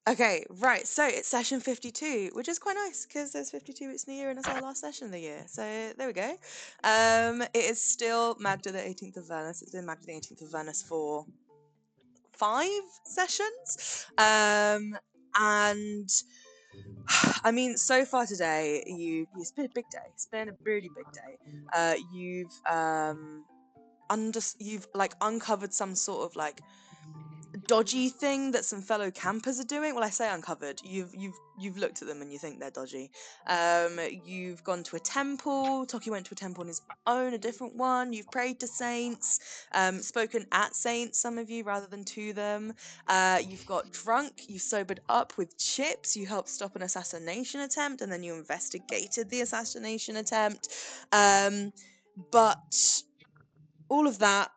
Okay, right. So it's session 52, which is quite nice because there's 52 weeks in the year and it's our last session of the year. So there we go. It is still Magda the 18th of Venice. It's been Magda the 18th of Venice for 5 sessions. And I mean, so far today, it's been a big day. It's been a really big day. You've like uncovered some sort of like dodgy thing that some fellow campers are doing. Well, I say uncovered. You've looked at them and you think they're dodgy. You've gone to a temple. Toki went to a temple on his own, a different one. You've prayed to saints, spoken at saints, some of you, rather than to them. You've got drunk. You sobered up with chips. You helped stop an assassination attempt, and then you investigated the assassination attempt. But all of that,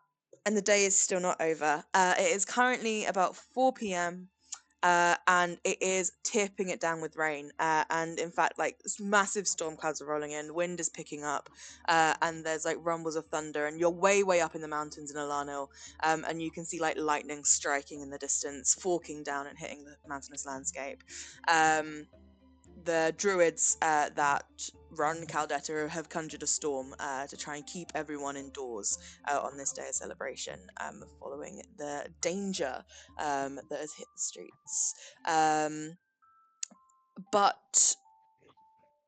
and the day is still not over. It is currently about 4 p.m. And it is tipping it down with rain. And in fact, like massive storm clouds are rolling in, wind is picking up, and there's like rumbles of thunder. And you're way, way up in the mountains in Alanil, and you can see like lightning striking in the distance, forking down and hitting the mountainous landscape. The druids that run Caldetta have conjured a storm to try and keep everyone indoors on this day of celebration, following the danger that has hit the streets. But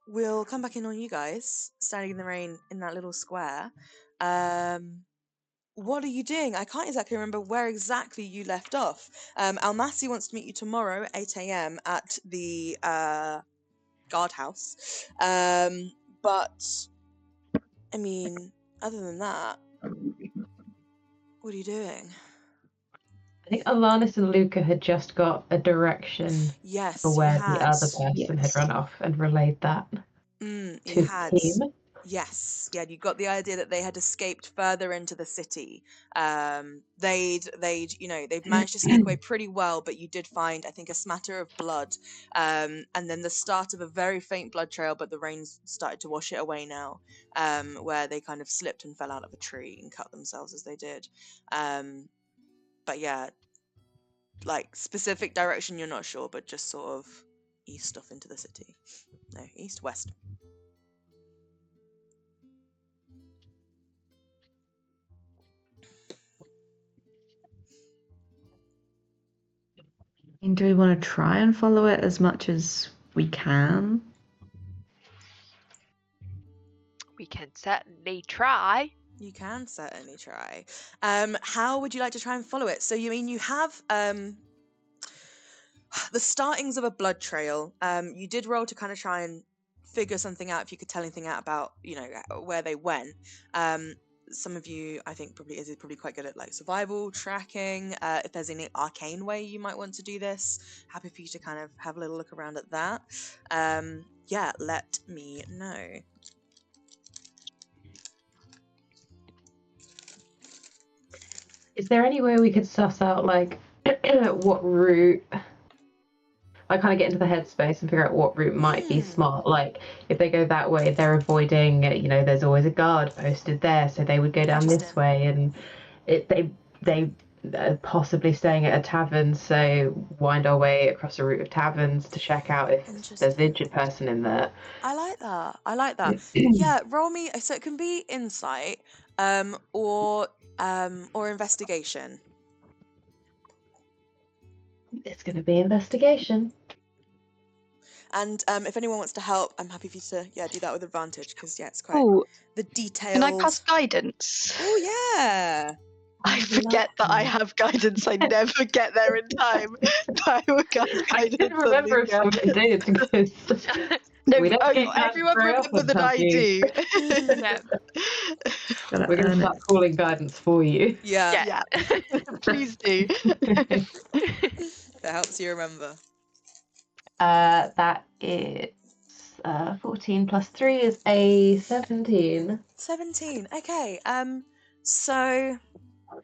we'll come back in on you guys, standing in the rain in that little square. What are you doing? I can't exactly remember where exactly you left off. Almasi wants to meet you tomorrow, 8 a.m. at the guardhouse. But I mean, other than that, what are you doing? I think Alanis and Luca had just got a direction Yes, for you where the had. other person had run off and relayed that You to the had. team. Yes, yeah, you got the idea that they had escaped further into the city. They'd managed to sneak away pretty well, but you did find, I think, a smatter of blood, and then the start of a very faint blood trail, but the rains started to wash it away now, where they kind of slipped and fell out of a tree and cut themselves as they did. But yeah, like specific direction you're not sure, but just sort of east off into the city. No, east, west. Do we want to try and follow it as much as we can? We can certainly try. You can certainly try. How would you like to try and follow it? So you have the startings of a blood trail. You did roll to kind of try and figure something out, if you could tell anything out about, where they went. Some of you, I think, probably quite good at like survival tracking. If there's any arcane way you might want to do this, happy for you to kind of have a little look around at that. Yeah, let me know. Is there any way we could suss out like what route? I kind of get into the headspace and figure out what route might be smart. Like if they go that way, they're avoiding. There's always a guard posted there, so they would go down this way, and they possibly staying at a tavern, so wind our way across a route of taverns to check out if there's an injured person in there. I like that. Yeah, roll me. So it can be insight, or investigation. It's going to be investigation. And if anyone wants to help, I'm happy for you to do that with advantage, because it's quite the detailed. Can I cast guidance? Oh yeah. I forget that I have guidance. I never get there in time. I will cast guidance. I didn't remember if somebody did because everyone with an ID. Yeah. We're going to start calling guidance for you. Yeah. Please do. That helps you remember. That is 14 plus 3 is a 17. 17. Okay. So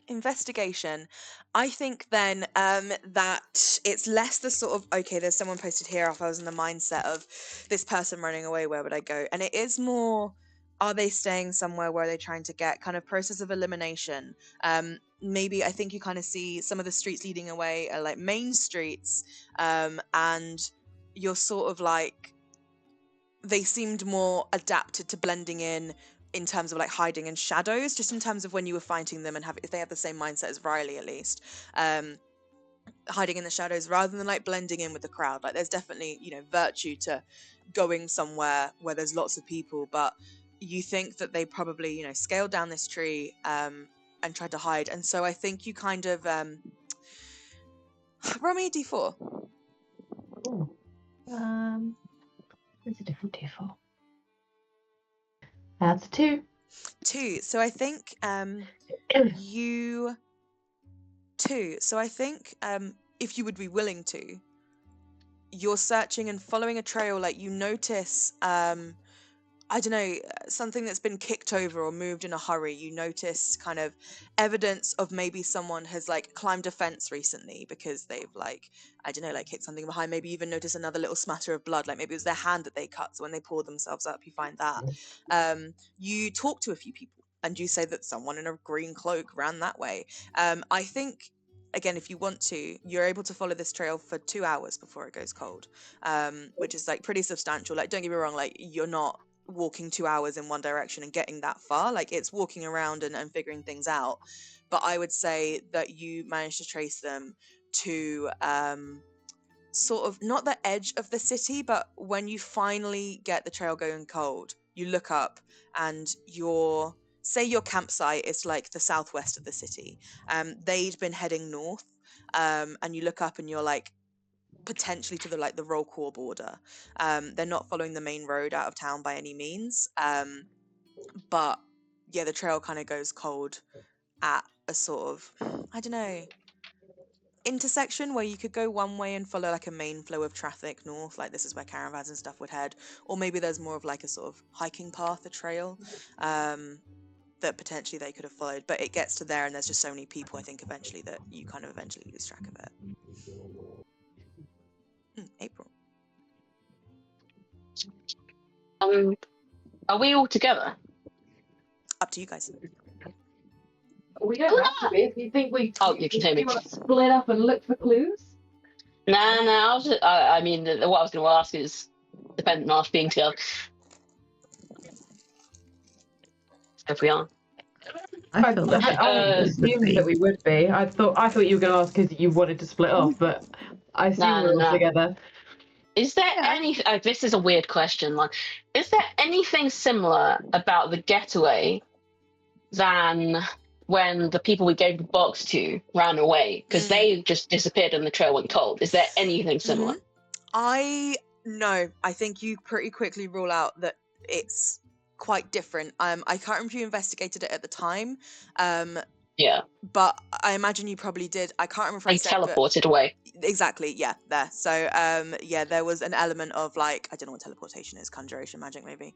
investigation. I think then that it's less the sort of, okay, there's someone posted here. If I was in the mindset of this person running away, where would I go? And it is more, are they staying somewhere? Where are they trying to get? Kind of process of elimination. maybe I think you kind of see some of the streets leading away are like main streets, and you're sort of like, they seemed more adapted to blending in terms of like hiding in shadows, just in terms of when you were fighting them, and if they have the same mindset as Riley at least, hiding in the shadows rather than like blending in with the crowd. Like there's definitely, virtue to going somewhere where there's lots of people, but you think that they probably, scaled down this tree and tried to hide. And so I think you kind of roll me a d4. Ooh. There's a different D4. That's 2. 2. So I think you 2. So I think if you would be willing to, you're searching and following a trail, like you notice I don't know, something that's been kicked over or moved in a hurry. You notice kind of evidence of maybe someone has like climbed a fence recently because they've like, I don't know, like hit something behind. Maybe even notice another little smatter of blood, like maybe it was their hand that they cut. So when they poured themselves up, you find that. You talk to a few people and you say that someone in a green cloak ran that way. I think, again, if you want to, you're able to follow this trail for 2 hours before it goes cold, which is like pretty substantial. Like, don't get me wrong, like you're not walking 2 hours in one direction and getting that far. Like it's walking around and figuring things out. But I would say that you managed to trace them to sort of not the edge of the city, but when you finally get the trail going cold, you look up and your campsite is like the southwest of the city. They'd been heading north, and you look up and you're like potentially to the roll call border. They're not following the main road out of town by any means, but yeah, the trail kind of goes cold at a sort of, I don't know, intersection where you could go one way and follow like a main flow of traffic north, like this is where caravans and stuff would head, or maybe there's more of like a sort of hiking path, a trail that potentially they could have followed, but it gets to there and there's just so many people, I think eventually that you kind of eventually lose track of it. April. Are we all together? Up to you guys. We don't have to be. If you think we. Oh, you can tell me. You want to split up and look for clues? Nah. I mean, what I was going to ask is, depending on us being together. If we are. I feel that I assumed that we would be. I thought you were going to ask because you wanted to split off, but I assume we're all together. Is there any? This is a weird question. Like, is there anything similar about the getaway than when the people we gave the box to ran away? Because they just disappeared and the trail went cold. Is there anything similar? No. I think you pretty quickly rule out that it's quite different. I can't remember if you investigated it at the time. Yeah. But I imagine you probably did. I can't remember if I said, teleported away. Exactly, yeah, there. So, yeah, there was an element of like, I don't know what teleportation is, conjuration magic maybe.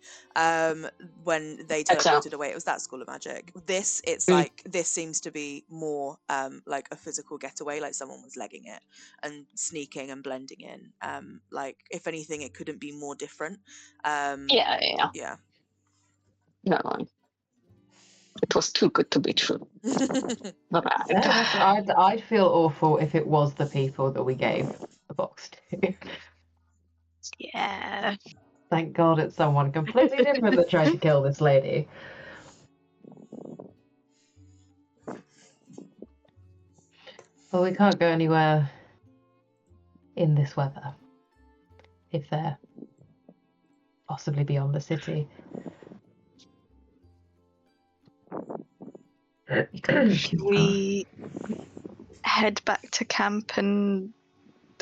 When they teleported away, it was that school of magic. It's like, this seems to be more like a physical getaway, like someone was legging it and sneaking and blending in. Like, if anything, it couldn't be more different. Yeah. No. It was too good to be true. I'd feel awful if it was the people that we gave the box to. Yeah. Thank God it's someone completely different that tried to kill this lady. Well, we can't go anywhere in this weather if they're possibly beyond the city. Should we head back to camp and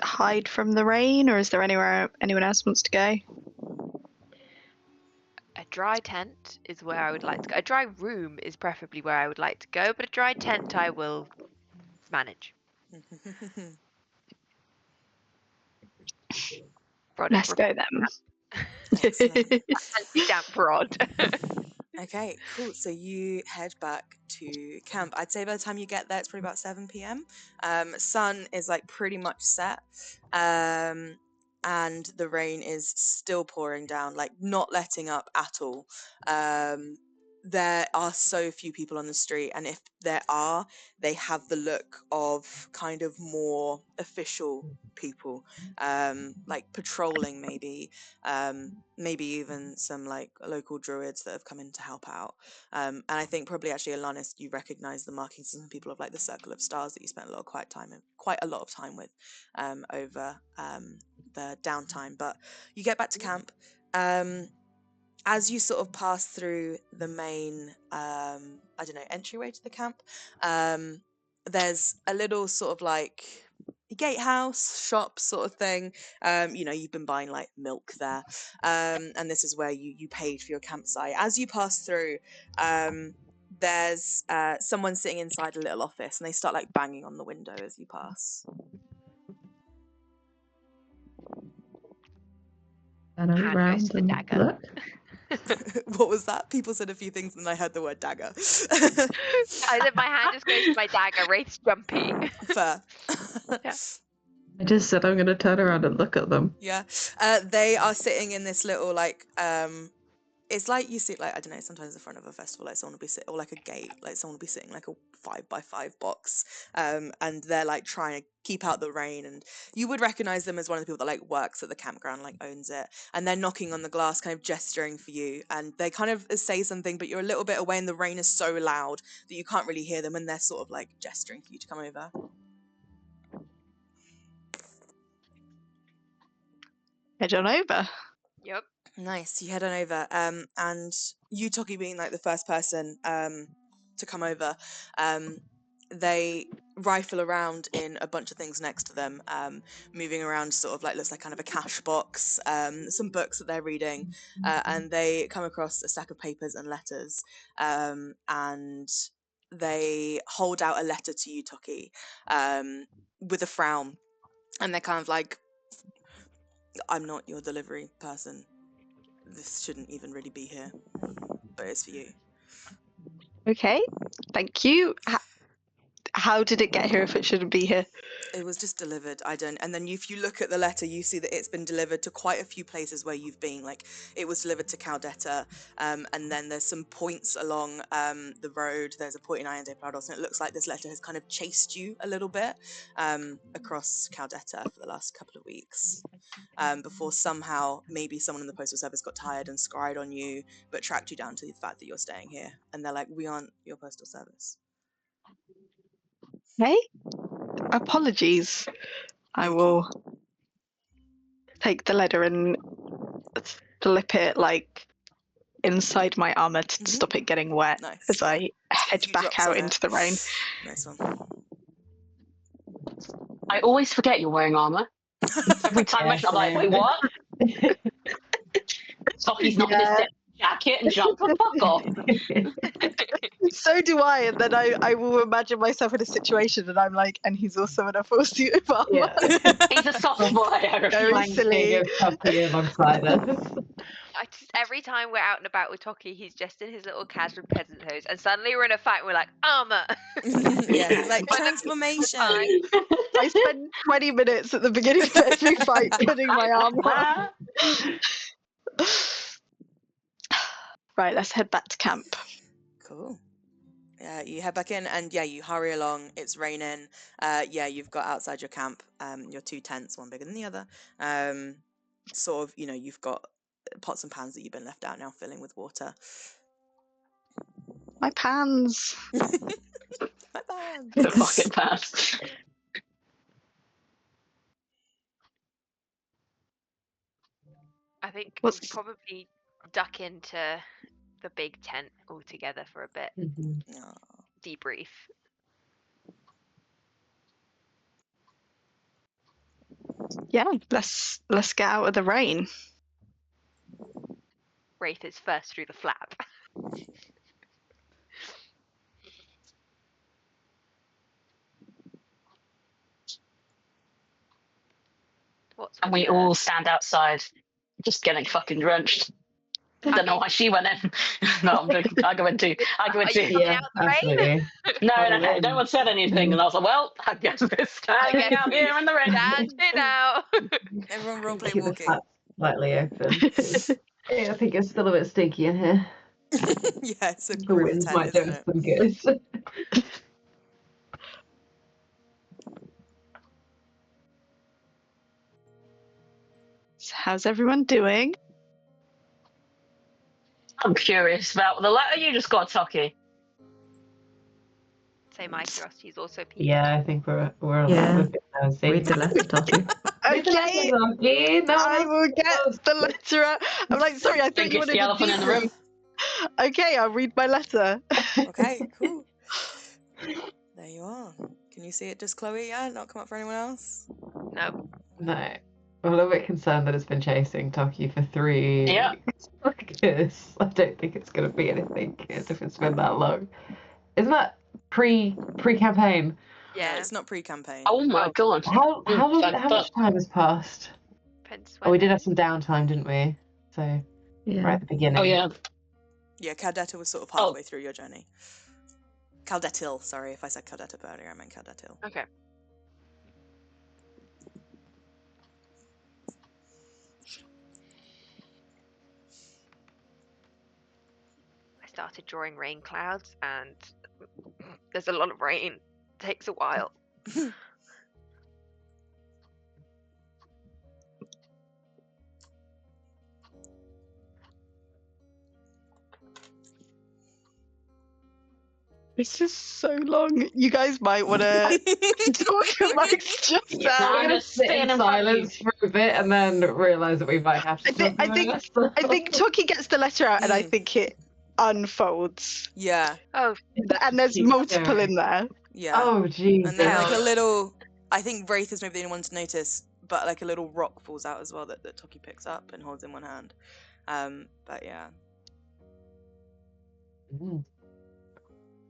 hide from the rain, or is there anywhere anyone else wants to go? A dry tent is where I would like to go. A dry room is preferably where I would like to go, but a dry tent I will manage. Let's go then. Excellent. Damp rod. Okay, cool. So you head back to camp. I'd say by the time you get there, it's probably about 7 p.m. Sun is like pretty much set. And the rain is still pouring down, like not letting up at all. there are so few people on the street, and if there are, they have the look of kind of more official people, like patrolling, maybe even some like local druids that have come in to help out. And I think probably actually, Alanis, you recognize the markings of some people of like the Circle of Stars that you spent quite a lot of time with over the downtime. But you get back to camp. As you sort of pass through the main, entryway to the camp, there's a little sort of like gatehouse shop sort of thing. You've been buying like milk there, and this is where you paid for your campsite. As you pass through, there's someone sitting inside a little office, and they start like banging on the window as you pass. And Hand goes around to the and dagger. look. What was that? People said a few things, and I heard the word dagger. I said my hand just goes to my dagger. Wraith's jumpy. Fair. Yeah. I just said I'm going to turn around and look at them. Yeah. They are sitting in this little like it's like you see, like, I don't know, sometimes the front of a festival, like someone will be sitting, or like a gate, like someone will be sitting like a 5x5 box, and they're like trying to keep out the rain, and you would recognize them as one of the people that like works at the campground, like owns it, and they're knocking on the glass, kind of gesturing for you, and they kind of say something, but you're a little bit away, and the rain is so loud that you can't really hear them, and they're sort of like gesturing for you to come over. Head on over. Yep. Nice. You head on over, and you, Toki, being like the first person to come over, they rifle around in a bunch of things next to them, moving around, sort of like looks like kind of a cash box, some books that they're reading, and they come across a stack of papers and letters, and they hold out a letter to you, Toki, with a frown, and they're kind of like, I'm not your delivery person. This shouldn't even really be here, but it's for you. Okay, thank you. How did it get here if it shouldn't be here? It was just delivered. And then if you look at the letter, you see that it's been delivered to quite a few places where you've been. Like, it was delivered to Caldetta, and then there's some points along the road. There's a point in Iron de Prados, and it looks like this letter has kind of chased you a little bit across Caldetta for the last couple of weeks, before somehow maybe someone in the postal service got tired and scried on you, but tracked you down to the fact that you're staying here, and they're like, we aren't your postal service. Okay, apologies. I will take the letter and flip it like inside my armor to stop it getting wet as I head back out into the rain. Nice one. I always forget you're wearing armor. Every time I'm like, wait, what? Toki's not in his jacket and jumper. Fuck off. So do I, and then I will imagine myself in a situation, and I'm like, and he's also in a full suit of armor. Yeah. He's a soft boy. Very silly. Alongside us. Every time we're out and about with Toki, he's just in his little casual peasant hose, and suddenly we're in a fight and we're like, armor! Yeah, he's like, transformation! I spend 20 minutes at the beginning of every fight putting my armor on. Right, let's head back to camp. Cool. Yeah, you head back in, and you hurry along. It's raining. You've got outside your camp your two tents, one bigger than the other. Sort of, you've got pots and pans that you've been left out now, filling with water. My pans. My pans. The bucket pans. I think we'll probably duck into the big tent all together for a bit. Debrief. Yeah, let's get out of the rain. Wraith is first through the flap. And we all stand outside, just getting fucking drenched. Don't know why she went in. No, I'm joking. I go in too. Yeah, absolutely. No one said anything, and I was like, well, I guess we're standing out here in the rain. Stand here now. Everyone roleplay Keep the walking. flap slightly open. Yeah, I think it's still a bit stinky in here. Yeah, it's a The group winds tent, might do isn't us it? some good. So how's everyone doing? I'm curious about the letter you just got, Tucky. So my curiosity is also peaked. Yeah, I think we're Yeah. looking nosy. Read the letter, Toki. Read the letter, Okay, Zombie. No one I else will get does. the letter out. I'm like, sorry, I thought Think you it's wanted the a elephant in the room. debrief. Okay, I'll read my letter. Okay, cool. There you are. Can you see it just Chloe? Yeah, not come up for anyone else? No. No. I'm a little bit concerned that it's been chasing Toki for 3 Yeah. because I don't think it's going to be anything good if it's been that long. Isn't that pre-campaign? No, Yeah. it's not pre-campaign. Oh my god. How Mm, much time has passed? Depends Oh, we when. did have some downtime, didn't we? So Yeah. right at the beginning. Oh yeah. Yeah, Caldetta was sort of Oh. halfway through your journey. Caldetil, sorry. If I said Caldetta earlier, I meant Caldetil. Okay. I started drawing rain clouds, and there's a lot of rain. It takes a while. This is so long. You guys might want to talk amongst Yeah, yourselves. I'm we're gonna just sit sitting in in front of you. silence for a bit and then realise that we might have to I think- talk I think- among ourselves. I think Toki gets the letter out, and I Mm. think it unfolds. Yeah, Oh, And there's Keep multiple going. in there. yeah. Oh, Jesus. And then like a little, I think Wraith is maybe the only one to notice, but like a little rock falls out as well that Toki picks up and holds in one hand. But yeah. Mm.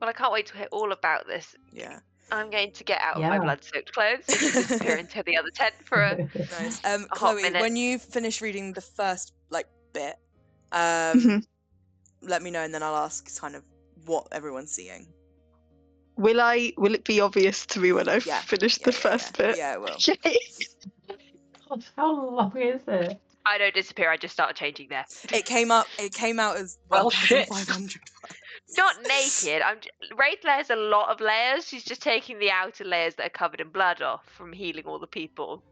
well, I can't wait to hear all about this. Yeah. I'm going to get out of Yeah. my blood-soaked clothes and disappear into the other tent for a Nice. hot Chloe, minute. when you finish reading the first like bit, Mhm. let me know and then I'll ask kind of what everyone's seeing. Will it be obvious to me when I've Yeah. finished the first bit? Yeah, it will. Okay. God, how long is it? I don't disappear. I just start changing there. It came out as Well, shit. 1,500. Not naked. Wraith layers a lot of layers. She's just taking the outer layers that are covered in blood off from healing all the people.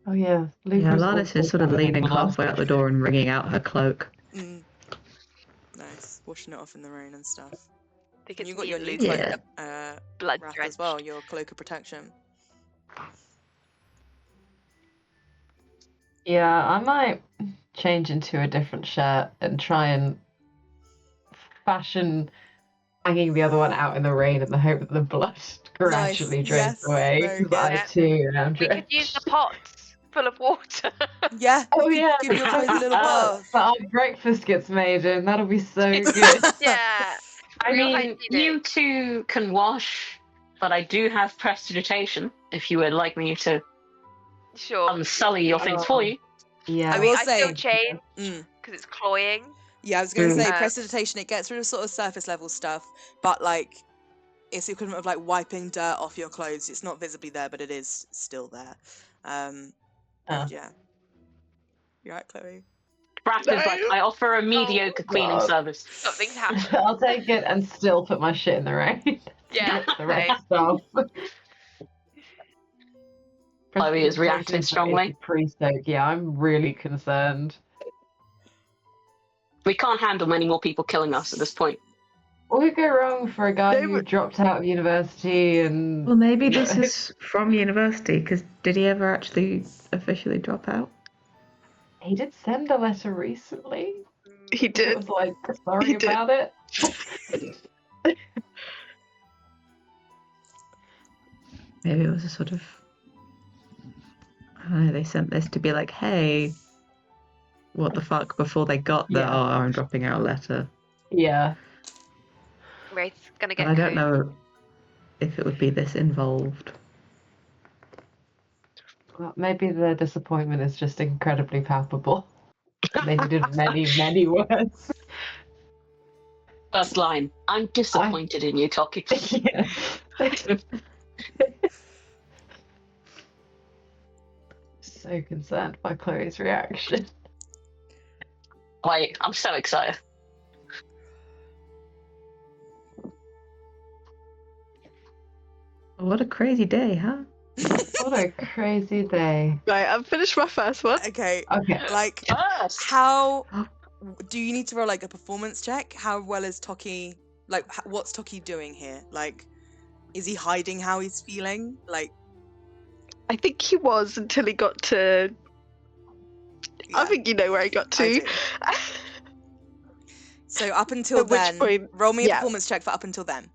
Oh, yeah. Yeah, Lubra's Alanis also is sort of covered in leaning blood. halfway out the door and wringing out her cloak. Nice. Washing it off in the rain and stuff. I think And it's you got me your and new Lucy cloak, Yeah. blood Wrath as drenched. well, your cloak of protection. Yeah, I might change into a different shirt and try and fashion hanging the other one out in the rain in the hope that the blood gradually drains Yes, away. very Because I good. too am We could use the drenched. pots full of water. Yeah, Oh, you could yeah. give your clothes a little bath. But our breakfast gets made in. That'll be so good. Yeah. I Real mean, hygienic. you two can wash, but I do have prestidigitation if you would like me to Sure. unsully your things for you. Yeah. I I mean, will I say- still change Mm. because it's cloying. Yeah, I was going to say, Mm. prestidigitation, it gets rid of sort of surface level stuff, but like, it's the equivalent of like wiping dirt off your clothes. It's not visibly there, but it is still there. And yeah. You right, Chloe? Braff is like, I offer a mediocre cleaning God. service. Something's happened. I'll take it and still put my shit in the rain. Yeah. The rest stuff. Chloe is reacting strongly. Pre-soak, yeah, I'm really concerned. We can't handle many more people killing us at this point. What could go wrong for a guy No, who but- dropped out of university and... Well, maybe this is from university, because did he ever actually officially drop out? He did send a letter recently. He It did. was like, sorry He did. about it. Maybe it was a sort of... I don't know, they sent this to be like, hey, what the fuck, before they got the, Yeah. oh, I'm dropping out a letter. Yeah. Wraith's gonna But get I don't Coop. know if it would be this involved. Well, maybe the disappointment is just incredibly palpable. And they needed many, many words. First line, I'm disappointed in you, Toki. Yeah. So so concerned by Chloe's reaction. Like, I'm so excited. What a crazy day, huh? What a crazy day. Right, I've finished my first one. Okay. Okay. Like, Yes. how do you need to roll like a performance check? How well is Toki? Like, what's Toki doing here? Like, is he hiding how he's feeling? Like, I think he was until he got to. I yeah, think you know where he got I to. do. So up until At which then, point- roll me a yeah. performance check for up until then.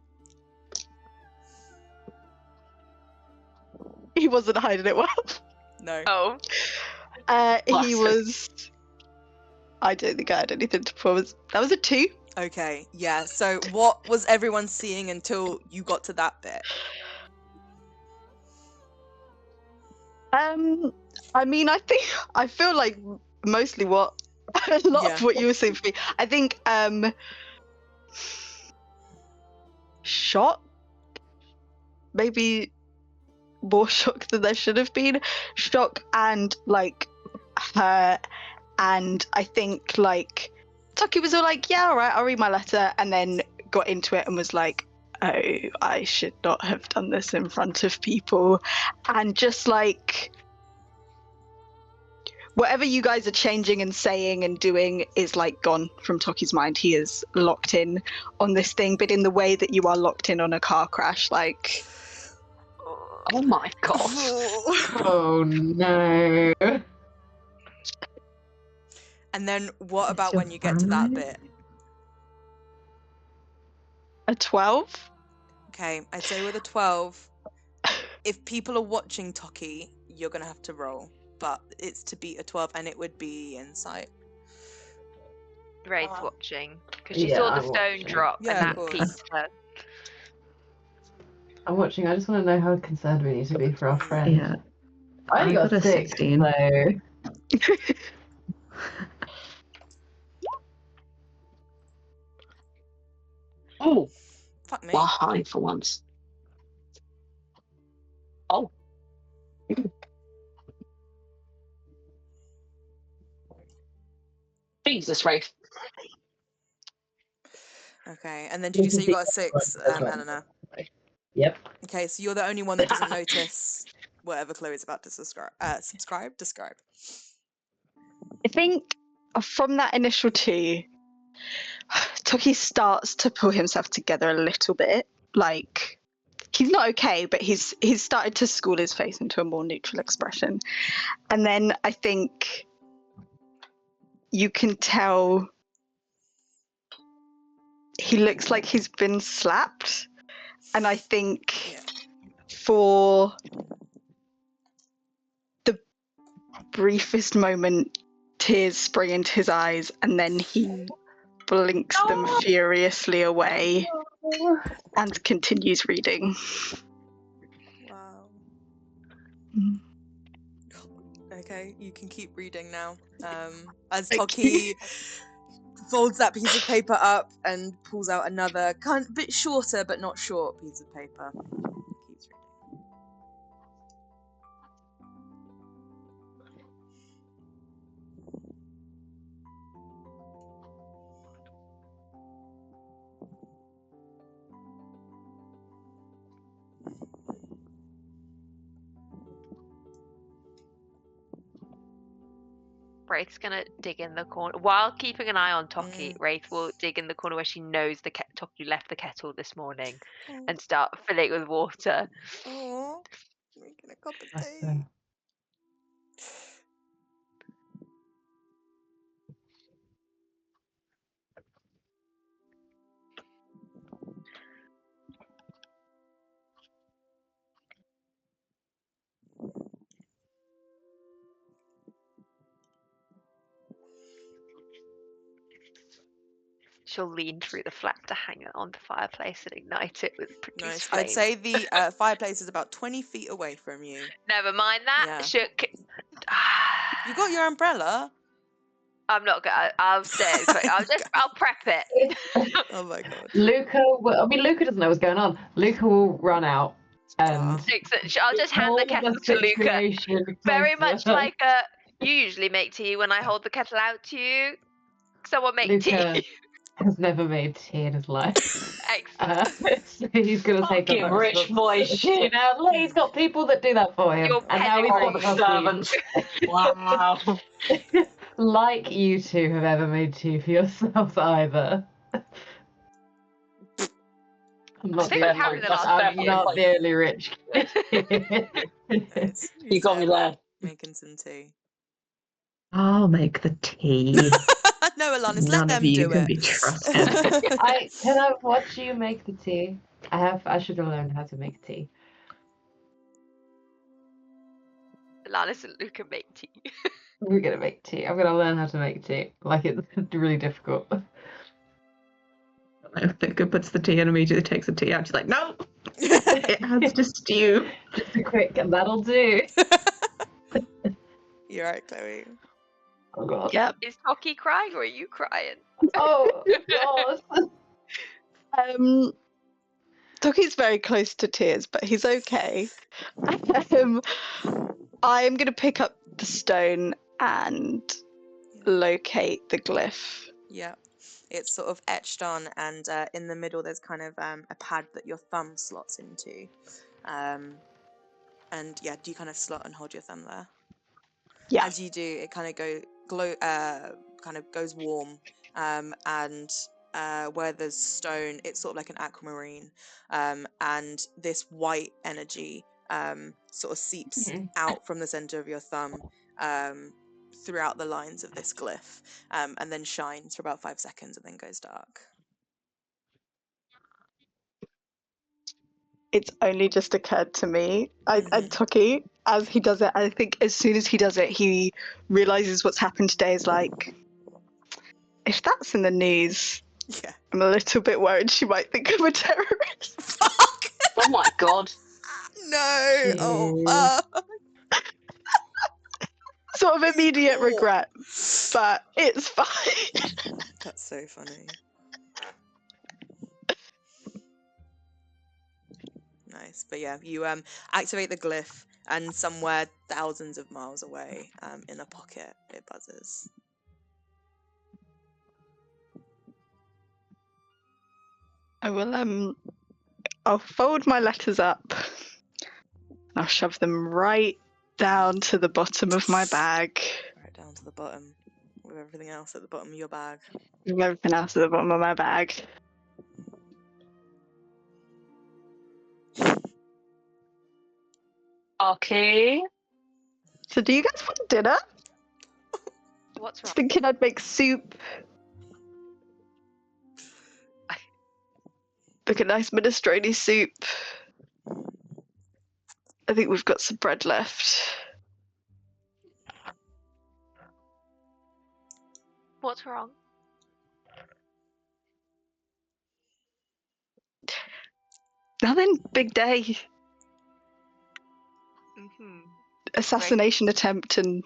He wasn't hiding it well. No. Oh, He Bastard. was. I don't think I had anything to performance. That was a 2. Okay. Yeah. So what was everyone seeing until you got to that bit? I mean, I feel like mostly what a lot Yeah. of what you were saying for me. I think shock, maybe more shock than there should have been. Shock and like hurt, and I think like Tucky was all like, "Yeah, all right, I'll read my letter," and then got into it and was like, "Oh, I should not have done this in front of people," and just like. Whatever you guys are changing and saying and doing is like gone from Toki's mind. He is locked in on this thing, but in the way that you are locked in on a car crash. Like, Oh my god. Oh no. And then what It's about your when you get to that family? bit? a 12? Okay, I'd say with a 12, if people are watching Toki, you're gonna have to roll. But it's to beat a 12, and it would be insight. Ray's watching because she Yeah, saw the I'm stone watching. drop Yeah, and of that course. piqued her. I'm watching. I just want to know how concerned we need to be for our friend. Yeah. I only I got got a 6, 16. so Oh, Fuck me. well, high for once. Oh. Jesus, Rafe. Okay, and then did you say you got a 6, Eleanor? Yep. Okay, so you're the only one that doesn't notice whatever Chloe's about to describe. I think from that initial 2, Toki starts to pull himself together a little bit. Like, he's not okay, but he's started to school his face into a more neutral expression. And then I think you can tell he looks like he's been slapped. And I think Yeah. for the briefest moment, tears spring into his eyes, and then he blinks them furiously away and continues reading. Wow. Mm. Okay, you can keep reading now. As Thank Toki folds that piece of paper up and pulls out another bit shorter but not short piece of paper. Keeps reading. Wraith's gonna dig in the corner while keeping an eye on Toki. Wraith will dig in the corner where she knows the Toki left the kettle this morning and start filling it with water. Oh, making a cup of Bless tea. him. She'll lean through the flap to hang it on the fireplace and ignite it with produce Nice. flame. I'd say the fireplace is about 20 feet away from you. Never mind that. Yeah. She'll... You got your umbrella? I'm not gonna. I'll stay. I'll prep it. Oh my god. Luca doesn't know what's going on. Luca will run out And I'll just hand the hold kettle to Luca. situation Very much closer. like you usually make tea when I hold the kettle out to you. Someone make Luca tea. has never made tea in his life. Excellent. So he's going to take on Fucking that rich boy responsibility shit. now. Look, he's got people that do that for him. Your And now he's got pedigree. the Servants. Wow. Like you two have ever made tea for yourselves either. I'm not think the we only, have in the last I'm few not years. the only rich kid here. Nice. You got me there. Making some tea. I'll make the tea. No, Alanis, let None them of you do can it. be trusted. Can I watch you make the tea? I should have learned how to make tea. Alanis and Luca make tea. We're gonna make tea. I'm gonna learn how to make tea. Like, it's really difficult. Luca puts the tea in, immediately takes the tea out. She's like, no, it has to stew. Just a quick, that'll do. You're right, Chloe. Oh god. Yep. Is Toki crying or are you crying? Oh god. Toki's very close to tears, but he's okay. I'm going to pick up the stone and locate the glyph. Yeah. It's sort of etched on, and in the middle there's kind of a pad that your thumb slots into. And yeah, do you kind of slot and hold your thumb there? Yeah. As you do, it kind of kind of goes warm, and where there's stone, it's sort of like an aquamarine, and this white energy sort of seeps out from the center of your thumb throughout the lines of this glyph, and then shines for about 5 seconds and then goes dark. It's only just occurred to me. And Toki, as he does it, I think as soon as he does it, he realizes what's happened today is like, if that's in the news, Yeah. I'm a little bit worried she might think I'm a terrorist. Fuck! Oh my god. No! Oh, Sort of immediate Cool. regret, but it's fine. That's so funny. Nice. But yeah, you activate the glyph, and somewhere thousands of miles away, in a pocket, it buzzes. I will I'll fold my letters up. I'll shove them right down to the bottom of my bag. Right down to the bottom, with everything else at the bottom of your bag. With everything else at the bottom of my bag. Okay. So do you guys want dinner? What's I was wrong? thinking I'd make soup. Make a nice minestrone soup. I think we've got some bread left. What's wrong? Nothing. Big day. Mm-hmm. Assassination attempt and...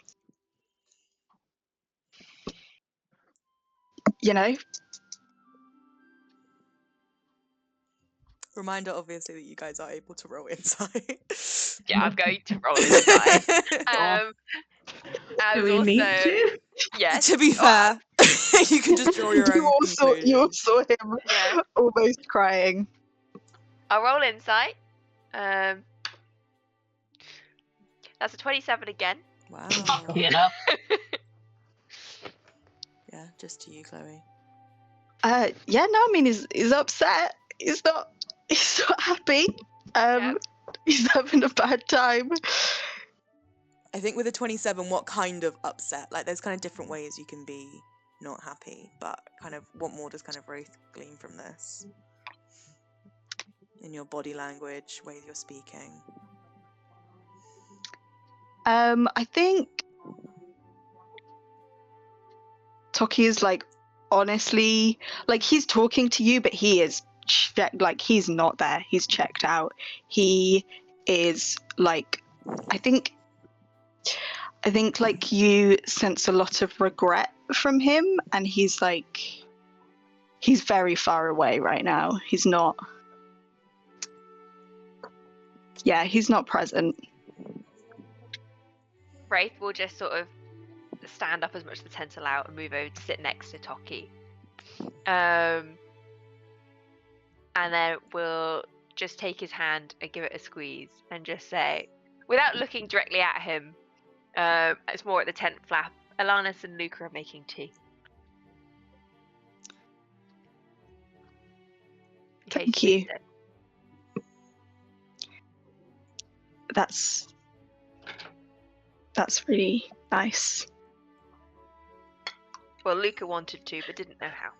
You know? Reminder, obviously, that you guys are able to roll insight. Yeah, I'm going to roll inside. Oh. Do As we also, need to? yes. To be fair, you can just draw your You own all saw conclusions. him Yeah. almost crying. I'll roll insight. That's a 27 again. Wow. You know. Yeah, just to you, Chloe. Yeah, no, I mean he's upset. He's not happy. Yep. He's having a bad time. I think with a 27, what kind of upset? Like, there's kind of different ways you can be not happy, but kind of what more does kind of Wraith glean from this? In your body language, ways you're speaking. I think Toki is like honestly like he's talking to you, but he is like he's not there. He's checked out. He is like I think like you sense a lot of regret from him, and he's very far away right now. He's not. Yeah, he's not present. Wraith will just sort of stand up as much as the tents allow and move over to sit next to Toki. And then we'll just take his hand and give it a squeeze and just say, without looking directly at him, it's more at the tent flap, Alanis and Luca are making tea. In case Thank you you. missed it. That's really nice. Well, Luca wanted to, but didn't know how.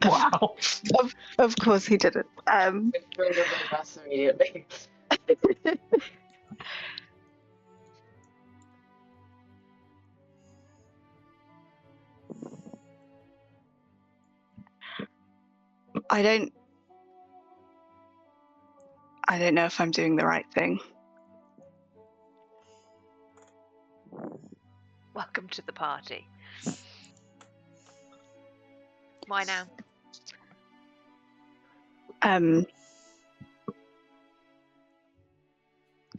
Wow. Of course he didn't. Immediately. I don't know if I'm doing the right thing. Welcome to the party. Why now?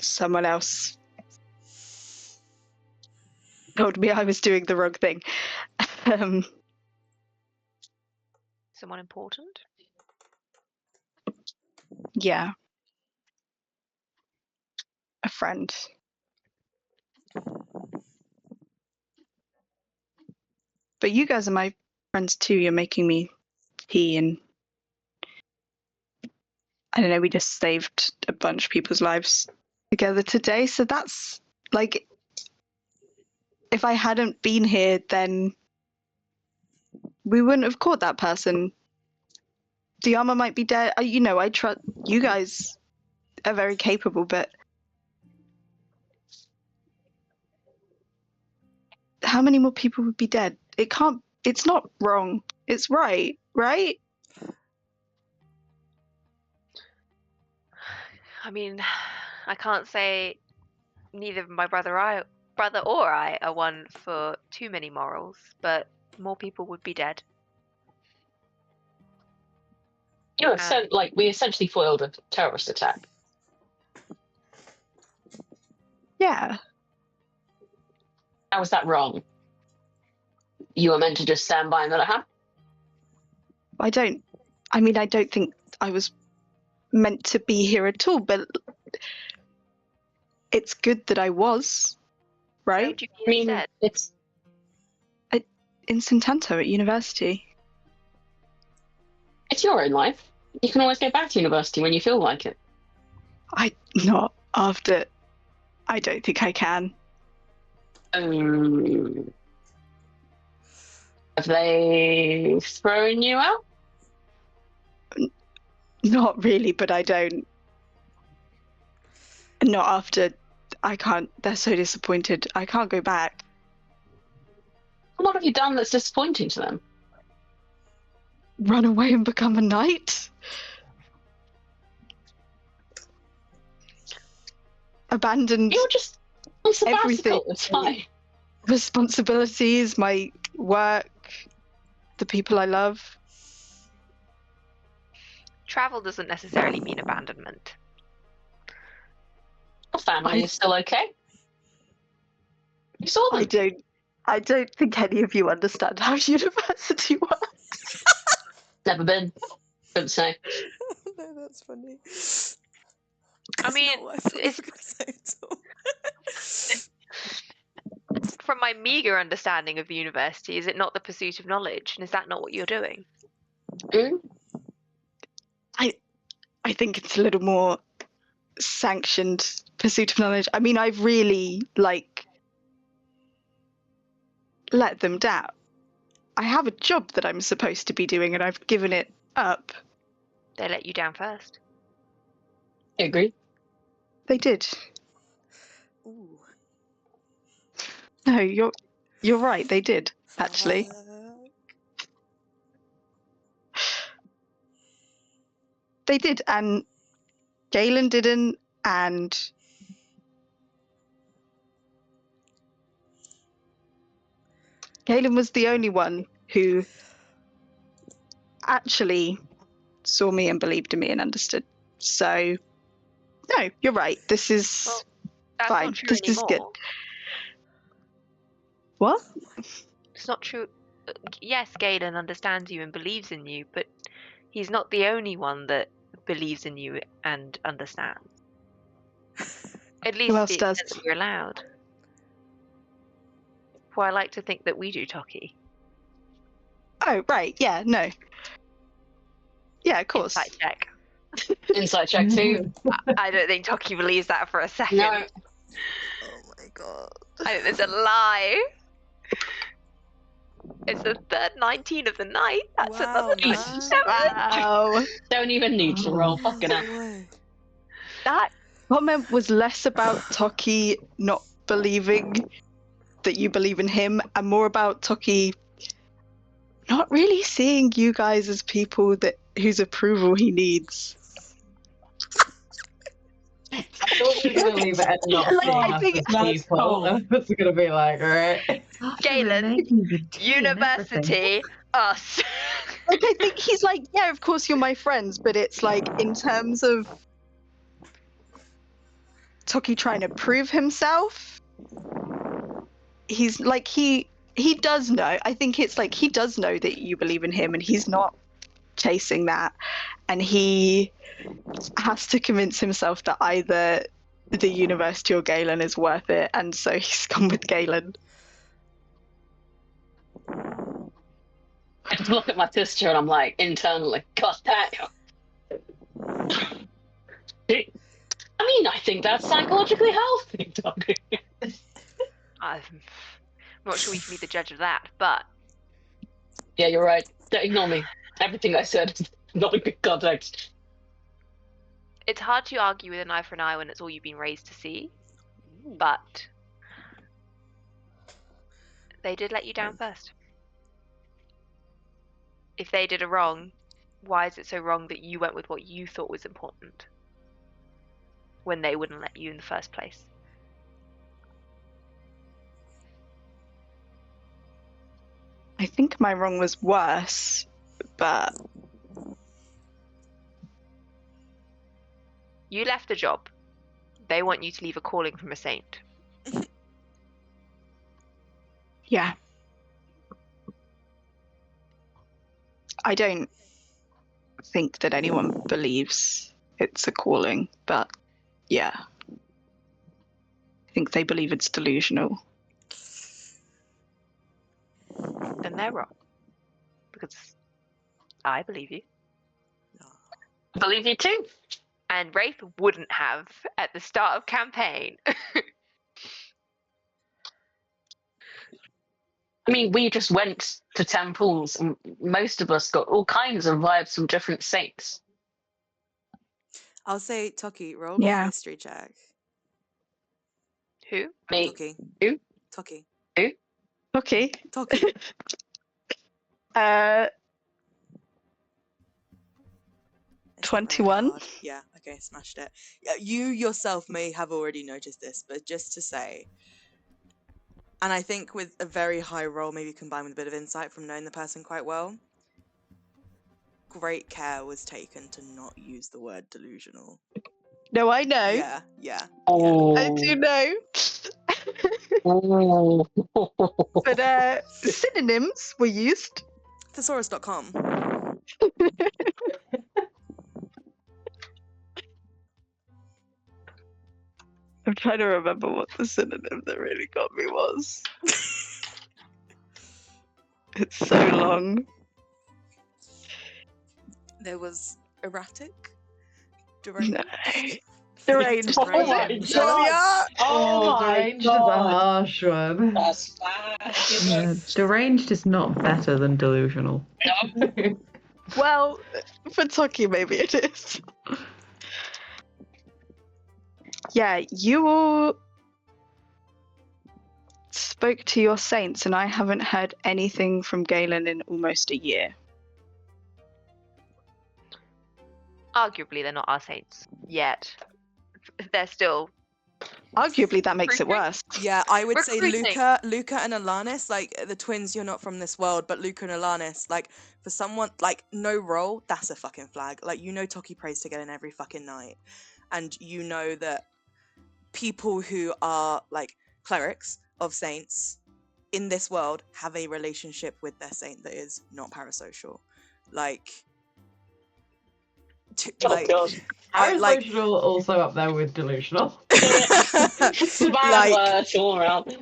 Someone else told me I was doing the wrong thing. Someone important? Yeah. A friend. But you guys are my friends too. You're making me tea, and I don't know, we just saved a bunch of people's lives together today. So that's like, if I hadn't been here, then we wouldn't have caught that person. Diarma might be dead. You know, I trust you guys are very capable, but how many more people would be dead? It's not wrong. It's right, right? I mean, I can't say neither my brother or I are one for too many morals, but more people would be dead. You know, we essentially foiled a terrorist attack. Yeah. How was that wrong? You were meant to just stand by and let it happen? I don't think I was meant to be here at all, but it's good that I was, Where right? would you be instead? It's In Santanto at university. your own life. You can always go back to university when you feel like it. Not after. I don't think I can. Have they thrown you out? Not really, but I don't. Not after. I can't. They're so disappointed. I can't go back. What have you done that's disappointing to them? Run away and become a knight? Abandoned You're just on sabbatical. everything. It's fine. Responsibilities, my work, the people I love. Travel doesn't necessarily mean abandonment. Your family is still okay. You saw them. I don't think any of you understand how university works. Never been. Couldn't say. No, that's funny. I mean, Not what I thought you it's were gonna say at all. from my meager understanding of the university, is it not the pursuit of knowledge? And is that not what you're doing? I think it's a little more sanctioned pursuit of knowledge. I mean, I've really let them down. I have a job that I'm supposed to be doing, and I've given it up. They let you down first. I agree. They did. Ooh. No, you're right. They did, actually. Fuck. They did, and Galen didn't, and Galen was the only one who actually saw me and believed in me and understood So, no, you're right. This is Well, that's fine. not true This is anymore. good. What? It's not true. Yes, Galen understands you and believes in you, but he's not the only one that believes in you and understands. At least else the does? extent that you're allowed. Well, I like to think that we do, Toki. Oh, right. Yeah, no. Yeah, of course. Insight check. Insight check too. I don't think Toki believes that for a second. No. Oh my god. I think there's a lie. It's the third 19 of the night. That's Wow, another man. 97. Wow. Don't even need to roll. Fucking hell. No way. That comment was less about Toki not believing that you believe in him and more about Toki not really seeing you guys as people that whose approval he needs. I thought we were going to leave it at not Like, seeing I us think as that's people. cool. And it's going to be like, right? Galen, University, us. Like, I think he's like, yeah, of course you're my friends, but it's like in terms of Toki trying to prove himself, he's like he does know. I think it's like he does know that you believe in him and he's not chasing that, and he has to convince himself that either the university or Galen is worth it, and so he's gone with Galen. I just look at my sister and I'm like, internally, God damn. I mean, I think that's psychologically healthy, Toki. I'm not sure we can be the judge of that, but Yeah, you're right. Don't ignore me. Everything I said is not a good context. it's hard to argue with an eye for an eye when it's all you've been raised to see. But they did let you down first. If they did a wrong, why is it so wrong that you went with what you thought was important when they wouldn't let you in the first place? I think my wrong was worse, but You left a job. They want you to leave a calling from a saint. yeah. I don't think that anyone believes it's a calling, but yeah. I think they believe it's delusional. Then they're wrong. Because I believe you. I believe you too. And Wraith wouldn't have at the start of campaign. I mean, we just went to temples and most of us got all kinds of vibes from different saints. I'll say, Toki, roll me a Yeah. history check. Who? Me, Toki. Who? Toki. Okay. Toki. 21. Yeah, okay, smashed it. Yeah, you yourself may have already noticed this, but just to say, and I think with a very high roll, maybe combined with a bit of insight from knowing the person quite well, great care was taken to not use the word delusional. No, I know. Yeah, yeah. Oh. I do know. Oh. But synonyms were used. Thesaurus.com. I'm trying to remember what the synonym that really got me was. It's so long. There was erratic, No. deranged. Deranged. Oh my Deranged. God. Oh my deranged is a God. harsh one. That's bad. Yeah, deranged is not better than delusional. Well, for Toki, maybe it is. Yeah, you all spoke to your saints, and I haven't heard anything from Galen in almost a year. Arguably, they're not our saints yet. They're still Arguably, that makes it Recruiting? worse. Yeah, I would say Recruiting. Luca and Alanis, like the twins, you're not from this world, but Luca and Alanis, like for someone like no role, that's a fucking flag. Like Toki prays to Galen every fucking night, and you know that people who are like clerics of saints in this world have a relationship with their saint that is not parasocial. Like, Oh god. like Parasocial also up there with delusional. It's a bad like word all around.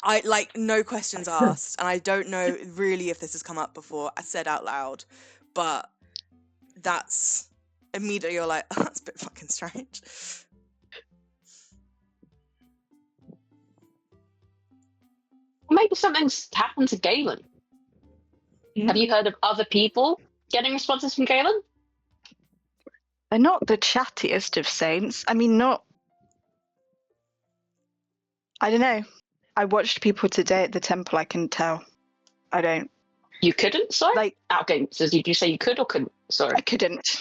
I like no questions asked, and I don't know really if this has come up before. I said out loud, but that's immediately you're like, oh, that's a bit fucking strange. Maybe something's happened to Galen. Yeah. Have you heard of other people getting responses from Galen? They're not the chattiest of saints. I mean, not. I don't know. I watched people today at the temple. I can tell. I don't. You couldn't? Sorry? Like, Okay, so did you say you could or couldn't? Sorry. I couldn't.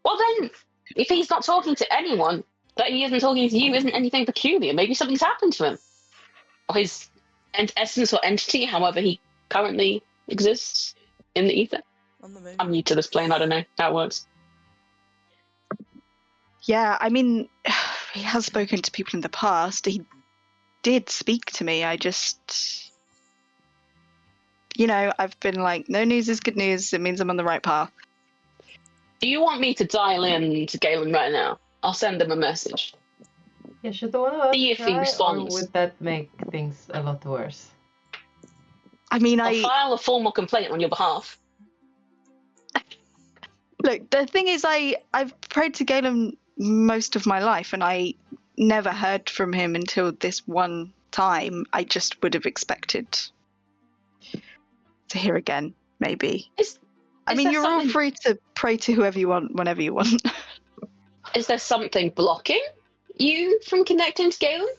Well then, if he's not talking to anyone, that he isn't talking to you isn't anything peculiar. Maybe something's happened to him. Or his essence or entity, however he currently exists in the ether. On the moon. I'm new to this plane, I don't know how it works. Yeah, I mean, he has spoken to people in the past. He did speak to me. I just. I've been like, no news is good news. It means I'm on the right path. Do you want me to dial in to Galen right now? I'll send him a message. Yeah, should the one of us See if he try, or responds. would that make things a lot worse? I mean, I'll file a formal complaint on your behalf. Look, the thing is, I've prayed to Galen most of my life, and I never heard from him until this one time. I just would have expected to hear again, maybe. I mean, there you're all something- free to pray to whoever you want, whenever you want. Is there something blocking you from connecting to Galen?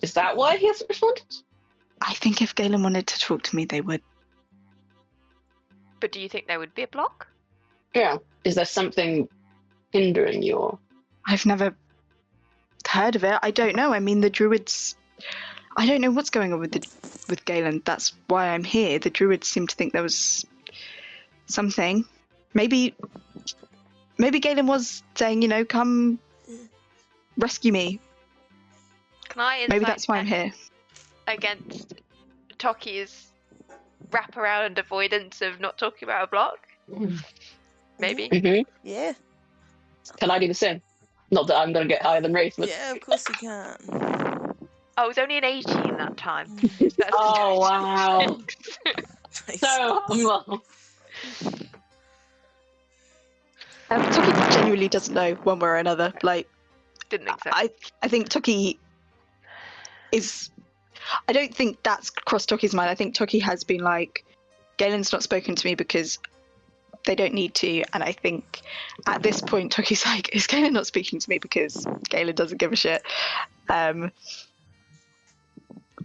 Is that why he hasn't responded? I think if Galen wanted to talk to me, they would. But do you think there would be a block? Yeah. Is there something hindering you? Or... I've never heard of it. I don't know. I mean, the druids. I don't know what's going on with Galen. That's why I'm here. The druids seem to think there was something. Maybe Galen was saying, come rescue me. Can I Maybe insight that's why I'm here. against Toki's wraparound avoidance of not talking about a block? Maybe. Mm-hmm. Yeah. Can I do the same? Not that I'm going to get higher than Wraith, but... Yeah, of course you can. Oh, it was only an 18 that time. That's Oh, wow. Nice. So humble. Toki genuinely doesn't know one way or another. Like, Didn't think so. I think Toki is. I don't think that's crossed Toki's mind. I think Toki has been like, Galen's not spoken to me because they don't need to. And I think at this point, Toki's like, is Galen not speaking to me because Galen doesn't give a shit?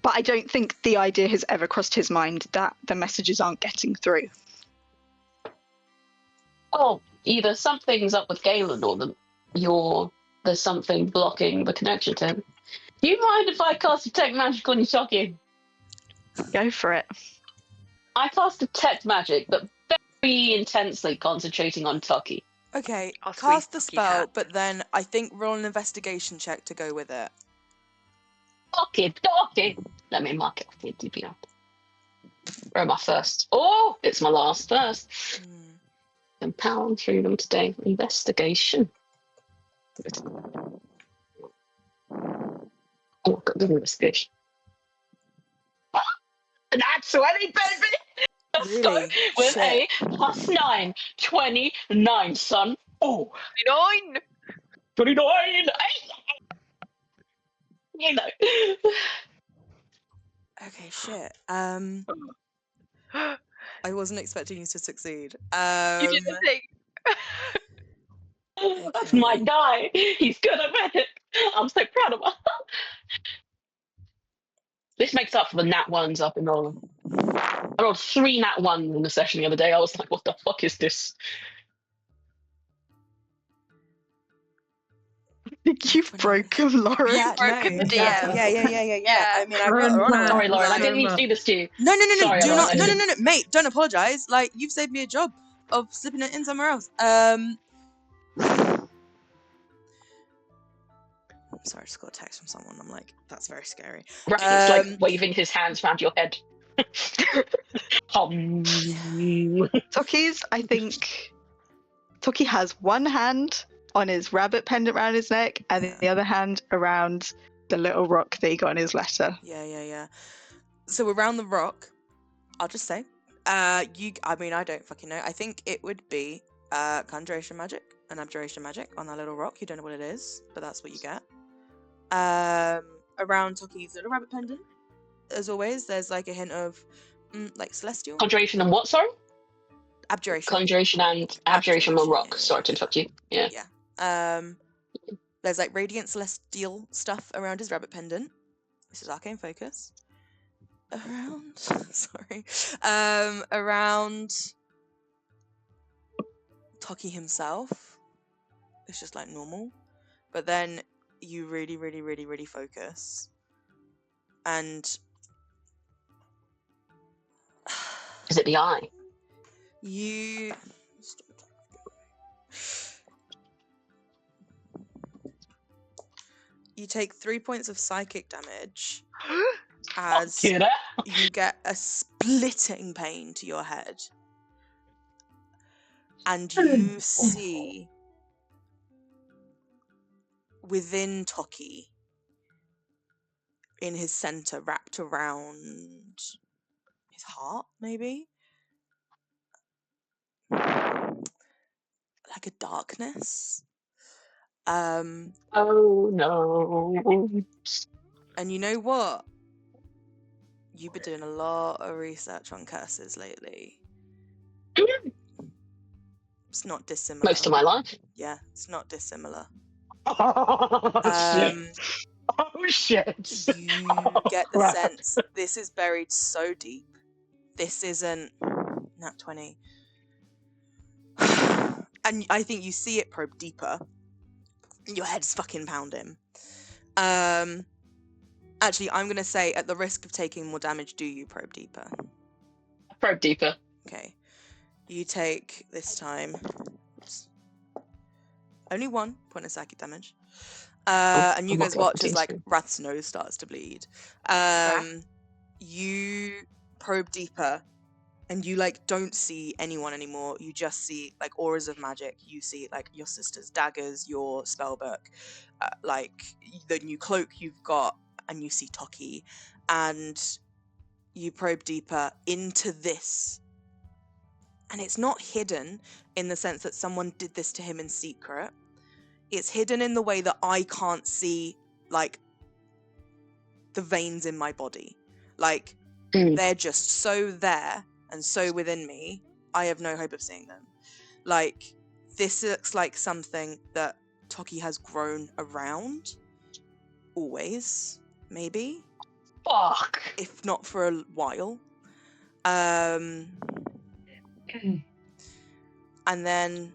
But I don't think the idea has ever crossed his mind that the messages aren't getting through. Oh, either something's up with Galen or there's something blocking the connection to him. Do you mind if I cast Detect Magic on you, Toki? Go for it. I cast Detect Magic, but very intensely concentrating on Toki. Okay, Our sweet cast the Toki spell, cat. but then I think roll an investigation check to go with it. Toki! Let me mark it off the DPR. Where am I first? Oh, it's my last first. Empower through them today. Investigation. Oh, I've got good investigation. That's 20, baby! Let's Really? go with Shit. a +9. 29, son. Oh, 9! 29! You know. Okay, shit. I wasn't expecting you to succeed. You did the thing. That's my guy. He's good at it. I'm so proud of him. This makes up for the nat ones I've been rolling. I rolled 3 nat ones in the session the other day. I was like, what the fuck is this? You broke him, Lauren. Yeah, broken no, the yeah, DM. yeah. I mean, I've got Run her on a back. Sorry, roll. Lauren. I Like, didn't mean to do this to you. no, Sorry, do Lauren, not, I no, didn't. mate, don't apologize. Like, you've saved me a job of slipping it in somewhere else. I'm sorry, I just got a text from someone. I'm like, that's very scary. Ryan's like waving his hands around your head. Toki's, I think Toki has one hand on his rabbit pendant around his neck and Yeah. the other hand around the little rock that he got in his letter. Yeah. So around the rock, I'll just say, I mean, I don't fucking know. I think it would be conjuration magic and abjuration magic on that little rock. You don't know what it is, but that's what you get. Around Toki's little rabbit pendant, as always, there's like a hint of like celestial Conjuration and what, sorry? abjuration. Conjuration and abjuration on rock. Sorry to interrupt you. Yeah. There's like radiant celestial stuff around his rabbit pendant. This is arcane focus. Around Toki himself, it's just like normal. But then you really focus. And Is it the eye? you take 3 points of psychic damage as Hear that? you get a splitting pain to your head. And you see within Toki, in his center, wrapped around his heart, maybe? Like a darkness. Oh no. And you know what? You've been doing a lot of research on curses lately. It's not dissimilar. Most of my life. Yeah, it's not dissimilar. Oh shit. Oh shit. You get the crap. sense this is buried so deep. This isn't nat 20. And I think you see it probe deeper. Your head's fucking pounding. Actually, I'm gonna say, at the risk of taking more damage, do you probe deeper? Probe deeper. Okay. You take this time. Oops. Only 1 point of psychic damage. And you I'm not guys watch level as like 14. Rath's nose starts to bleed. You probe deeper, and you like don't see anyone anymore. You just see like auras of magic. You see like your sister's daggers, your spellbook, like the new cloak you've got, and you see Toki, and you probe deeper into this. And it's not hidden in the sense that someone did this to him in secret. It's hidden in the way that I can't see, like, the veins in my body. Like, they're just so there and so within me, I have no hope of seeing them. Like, this looks like something that Toki has grown around. Always, maybe. Fuck. If not for a while. And then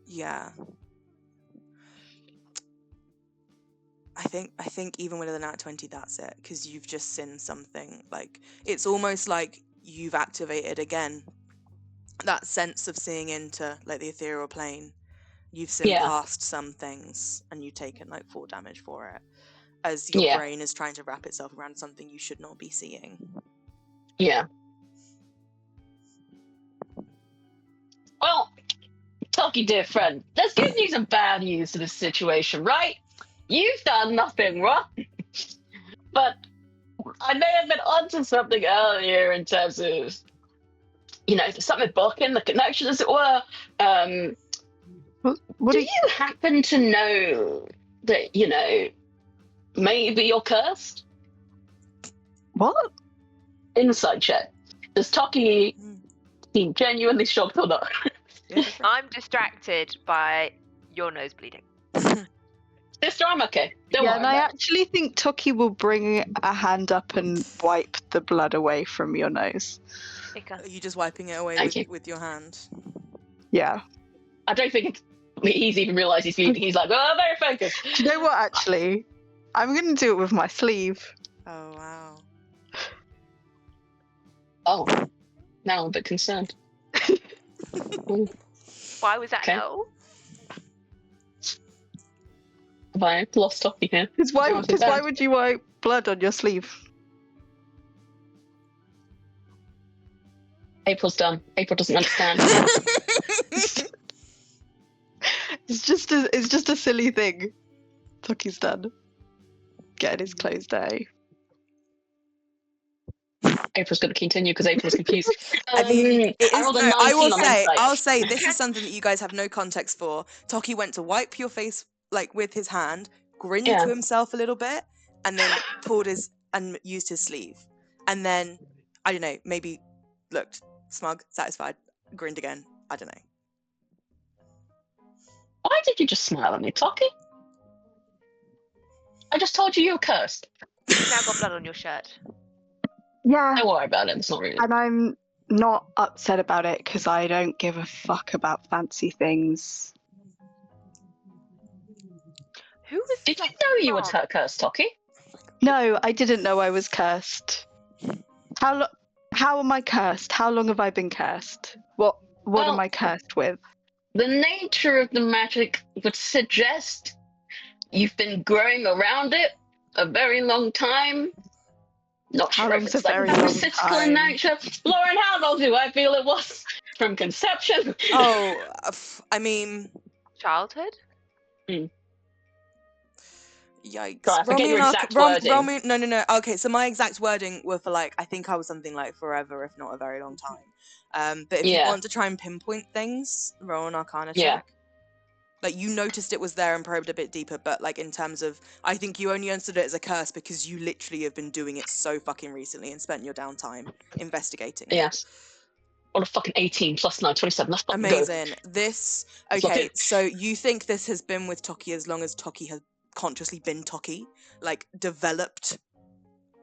yeah, I think even with the nat 20, that's it, because you've just seen something. Like, it's almost like you've activated again that sense of seeing into like the ethereal plane. You've seen past some things, and you've taken like 4 damage for it, as your brain is trying to wrap itself around something you should not be seeing. Yeah. Well, Toki, dear friend, there's good news and bad news to this situation, right? You've done nothing wrong. But I may have been onto something earlier in terms of, you know, something blocking the connection, as it were. Do you happen to know that, you know, maybe you're cursed? What? Insight check. Does Toki seem genuinely shocked or not? I'm distracted by your nose bleeding. Sister, I'm okay. Don't worry. And I actually think Toki will bring a hand up and wipe the blood away from your nose. Ica. Are you just wiping it away Thank you. with your hand? Yeah. I don't think he's even realised he's muting. He's like, oh, very focused. Do you know what, actually? I'm going to do it with my sleeve. Oh wow. Oh, now I'm a bit concerned. Ooh, Why was that Okay. no? have I lost Toffee here? Because why, Oh, too bad. would you wipe blood on your sleeve? April's done. April doesn't understand. It's just a silly thing. Toki's done. Getting his clothes dirty. April's going to continue because April's confused. I mean, it I is. rolled a No, I 19 will on say. insight. I'll say this is something that you guys have no context for. Toki went to wipe your face like with his hand, grinned Yeah. to himself a little bit, and then pulled his and used his sleeve, and then I don't know, maybe looked smug, satisfied, grinned again. I don't know. Why did you just smile at me, Toki? I just told you were cursed. You've now got blood on your shirt. Yeah. Don't worry about it. It's not really. And I'm not upset about it because I don't give a fuck about fancy things. Who was Did you that know you were from? cursed, Toki? No, I didn't know I was cursed. How am I cursed? How long have I been cursed? What Well- am I cursed with? The nature of the magic would suggest you've been growing around it a very long time. Not How sure if long's it's a like very long parasitical in time? nature. Lauren, how long do I feel it was from conception? Oh, I mean, Childhood? yikes. Sorry, I forget your exact Roll wording. me, no. Okay, so my exact wording were for like, I think I was something like forever, if not a very long time. But if you Yeah. want to try and pinpoint things, roll an Arcana Yeah. check. Like, you noticed it was there and probed a bit deeper, but like in terms of, I think you only understood it as a curse because you literally have been doing it so fucking recently and spent your downtime investigating it. Yes. What a fucking 18 plus 9, 27. That's fucking good. Amazing. This, Let's look okay, at- so you think this has been with Toki as long as Toki has consciously been Toki, like developed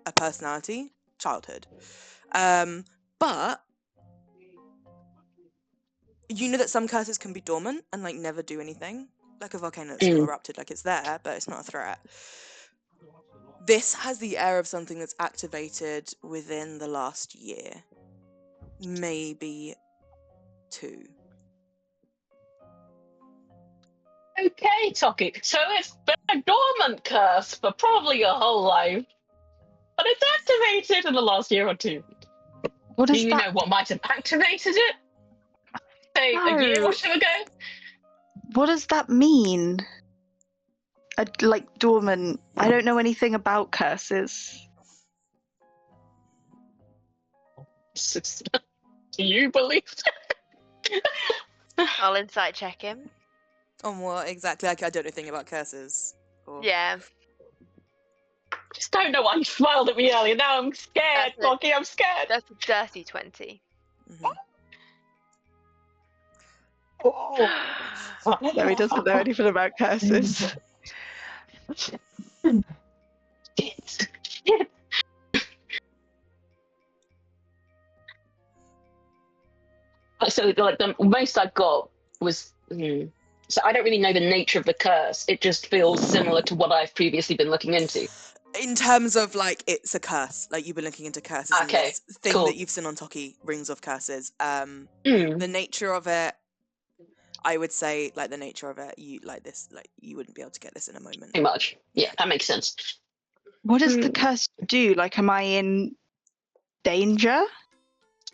a personality, childhood. But you know that some curses can be dormant and like never do anything. Like a volcano that's not erupted, like it's there, but it's not a threat. This has the air of something that's activated within the last year. Maybe 2. Okay, Toki. So it's been a dormant curse for probably your whole life. But it's activated in the last year or 2. What Do is you that? know what might have activated it? Say a year No. or 2 ago? What does that mean? Like dormant. I don't know anything about curses. Do you believe? I'll insight check him. On what exactly? Like, I don't know anything about curses. Or... Yeah. Just don't know why you smiled at me earlier. Now I'm scared, That's it. Toki. I'm scared. That's a dirty 20. Mhm. No, he doesn't know anything about curses. Shit. Shit. So, like, the most I got was. So, I don't really know the nature of the curse. It just feels similar to what I've previously been looking into. In terms of like, it's a curse. Like, you've been looking into curses, and Okay, this thing cool. that you've seen on Toki rings of curses. Mm. The nature of it, I would say, like the nature of it, you like this, like you wouldn't be able to get this in a moment. Pretty much. Yeah, that makes sense. What does the curse do? Like, am I in danger?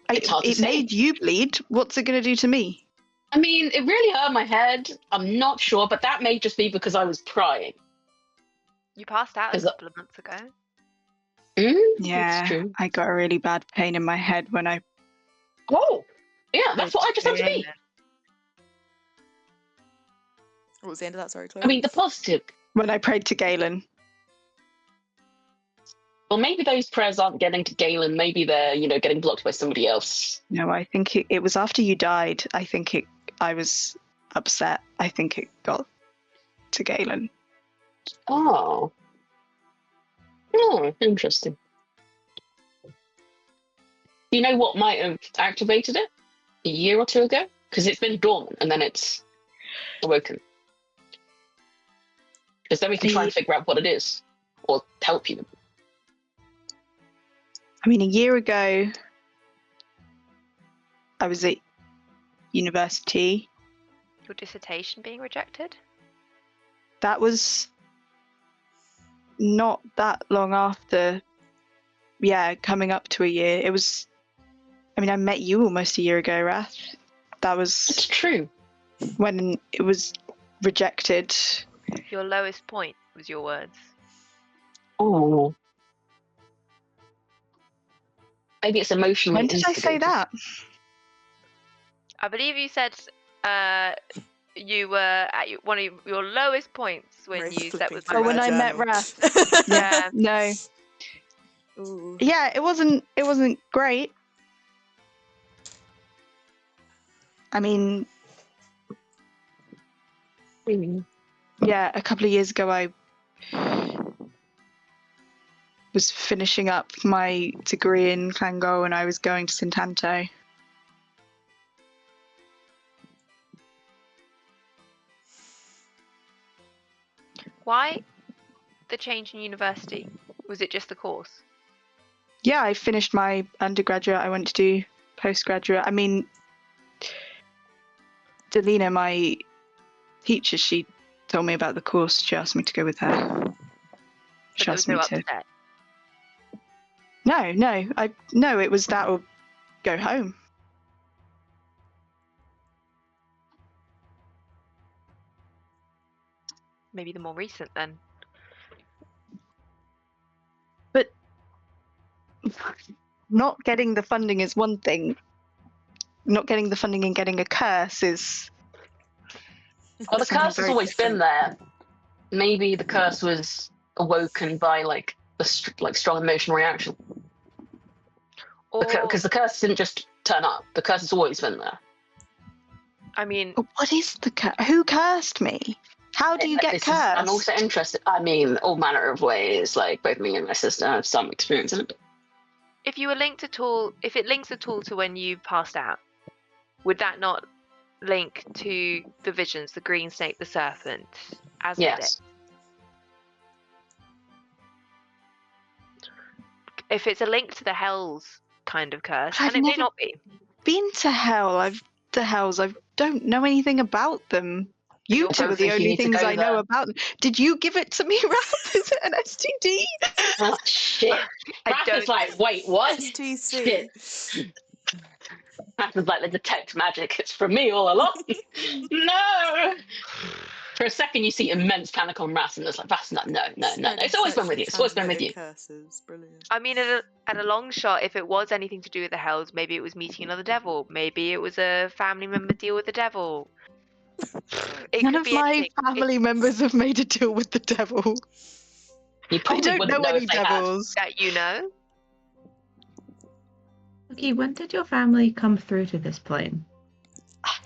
It's hard to It say. made you bleed. What's it going to do to me? I mean, it really hurt my head. I'm not sure, but that may just be because I was crying. You passed out a Is that- couple of months ago. Yeah, That's true. I got a really bad pain in my head when I. Oh, yeah, that's what I just happened to me. What was the end of that? Sorry, Chloe. I mean, the positive. When I prayed to Galen. Well, maybe those prayers aren't getting to Galen. Maybe they're, getting blocked by somebody else. No, I think it was after you died. I was upset. I think it got to Galen. Oh. Oh, interesting. Do you know what might have activated it a year or two ago? Because it's been dormant and then it's awoken. Because then we can try and figure out what it is or help you. I mean, a year ago, I was at university. Your dissertation being rejected? That was not that long after, coming up to a year. It was, I mean, I met you almost a year ago, Rath. That It's was true. when it was rejected. Your lowest point was your words. Oh. Maybe it's emotionally When did I say instigated. that? I believe you said you were at one of your lowest points when Very you said was flipping my Oh, when through words. I met journal. Rath. Yeah. No. Ooh. Yeah, it wasn't great. I mean, yeah, a couple of years ago I was finishing up my degree in Kangol and I was going to Sintanto. Why the change in university? Was it just the course? Yeah, I finished my undergraduate. I went to do postgraduate. I mean, Delina, my teacher, she told me about the course. She asked me to go with her. But She there was asked no me to. upset. No, it was that or go home. Maybe the more recent then. But not getting the funding is one thing. Not getting the funding and getting a curse is Well, the something curse has very always different. been there. Maybe the curse was awoken by like a strong emotional reaction. Or Because the curse didn't just turn up. The curse has always been there. I mean, But what is the curse? Who cursed me? How do you get cursed? I'm also interested. I mean, all manner of ways. Like both me and my sister have some experience in it. if you were linked at all, if it links at all to when you passed out, would that not link to the visions, the green snake, the serpent, as would it? Yes. If it's a link to the hells kind of curse, But and I've it may never not be. been to hell. I don't know anything about them. You You're two are both the think you only need to things go I know there. about them. Did you give it to me, Ralph? Is it an STD? Oh, shit. I Raph is don't- like, wait, what? STC. Shit. Raph is like, the detect magic. It's from me all along. No. For a second, you see immense panic on Raph, and it's like, Raph's like, no. It's always been with you. It's always been with you. Curses. Brilliant. I mean, at a long shot, if it was anything to do with the hells, maybe it was meeting another devil. Maybe it was a family member deal with the devil. It None could of be my anything. family members have made a deal with the devil. You I probably don't wouldn't know know any if they had. devils. That you know. Okay, when did your family come through to this plane?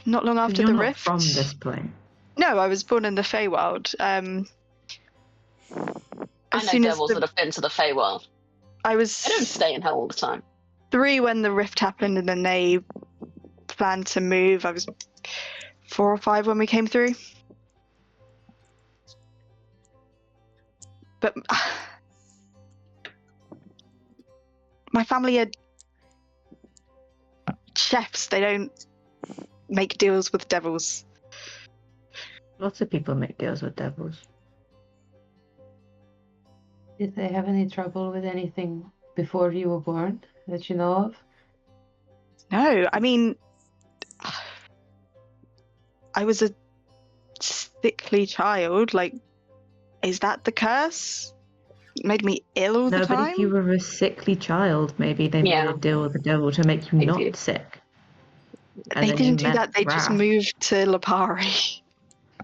Not long 'Cause after you're the not rift. from this plane. No, I was born in the Feywild. I As know soon as devils that have been to the Feywild. I They don't was stay in hell all the time. 3 when the rift happened, and then they planned to move. I was 4 or 5 when we came through. But my family are chefs. They don't make deals with devils. Lots of people make deals with devils. Did they have any trouble with anything before you were born that you know of? No, I mean, I was a sickly child. Like, is that the curse? It made me ill all the No, but time? if you were a sickly child, maybe they made Yeah. a deal with the devil to make you Maybe. not sick. And They then didn't you do met that. They just Raph. moved to Lipari. I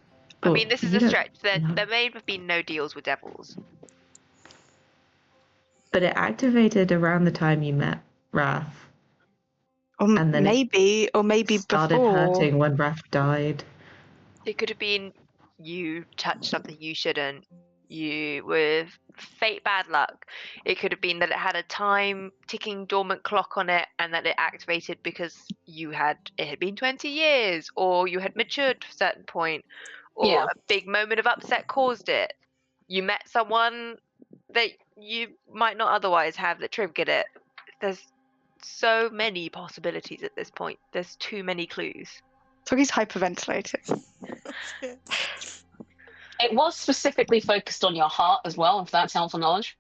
Well, mean, this is you a don't stretch. There know. may have been no deals with devils. But it activated around the time you met Raph. Or And then maybe Started before. hurting when Raph died. It could have been you touched something you shouldn't. you with fate bad luck. It could have been that it had a time ticking dormant clock on it and that it activated because it had been 20 years, or you had matured to a certain point, or Yeah. a big moment of upset caused it. You met someone that you might not otherwise have that triggered it. There's so many possibilities at this point. There's too many clues. Togi's hyperventilating. It was specifically focused on your heart as well, if that's helpful knowledge.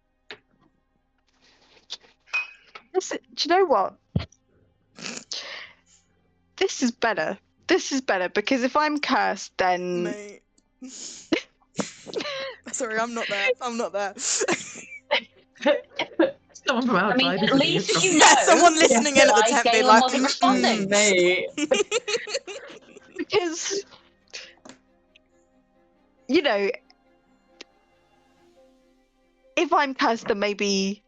Do you know what? This is better. This is better because if I'm cursed, then Mate. Sorry, I'm not there. I'm not there. Someone from I mean, outside. at is least really you Yeah, know someone listening in at the why tent being Galen like, wasn't responding. Mate. because you know, if I'm cursed, then maybe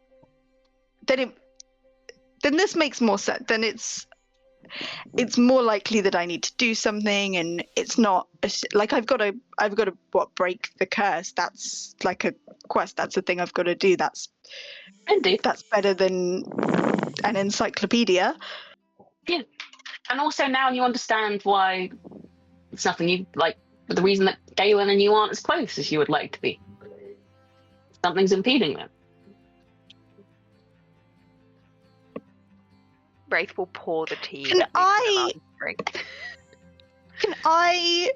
then this makes more sense. Then it's more likely that I need to do something, and it's not like I've got to break the curse. That's like a quest. That's a thing I've got to do. That's Indeed. better than an encyclopedia. Yeah. And also now you understand why it's nothing you like, but the reason that Galen and you aren't as close as you would like to be. Something's impeding that. Wraith will pour the tea. Can that makes I- Alan drink. Can I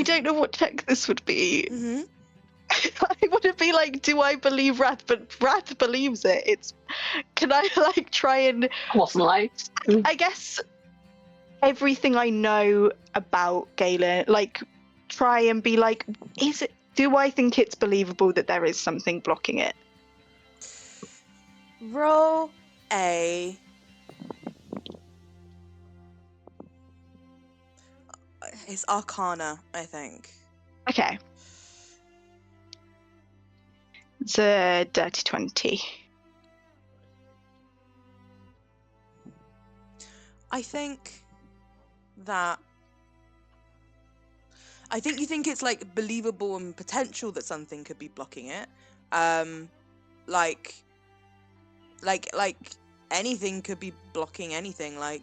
don't know what check this would be. hmm I want to be like, do I believe Wrath? But Wrath believes it. Can I like try and? Wasn't like. I guess everything I know about Galen, like, try and be like, do I think it's believable that there is something blocking it? Roll a. It's Arcana, I think. Okay. It's a dirty 20. I think you think it's like believable and potential that something could be blocking it. Like anything could be blocking anything. Like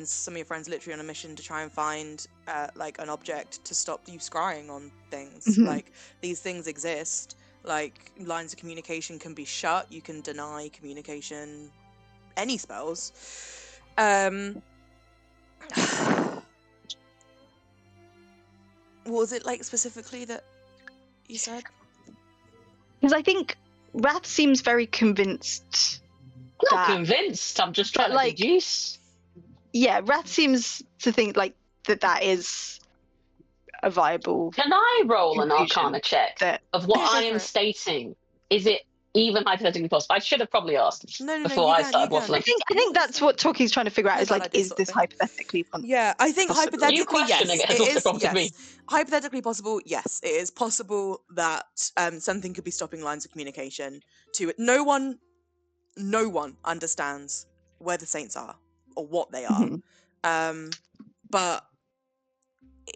some of your friends literally on a mission to try and find like an object to stop you scrying on things. Mhm. Like these things exist. Like lines of communication can be shut. You can deny communication. Any spells. What was it like specifically that you said? Because I think Wrath seems very convinced. Not That- convinced. I'm just trying like- to deduce. Yeah, Wrath seems to think like that is a viable. Can I roll an Confusion Arcana check that- of what Yeah, go I for am it. stating? Is it even hypothetically possible? I should have probably asked No, before you I can, started you can. waffling. I think that's what Toki's trying to figure out. No Is bad like, idea is sort of this thing. hypothetically possible? Yeah, I think Possibly. hypothetically, You questioning yes, it has also prompted me. Hypothetically possible, yes, it is possible that something could be stopping lines of communication to it. No one understands where the saints are or what they are. Mhm. But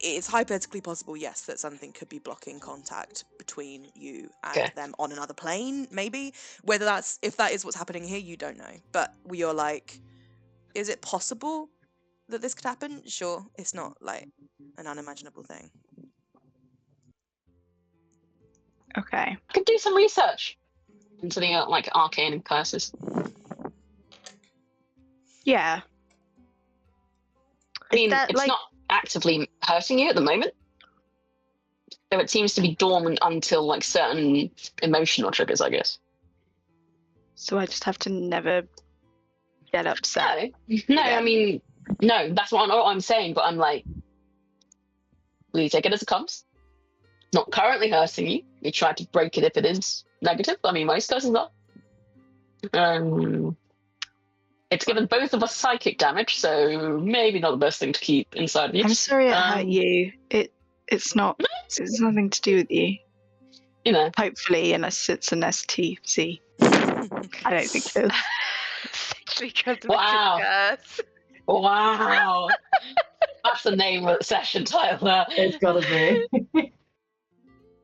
it's hypothetically possible, yes, that something could be blocking contact between you and Okay. them on another plane, maybe. If that is what's happening here, you don't know. But you're like, is it possible that this could happen? Sure, it's not like an unimaginable thing. Okay. I could do some research into the like arcane curses. Yeah. I mean, that, it's like- not actively hurting you at the moment. So it seems to be dormant until like certain emotional triggers, I guess. So I just have to never get upset. No, Yeah. I mean, no, that's what I'm saying, but I'm like, will you take it as it comes? It's not currently hurting you. You try to break it if it is negative. I mean, most curses are. It's given both of us psychic damage, so maybe not the best thing to keep inside of you. I'm sorry it hurt you. It's not. It's nothing to do with you. You know, Hopefully, unless it's an STC. I don't think it is. Because of Wow. a curse. wow. That's the name of the session title there. It's gotta be.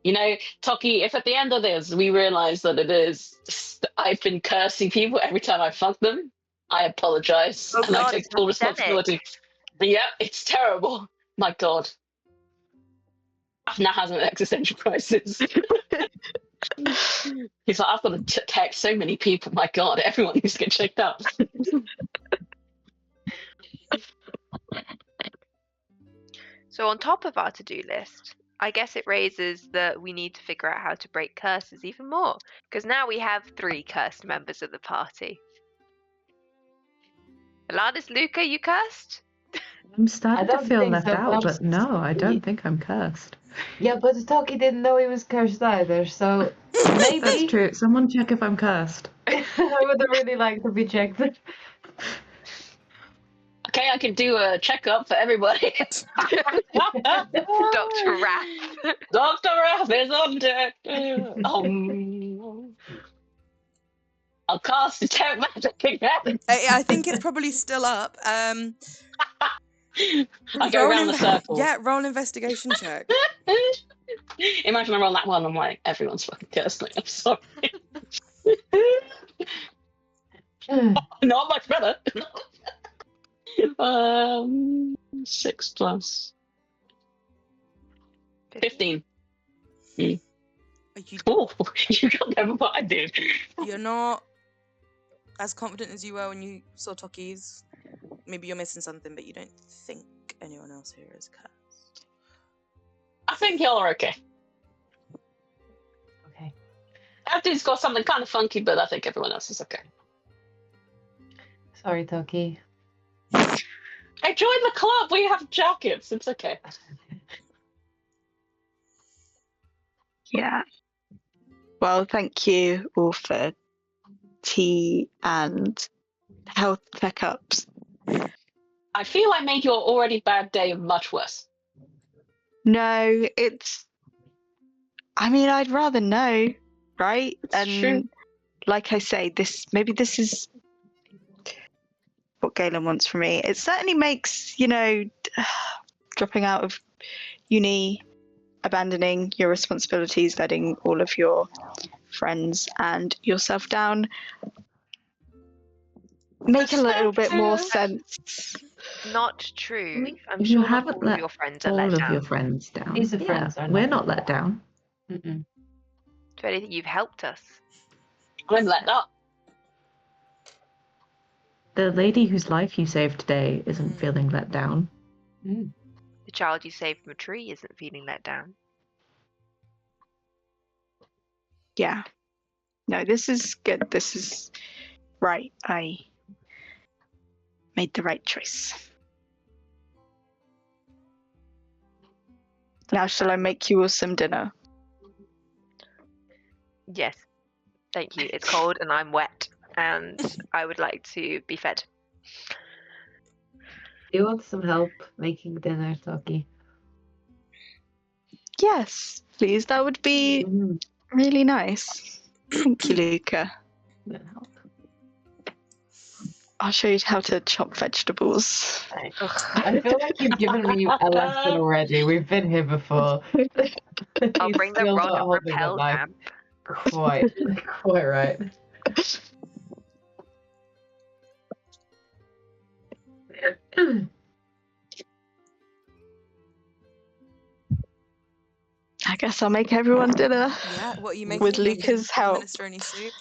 You know, Toki, if at the end of this we realize that it is I've been cursing people every time I fuck them, I apologize Oh and I God, take it's full epidemic. responsibility. But yeah, it's terrible. My God. Now has an existential crisis. He's like, I've got to text so many people. My God, everyone needs to get checked out. So on top of our to-do list, I guess it raises that we need to figure out how to break curses even more, because now we have 3 cursed members of the party. Aladis, Luca, you cursed? I'm starting to don't feel think left so, out, but but no, I Ye- don't think I'm cursed. Yeah, but Toki didn't know he was cursed either, so maybe. That's true. Someone check if I'm cursed. I would have really liked to be checked. Okay, I can do a checkup for everybody. Dr. Rath. Dr. Rath is on deck. I'll cast detect magic again. I think it's probably still up. I go around the circle. Yeah, roll an investigation check. Imagine I roll that one. I'm like, everyone's fucking cursed me. I'm sorry. Not much better. 6 plus 15. You, Oh, you got better what I did. you're not as confident as you were when you saw Toki's. Maybe you're missing something, but you don't think anyone else here is cursed. I think y'all are okay. Okay. That dude's got something kind of funky, but I think everyone else is okay. Sorry, Toki. Hey, join the club. We have jackets. It's okay. Yeah. Well, thank you all for tea and health checkups. I feel I made your already bad day much worse. No, I mean, I'd rather know, right? It's true. Like I say, maybe this is what Galen wants from me. It certainly makes, dropping out of uni, abandoning your responsibilities, letting all of your friends and yourself down, make a little bit more sense. Not true. I'm You sure not haven't all of let your friends are all let of down. your friends down. These are friends are we're not not let down. Mm-mm. If anything, you've helped us. I'm let up. The lady whose life you saved today isn't feeling let down. The child you saved from a tree isn't feeling let down. Yeah. No, this is good. This is right. I made the right choice. Now, shall I make you all some dinner? Yes. Thank you. It's cold and I'm wet and I would like to be fed. Do you want some help making dinner, Toki? Yes, please. That would be really nice. Thank you, Luca. Then help. I'll show you how to chop vegetables. I feel like you've given me a lesson already. We've been here before. I'll He's bring the still rod not of holding repel the knife. damp. Quite right. I guess I'll make everyone dinner. Yeah, what are you making? With Luca's help. Minestrone soup.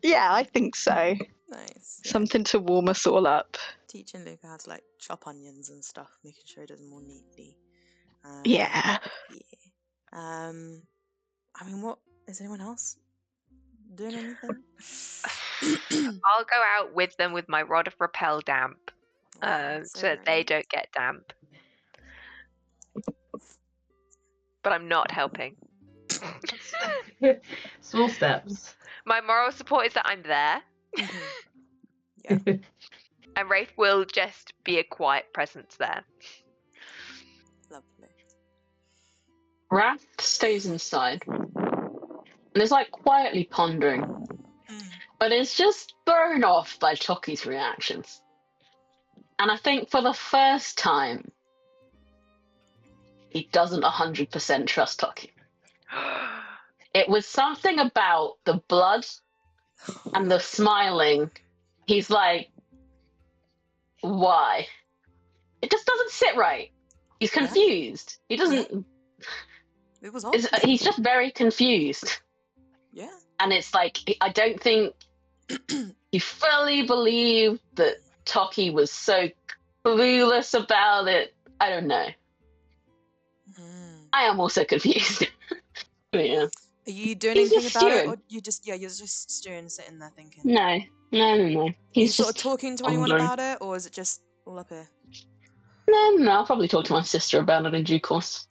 Yeah, I think so. Nice. Yeah. Something to warm us all up. Teaching Luca how to like chop onions and stuff, making sure he does them more neatly. Yeah. I mean, what is anyone else doing anything? I'll go out with them with my rod of repel damp, Wow, so that they don't get damp. But I'm not helping. Small steps. My moral support is that I'm there. Yeah. And Rafe will just be a quiet presence there. Lovely. Wrath stays inside and is like quietly pondering, but is just thrown off by Toki's reactions. And I think for the first time, he doesn't 100% trust Toki. It was something about the blood and the smiling. He's like, why? It just doesn't sit right. He's Yeah. confused. He doesn't. It was odd. He's just very confused. Yeah. And it's like, I don't think he fully believed that Toki was so clueless about it. I don't know. I am also confused. But yeah. Are you doing He's anything just about it, stewing. or you're just stewing, sitting there thinking? No. Are you He's sort of just talking to anyone pondering. about it, or is it just all up here? No. I'll probably talk to my sister about it in due course.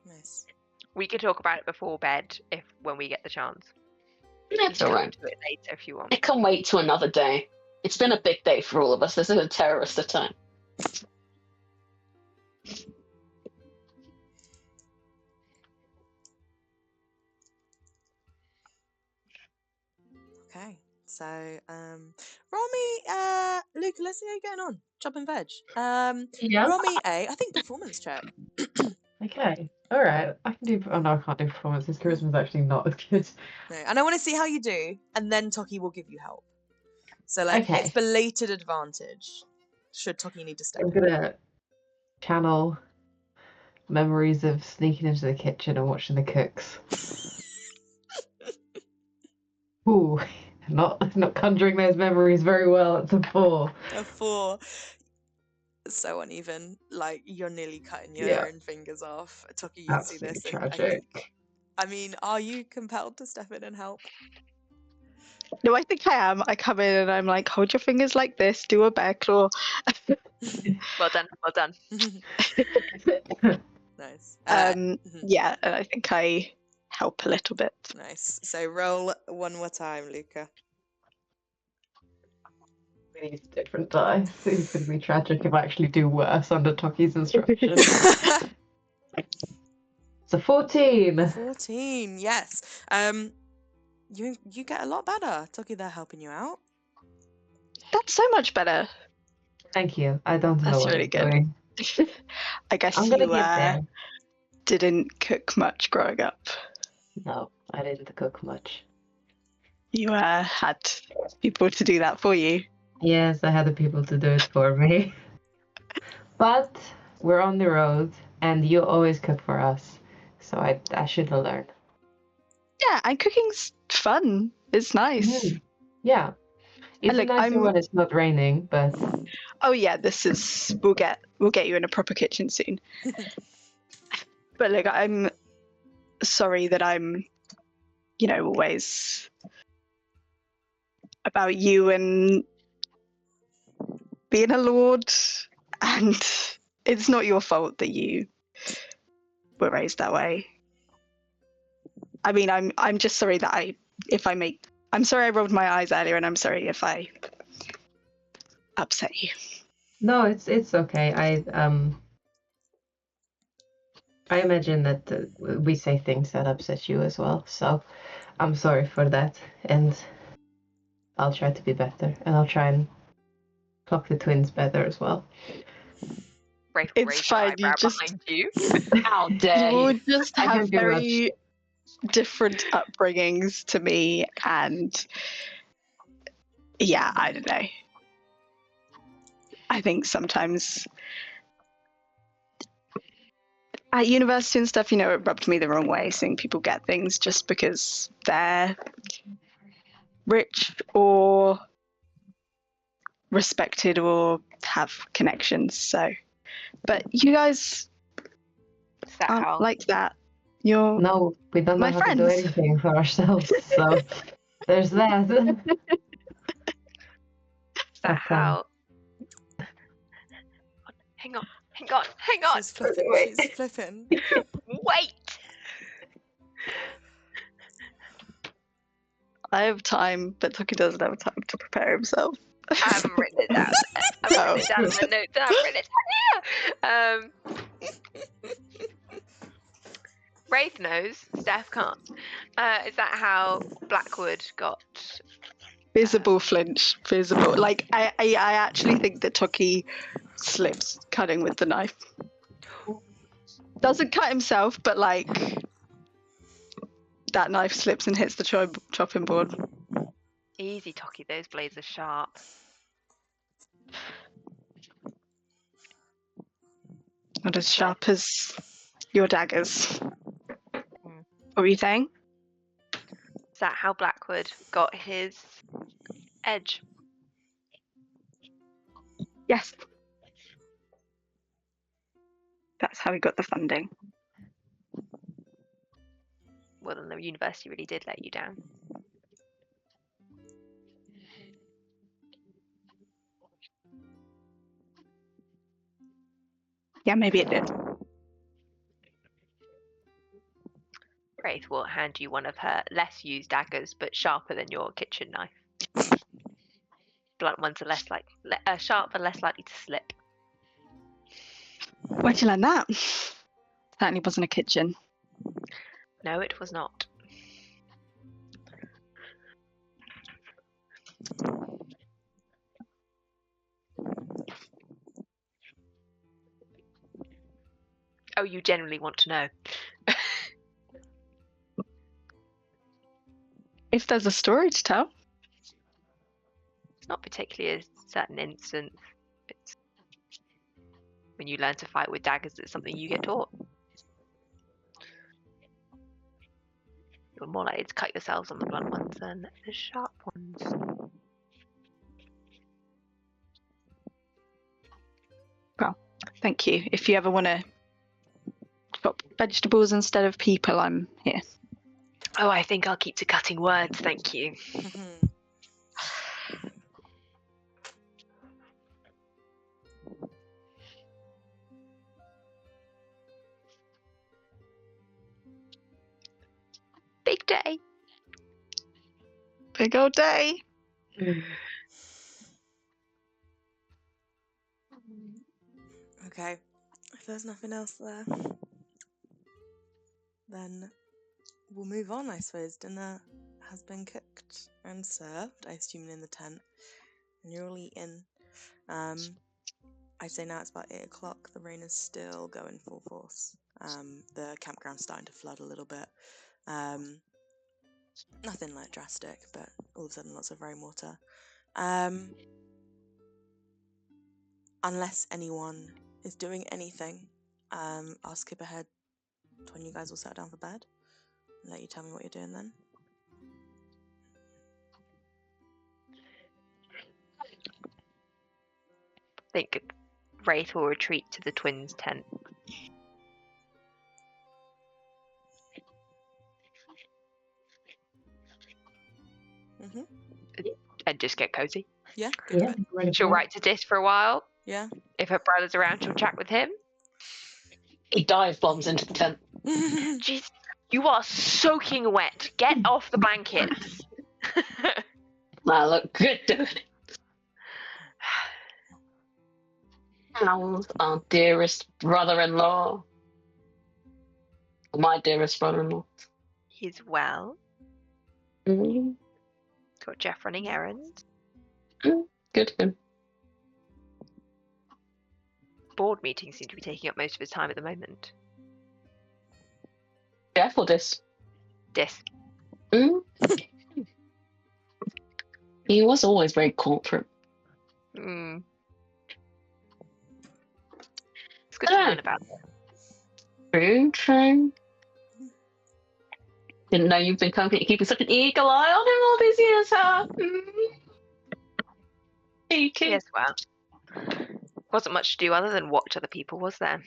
Nice. We could talk about it before bed when we get the chance. That's You all can right. do it later if you want. It can wait to another day. It's been a big day for all of us. This is a terrorist attack. Okay. So, roll me, Luca, let's see how you're getting on. Chopping veg. Yeah. Roll me I think performance check. Okay. All right. I can do. Oh no, I can't do performances. Charisma's actually not as good. No, and I want to see how you do, and then Toki will give you help. So, like, Okay. it's belated advantage. Should Toki need to step I'm in. gonna channel memories of sneaking into the kitchen and watching the cooks. Ooh, not conjuring those memories very well. It's a 4. A 4. So uneven. Like, you're nearly cutting your Yeah. own fingers off. Toki, you see Absolutely this. And tragic. I mean, are you compelled to step in and help? No, I think I am. I come in and I'm like, hold your fingers like this, do a bear claw. Well done. Well done. Nice. Yeah, and I think I help a little bit. Nice. So roll one more time, Luca. We need a different die. It's going to be tragic if I actually do worse under Toki's instructions. It's a 14. 14. Yes. You get a lot better. Toki, they're helping you out. That's so much better. Thank you. I don't know That's what really I'm good. doing. I guess I'm gonna you get there. didn't cook much growing up. No, I didn't cook much. You had people to do that for you. Yes, I had the people to do it for me. But we're on the road, and you always cook for us. So I should have learned. Yeah, and cooking's fun. It's nice. Mhm. Yeah. It's look, nicer when it's not raining, but Oh yeah, this is we'll get you in a proper kitchen soon. But look, I'm sorry that I'm, always about you and being a lord, and it's not your fault that you were raised that way. I mean, I'm just sorry that I'm sorry I rolled my eyes earlier, and I'm sorry if I upset you. no, it's okay. I imagine that we say things that upset you as well. So I'm sorry for that, and I'll try to be better, and I'll try and talk the twins better as well. Rafe It's raise an fine, you eyebrow just- behind you. How You dare all you? just I have can't do very different upbringings to me, and yeah, I don't know. I think sometimes at university and stuff, it rubbed me the wrong way seeing people get things just because they're rich or respected or have connections. So, but you guys Is that aren't how? like that. You're No, we don't know My how to do friends. anything for ourselves. So there's that. Is that how? Hang on. She's flipping. Wait. She's flipping. Wait. I have time, but Toki doesn't have time to prepare himself. I haven't written it down. I've written it down in the notes. I've written it down here. Wraith knows. Steph can't. Is that how Blackwood got? Visible flinch, visible. Like I actually think that Toki slips cutting with the knife. doesn't cut himself, but like that knife slips and hits the chopping board. Easy, Toki. Those blades are sharp. Not as sharp as your daggers. What were you saying? Is that how Blackwood got his edge? Yes. That's how he got the funding. Well, then the university really did let you down. Yeah, maybe it did. Wraith will hand you one of her less used daggers, but sharper than your kitchen knife. Blunt ones are sharp and less likely to slip. Where'd you learn that? Certainly wasn't a kitchen. No, it was not. Oh, you generally want to know. If there's a story to tell. It's not particularly a certain instance. It's when you learn to fight with daggers, it's something you get taught. You're more likely to cut yourselves on the blunt ones than the sharp ones. Well, thank you. If you ever want to chop vegetables instead of people, I'm here. Oh, I think I'll keep to cutting words, thank you. Big day. Big old day. Okay, if there's nothing else there, then we'll move on, I suppose. Dinner has been cooked and served, I assume in the tent, and you're all eating. I'd say now it's about 8 o'clock. The rain is still going full force. The campground's starting to flood a little bit. Nothing like drastic, but all of a sudden lots of rainwater. Unless anyone is doing anything, I'll skip ahead to when you guys will settle down for bed and let you tell me what you're doing then. I think Wraith will retreat to the twins' tent. Mm-hmm. And just get cozy. Yeah, go for Yeah. it. Ready She'll for it. write to Dis for a while. Yeah. If her brother's around, she'll chat with him. He dive bombs into the tent. Jeez, you are soaking wet. Get off the blankets. I look good doing it. How's our dearest brother-in-law? My dearest brother-in-law. He's well. Mm, Got Jeff running errands. good for him. Board meetings seem to be taking up most of his time at the moment. Jeff or Dis? Dis. Mm. He was always very corporate. Mm. It's good to learn about it. True. Didn't know you've been keeping such an eagle eye on him all these years, huh? Cheeky. Yes, well. Wasn't much to do other than watch other people, was there?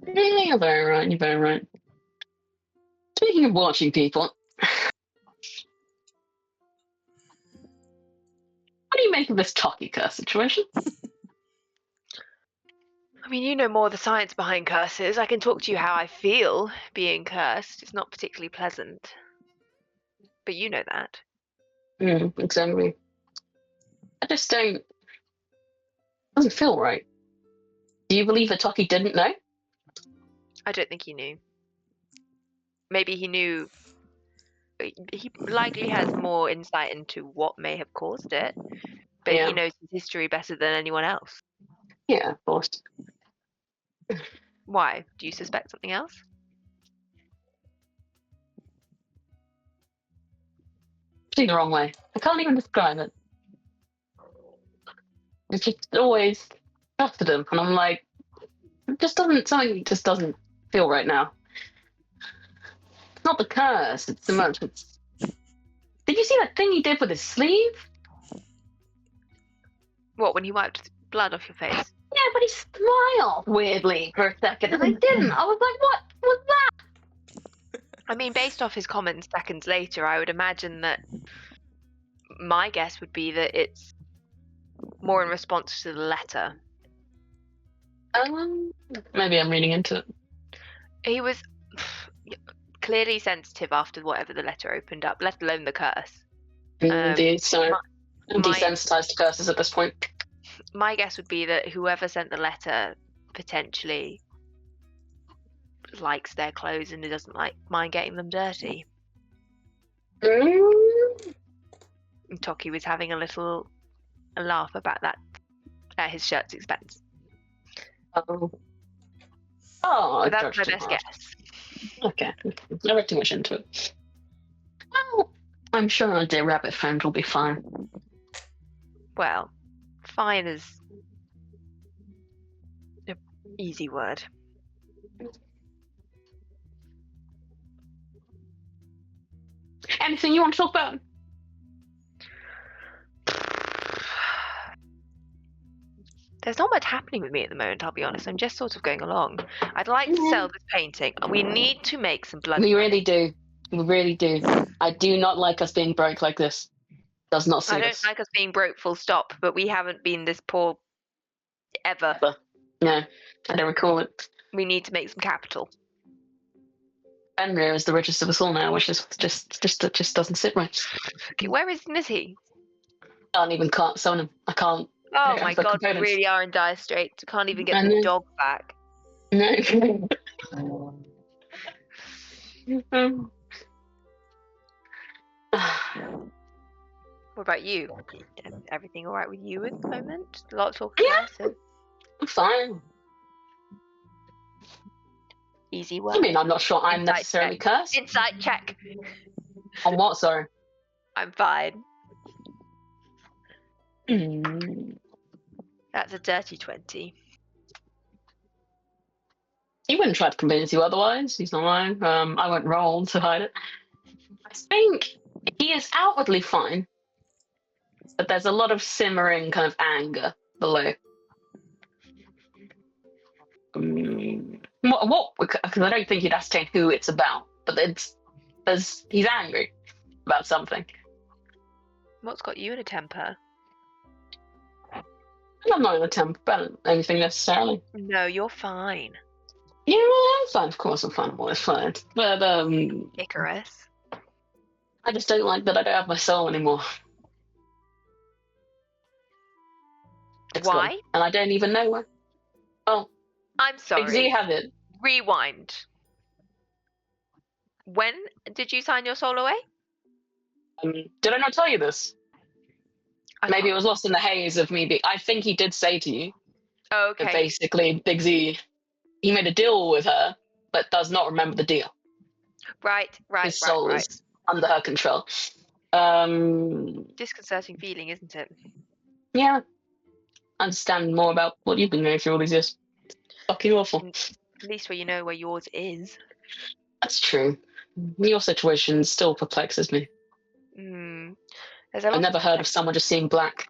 You're very right, you're very right. Speaking of watching people, what do you make of this Toki curse situation? I mean, you know more of the science behind curses. I can talk to you how I feel being cursed. It's not particularly pleasant. But you know that. Exactly. I just don't... doesn't feel right. Do you believe that Toki didn't know? I don't think he knew. Maybe he knew. He likely has more insight into what may have caused it, but Yeah. he knows his history better than anyone else. Yeah, of course. Why? Do you suspect something else? See the wrong way. I can't even describe it. It's just always trusted him, and I'm like, something just doesn't feel right now. It's not the curse, it's the much. Did you see that thing he did with his sleeve? What, when he wiped blood off your face? Yeah, but he smiled weirdly for a second, and I didn't. I was like, what was that? I mean, based off his comments seconds later, I would imagine that my guess would be that it's more in response to the letter. Maybe I'm reading into it. He was clearly sensitive after whatever the letter opened up, let alone the curse. Indeed, so I'm desensitized to curses at this point. My guess would be that whoever sent the letter potentially likes their clothes and doesn't mind getting them dirty. Mm. And Toki was having a laugh about that at his shirt's expense. Oh, But that's my judged best him hard. guess. Okay, I read too much into it. Well, I'm sure our dear rabbit friend will be fine. Well, fine is an easy word. Anything you want to talk about? There's not much happening with me at the moment, I'll be honest. I'm just sort of going along. I'd like to sell this painting. We need to make some blood We money. really do. We really do. I do not like us being broke like this. Does not suit I don't us. like us being broke full stop, but we haven't been this poor ever. No, I don't recall it. We need to make some capital. Fenrir is the richest of us all now, which is just doesn't sit right. Okay, where is he? Can't summon him. I can't. Oh Yeah, my for god, we components. really are in dire straits. We can't even get I the know. dog back. No. What about you? Everything all right with you at the moment? A lot of talking Yeah. about it. I'm fine. Easy work. I mean, I'm not sure I'm Insight necessarily check. cursed. Insight check. On what, sorry? I'm fine. Hmm. That's a dirty 20. He wouldn't try to convince you otherwise. He's not lying. I won't roll to hide it. I think he is outwardly fine, but there's a lot of simmering kind of anger below. What? Because I don't think you'd ascertain who it's about, but he's angry about something. What's got you in a temper? I'm not in a temper about anything necessarily. No, you're fine. Yeah, well, I'm fine. Of course, I'm fine. I'm always fine. But Icarus. I just don't like that I don't have my soul anymore. It's Why? gone, and I don't even know where. Oh, I'm sorry. Big Z have it. Rewind. When did you sign your soul away? Did I not tell you this? Maybe can't- it was lost in the haze of me. I think he did say to you Oh, that okay. basically Big Z, he made a deal with her, but does not remember the deal. Right. His soul is under her control. Disconcerting feeling, isn't it? Yeah. Understand more about what you've been going through all these years. Fucking awful. At least where you know where yours is. That's true. Your situation still perplexes me. There's a lot I've never heard of someone just seeing black.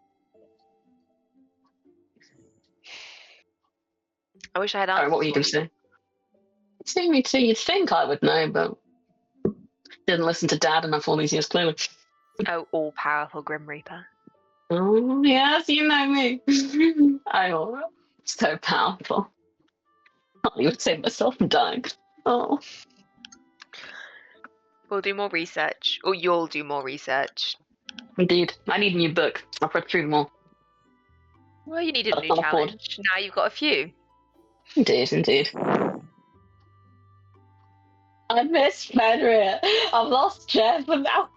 I wish I had Sorry, answers. what were you going to say? See me too. You'd think I would know, but didn't listen to Dad enough all these years, clearly. Oh, all-powerful Grim Reaper. Oh, yes, you know me. I'm so powerful. I can't even save myself from dying. Oh. We'll do more research. Or you'll do more research. Indeed. I need a new book. I've read through them all. Well, you needed a But I new can't afford. challenge. Now you've got a few. Indeed. I miss Fenrir. I've lost Jeff, but now.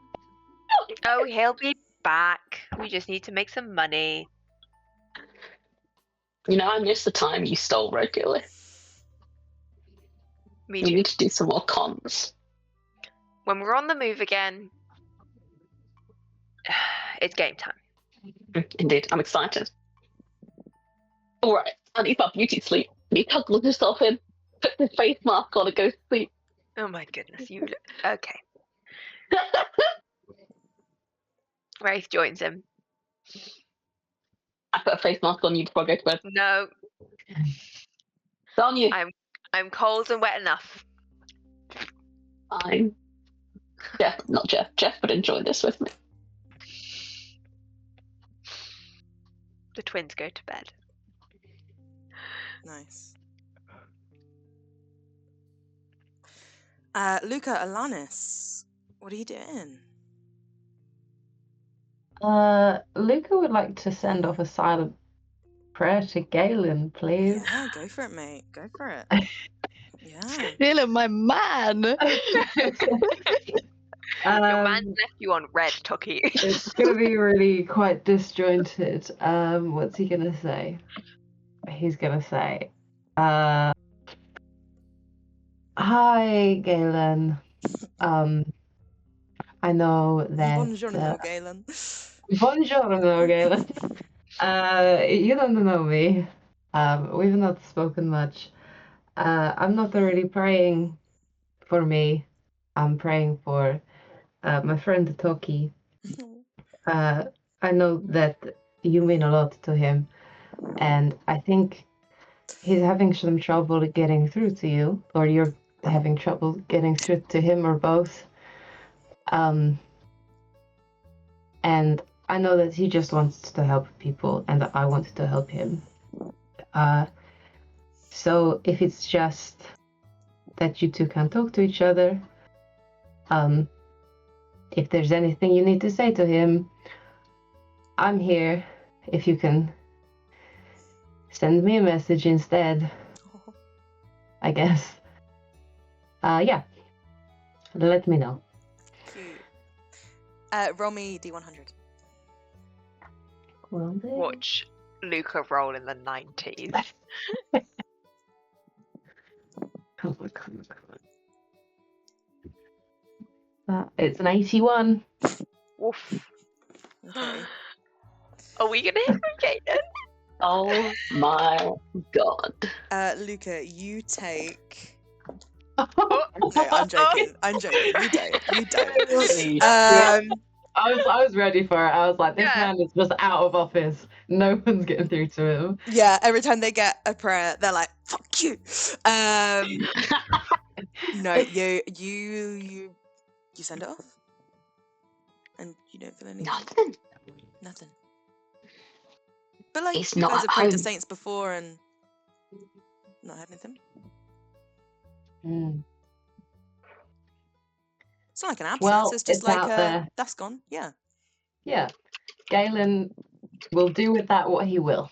Oh, he'll be back. We just need to make some money. You know, I miss the time you stole regularly. Me We too. need to do some more cons. When we're on the move again, it's game time. Indeed, I'm excited. Alright, I need my beauty sleep. You need to look yourself in, put the face mask on and go to sleep. Oh my goodness, you. Okay. Wraith joins him. I put a face mask on you before I go to bed. No, It's on you. I'm cold and wet enough. Fine. Jeff, not Jeff. Jeff would enjoy this with me. The twins go to bed. Nice. Luca, Alanis, what are you doing? Luca would like to send off a silent prayer to Galen, please. Yeah, go for it, mate. Go for it. Yeah. Dylan, my man. Your man left you on red, Toki. It's gonna be really quite disjointed. What's he gonna say? He's gonna say, "Hi, Galen. I know that. Buongiorno, Galen. Buongiorno, Galen. You don't know me. We've not spoken much. I'm not really praying for me. I'm praying for my friend Toki. I know that you mean a lot to him, and I think he's having some trouble getting through to you, or you're having trouble getting through to him, or both. And I know that he just wants to help people, and that I want to help him. So if it's just that you two can talk to each other, if there's anything you need to say to him, I'm here. If you can send me a message instead, I guess. Yeah. Let me know. Cute. Roll me D100. Well, then. Watch Luca roll in the 90s. Come on. It's an 81. Woof. Okay. Are we gonna hit from Kaden? Oh my god. Luca, you take. Oh, No, I'm joking. I'm joking. You don't. You don't. Yeah. I was ready for it. I was like, this Yeah. man is just out of office. No one's getting through to him. Yeah, every time they get a prayer, they're like, "Fuck you." No, you send it off, and you don't feel anything. Nothing. But like, He's you not guys at have prayed to home. saints before and not had anything. Mm. It's not like an absence. Well, it's just it's like out there. that's gone. Yeah. Yeah. Galen will do with that what he will.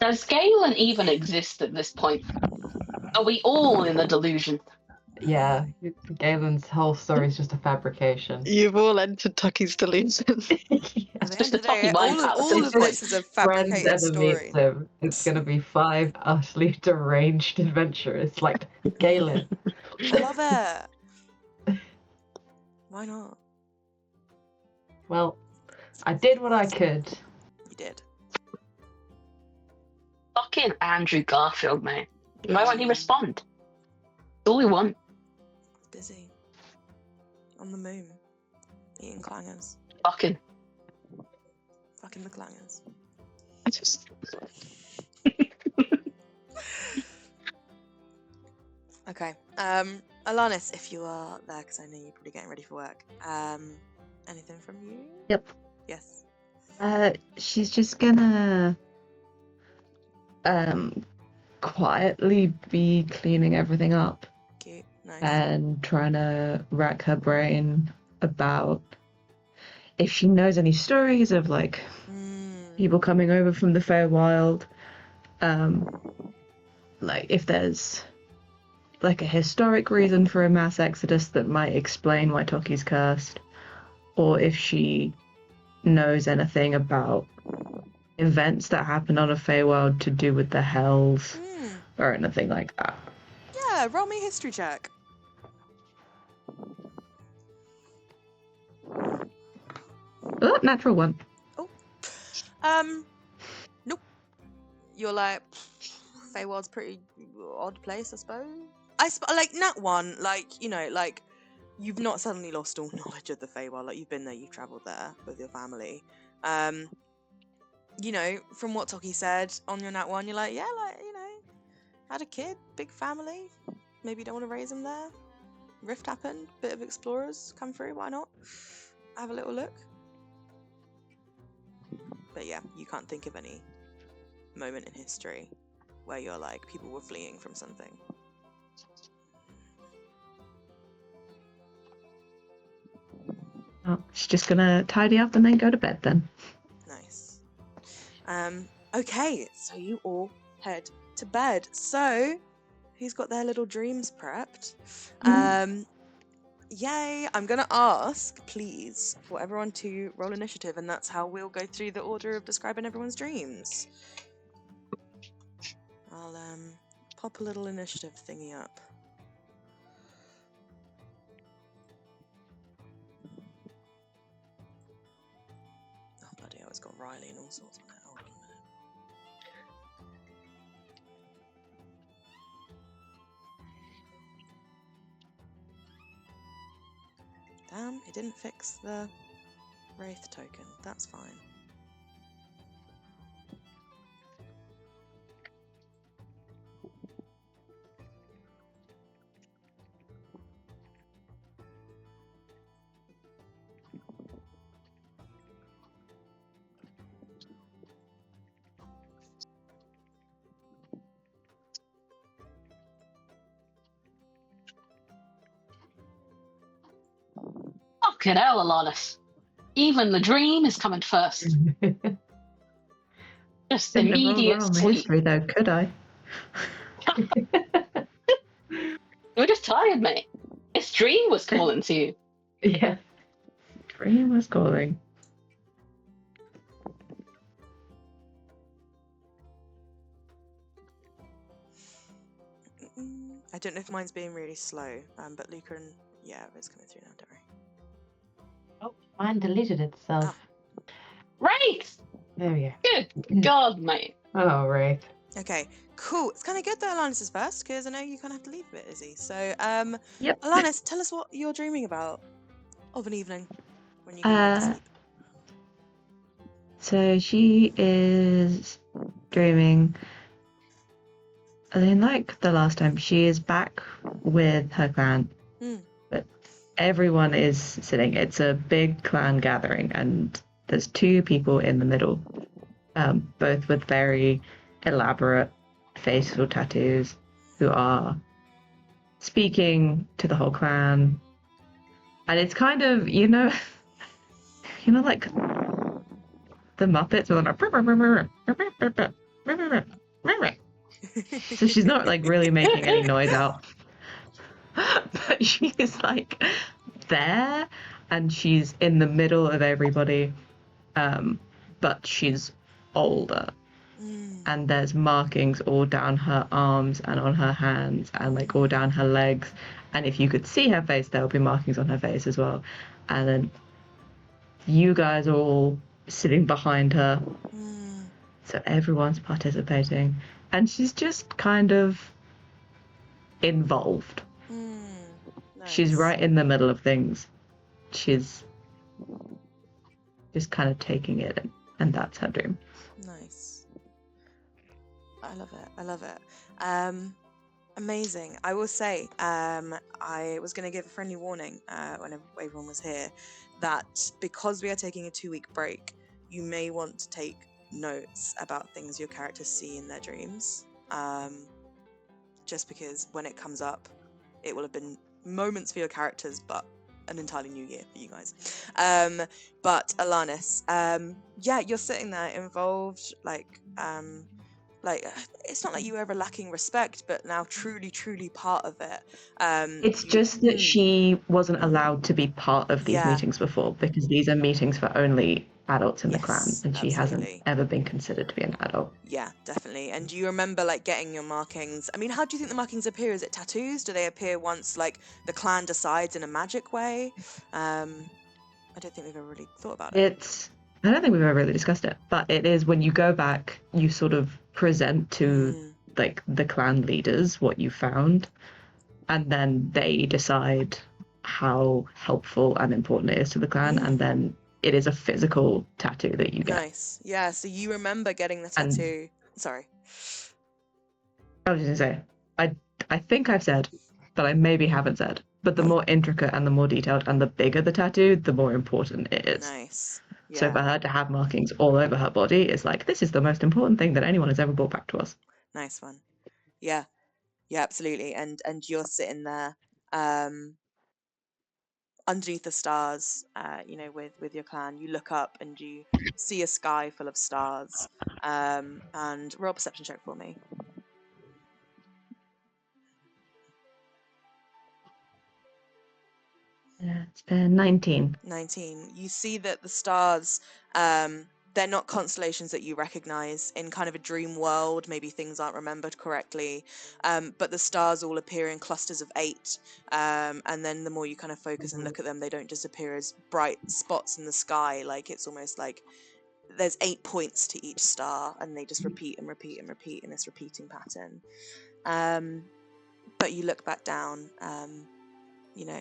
Does Galen even exist at this point? Are we all in the delusion? Yeah. Galen's whole story is just a fabrication. You've all entered Tucky's delusion. At the Just end a of the day, Toki mind all palace of at this this is a Friends fabricated ever meets story. him. It's gonna be 5 utterly deranged adventurers like Galen. I love it. Why not? Well, I did what I could. You did. Fucking Andrew Garfield, mate. Why won't he respond? That's all we want. Busy. On the moon. Eating clangers. Fucking. Fucking the clangers. I just Okay. Alanis, if you are there, because I know you're probably getting ready for work. Anything from you? Yep. Yes. She's just gonna quietly be cleaning everything up Cute. Nice. and trying to rack her brain about if she knows any stories of like people coming over from the Feywild, like if there's like a historic reason for a mass exodus that might explain why Toki's cursed, or if she knows anything about events that happen on a Feywild to do with the Hells or anything like that. Yeah, roll me a history check. Oh, natural one. Nope. You're like, Feywild's pretty odd place, I suppose. Like Nat 1, like, you know, like, you've not suddenly lost all knowledge of the Feywild. Like, you've been there, you've travelled there with your family. You know, from what Toki said on your Nat 1, you're like, yeah, like, you know, had a kid, big family. Maybe you don't want to raise him there. Rift happened, bit of explorers come through, why not? Have a little look. But yeah, you can't think of any moment in history where you're like, people were fleeing from something. Oh, she's just gonna tidy up and then go to bed then. Nice. Okay, so you all head to bed. So, who's got their little dreams prepped? Yay! I'm gonna ask, please, for everyone to roll initiative, and that's how we'll go through the order of describing everyone's dreams. I'll pop a little initiative thingy up. Oh bloody hell, it's got Riley and all sorts on it. Hold on a minute. Damn, it didn't fix the Wraith token. That's fine. Fucking hell, Alanis. Even the dream is coming first. Just Couldn't have rolled immediate well on the sleep. history though, could I? You're just tired, mate. This dream was calling to you. Yeah. Dream was calling. I don't know if mine's being really slow, but Luca and yeah, it's coming through now. Don't worry. Oh, mine deleted itself. Right! There we go. Good God, mate. Oh, right. Okay, cool. It's kind of good that Alanis is first because I know you kind of have to leave a bit, Izzy. So, Yep. Alanis, tell us what you're dreaming about of an evening when you go to sleep. So she is dreaming. I mean, like the last time, she is back with her clan, but everyone is sitting. It's a big clan gathering, and there's two people in the middle, both with very elaborate facial tattoos, who are speaking to the whole clan. And it's kind of, like the Muppets with so she's not like really making any noise out, but she is like there, and she's in the middle of everybody, but she's older, and there's markings all down her arms and on her hands and like all down her legs, and if you could see her face, there would be markings on her face as well. And then you guys are all sitting behind her, so everyone's participating, and she's just kind of involved. Nice. She's right in the middle of things. She's just kind of taking it in, and that's her dream. Nice. I love it. I love it. Amazing. I will say, I was going to give a friendly warning when everyone was here that because we are taking a 2-week break, you may want to take notes about things your characters see in their dreams. Just because when it comes up, it will have been moments for your characters, but an entirely new year for you guys. But Alanis, yeah, you're sitting there involved, like it's not like you were ever lacking respect, but now truly part of it. It's just that she wasn't allowed to be part of these Yeah. meetings before, because these are meetings for only adults in the clan, Yes, and she hasn't absolutely. ever been considered to be an adult. Yeah, definitely. And do you remember like getting your markings? I mean, how do you think the markings appear? Is it tattoos? Do they appear once like the clan decides in a magic way? I don't think we've ever really thought about it. I don't think we've ever really discussed it, but it is when you go back, you sort of present to like the clan leaders what you found, and then they decide how helpful and important it is to the clan, and then it is a physical tattoo that you get. Nice. Yeah, so you remember getting the And- tattoo. Sorry. I was just gonna say, I think I've said, but I maybe haven't said. But the more intricate and the more detailed and the bigger the tattoo, the more important it is. Nice. Yeah. So for her to have markings all over her body is like, this is the most important thing that anyone has ever brought back to us. Nice one. Yeah. Yeah, absolutely. And you're sitting there underneath the stars, you know, with your clan. You look up and you see a sky full of stars. And roll a perception check for me. It's been 19. 19. You see that the stars, they're not constellations that you recognize in kind of a dream world. Maybe things aren't remembered correctly, but the stars all appear in clusters of 8. And then the more you kind of focus and look at them, they don't just appear as bright spots in the sky. Like it's almost like there's 8 points to each star, and they just repeat and repeat and repeat in this repeating pattern. But you look back down, you know,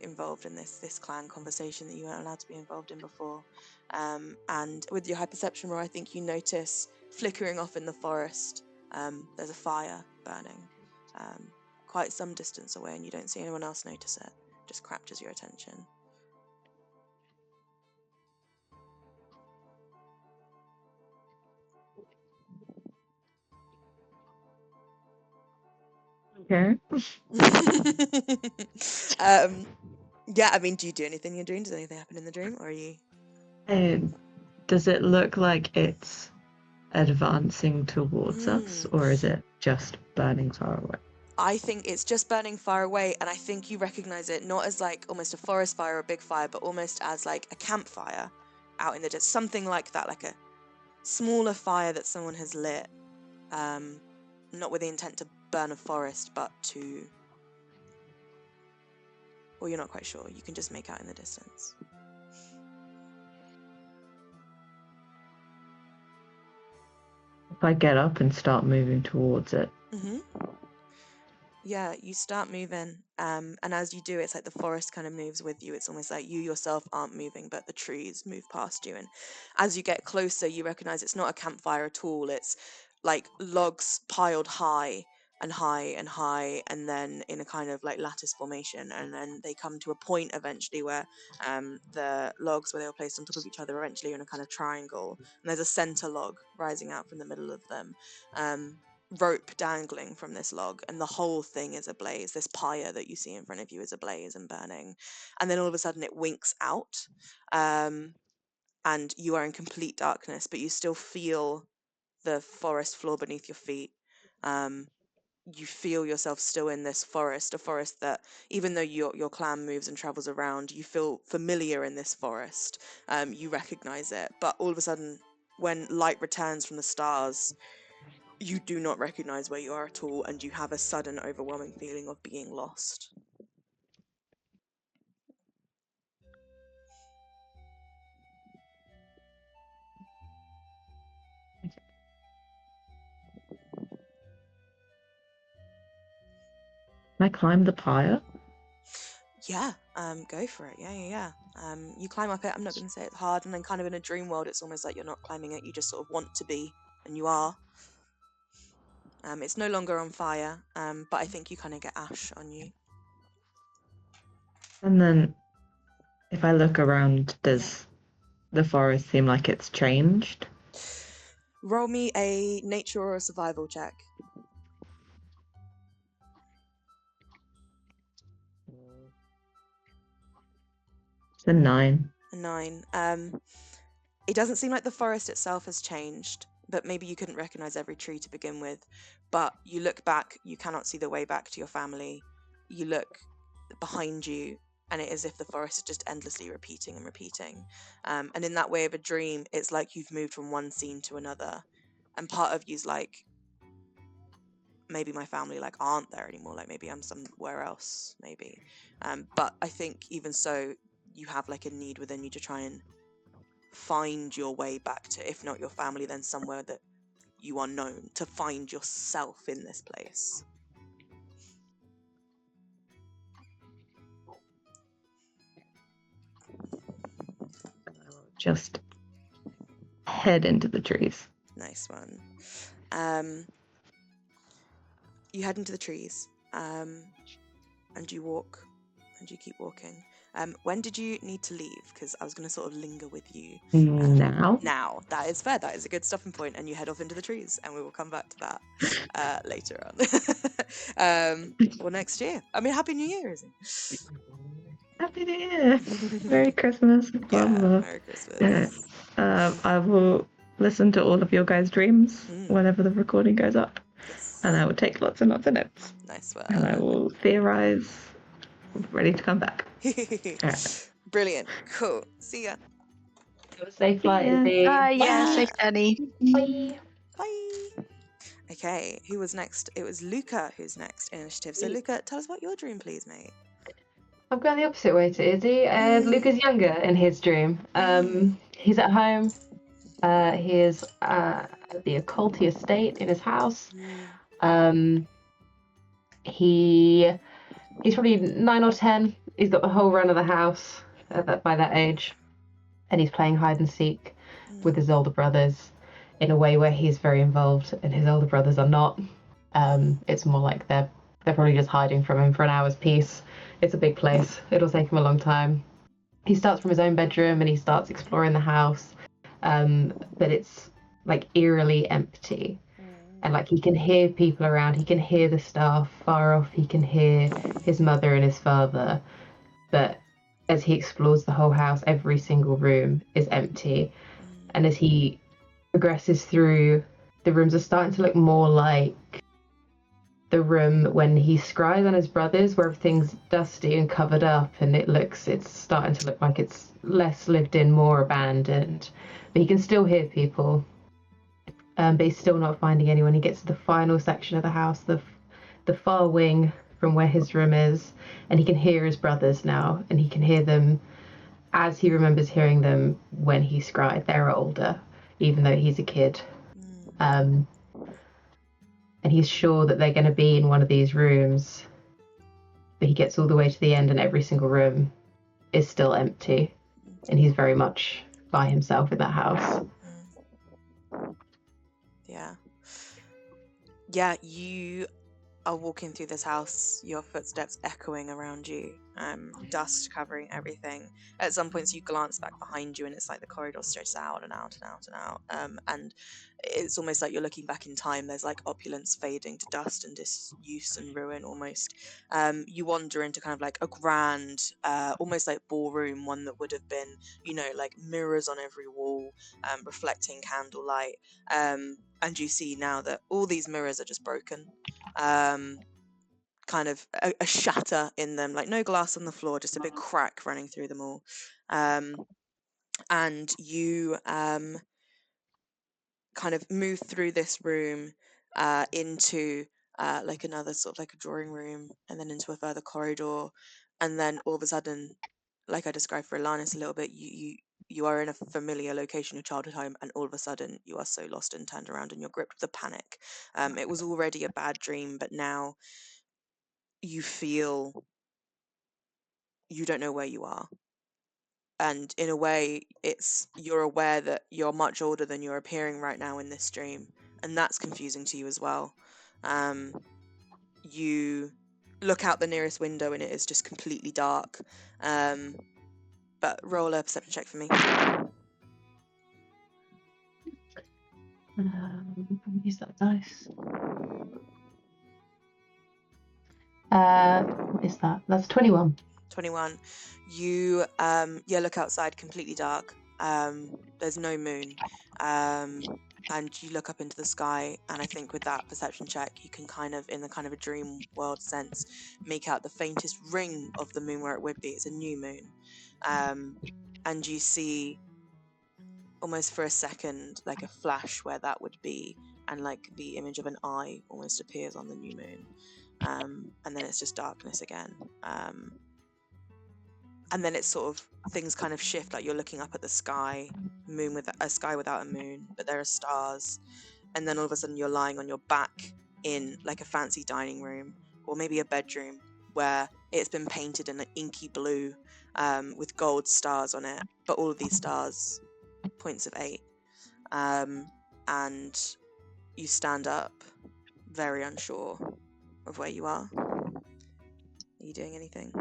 involved in this clan conversation that you weren't allowed to be involved in before. And with your high perception roll, I think you notice flickering off in the forest, there's a fire burning quite some distance away, and you don't see anyone else notice it. Just captures your attention. Okay. Yeah, I mean, do you do anything in your dream? Does anything happen in the dream, or are you? Does it look like it's advancing towards us, or is it just burning far away? I think it's just burning far away, and I think you recognize it not as like almost a forest fire or a big fire, but almost as like a campfire out in the distance, something like that, like a smaller fire that someone has lit, not with the intent to burn a forest, but to... Well, you're not quite sure. You can just make out in the distance. If I get up and start moving towards it. Yeah, you start moving, and as you do, it's like the forest kind of moves with you. It's almost like you yourself aren't moving, but the trees move past you. And as you get closer, you recognize it's not a campfire at all. It's like logs piled high and high and high, and then in a kind of like lattice formation, and then they come to a point eventually where the logs, where they were placed on top of each other, eventually are in a kind of triangle, and there's a center log rising out from the middle of them. Rope dangling from this log, and the whole thing is ablaze. This pyre that you see in front of you is ablaze and burning, and then all of a sudden it winks out, and you are in complete darkness, but you still feel the forest floor beneath your feet. You feel yourself still in this forest, a forest that, even though your clan moves and travels around, you feel familiar in this forest. You recognize it, but all of a sudden, when light returns from the stars, you do not recognize where you are at all, and you have a sudden overwhelming feeling of being lost. Can I climb the pyre? Yeah, go for it. Yeah. You climb up it. I'm not going to say it's hard, and then kind of in a dream world, it's almost like you're not climbing it. You just sort of want to be, and you are. It's no longer on fire, but I think you kind of get ash on you. And then, if I look around, does the forest seem like it's changed? Roll me a nature or a survival check. It's a 9. A 9. It doesn't seem like the forest itself has changed, but maybe you couldn't recognize every tree to begin with. But you look back, you cannot see the way back to your family. You look behind you, and it is as if the forest is just endlessly repeating and repeating. And in that way of a dream, it's like you've moved from one scene to another, and part of you's like, maybe my family like aren't there anymore, like maybe I'm somewhere else, maybe. But I think even so, you have like a need within you to try and find your way back to, if not your family, then somewhere that you are known, to find yourself in this place. Just head into the trees. Nice one. You head into the trees, and you walk, and you keep walking. When did you need to leave? Because I was going to sort of linger with you. Now? Now, that is fair. That is a good stopping point, and you head off into the trees, and we will come back to that later on. Or next year. I mean, Happy New Year, isn't it? Happy New Year! Merry Christmas! Blah, Yeah, blah. Merry Christmas. I will listen to all of your guys' dreams whenever the recording goes up. Yes. And I will take lots and lots of notes. Nice one. And I will theorize, ready to come back. Alright. Brilliant. Cool. See ya. Have a safe flight, Yeah. Izzy. Yeah, Bye. safe journey. Bye. Bye. Okay, who was next? It was Luca who's next in initiative. So, Luca, tell us about your dream, please, mate. I'm going the opposite way to Izzy. Luca's younger in his dream. He's at home. He is at the Occulti estate in his house. He's probably 9 or 10. He's got the whole run of the house by that age. And he's playing hide and seek with his older brothers in a way where he's very involved and his older brothers are not. It's more like they're probably just hiding from him for an hour's peace. It's a big place. It'll take him a long time. He starts from his own bedroom and he starts exploring the house. But it's like eerily empty. And like he can hear people around, he can hear the staff far off, he can hear his mother and his father. But as he explores the whole house, every single room is empty. And as he progresses through, the rooms are starting to look more like the room when he scries on his brothers, where everything's dusty and covered up, and it's starting to look like it's less lived in, more abandoned. But he can still hear people. But he's still not finding anyone. He gets to the final section of the house, the far wing from where his room is, and he can hear his brothers now, and he can hear them as he remembers hearing them when he scried. They're older, even though he's a kid. And he's sure that they're going to be in one of these rooms, but he gets all the way to the end and every single room is still empty, and he's very much by himself in that house. Yeah, you are walking through this house, your footsteps echoing around you, dust covering everything. At some points you glance back behind you and it's like the corridor stretches out and out and out and out, and it's almost like you're looking back in time. There's like opulence fading to dust and disuse and ruin almost. You wander into kind of like a grand, almost like ballroom, one that would have been, like mirrors on every wall, reflecting candlelight, and you see now that all these mirrors are just broken. Kind of a shatter in them, like no glass on the floor, just a big crack running through them all. And you kind of move through this room into like another sort of like a drawing room, and then into a further corridor, and then all of a sudden, like I described for Alanis a little bit, you are in a familiar location, your childhood home, and all of a sudden you are so lost and turned around and you're gripped with a panic. It was already a bad dream, but now you feel you don't know where you are. And in a way, you're aware that you're much older than you're appearing right now in this dream, and that's confusing to you as well. You look out the nearest window and it is just completely dark. But roll a perception check for me. Use that dice. What is that? That's 21. 21. You look outside, completely dark. There's no moon. and you look up into the sky, and I think with that perception check, you can kind of, in the kind of a dream world sense, make out the faintest ring of the moon where it would be. It's a new moon. And you see, almost for a second, like a flash where that would be, and like the image of an eye almost appears on the new moon. And then it's just darkness again. And then it's sort of, things kind of shift, like you're looking up at the sky, moon with a sky without a moon, but there are stars. And then all of a sudden you're lying on your back in like a fancy dining room, or maybe a bedroom, where it's been painted in an inky blue, with gold stars on it, but all of these stars, points of 8. And you stand up, very unsure of where you are. Are you doing anything?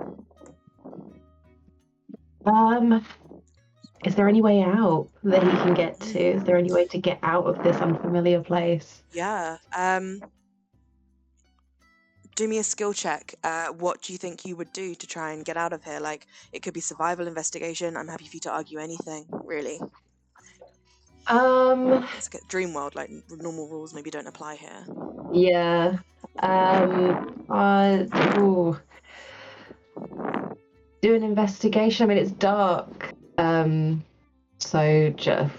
Is there any way out that he can get to? Is there any way to get out of this unfamiliar place? Yeah. Do me a skill check. What do you think you would do to try and get out of here? Like, it could be survival, investigation. I'm happy for you to argue anything, really. It's like a dream world, like normal rules maybe don't apply here. Yeah. Do an investigation. I mean, it's dark. So just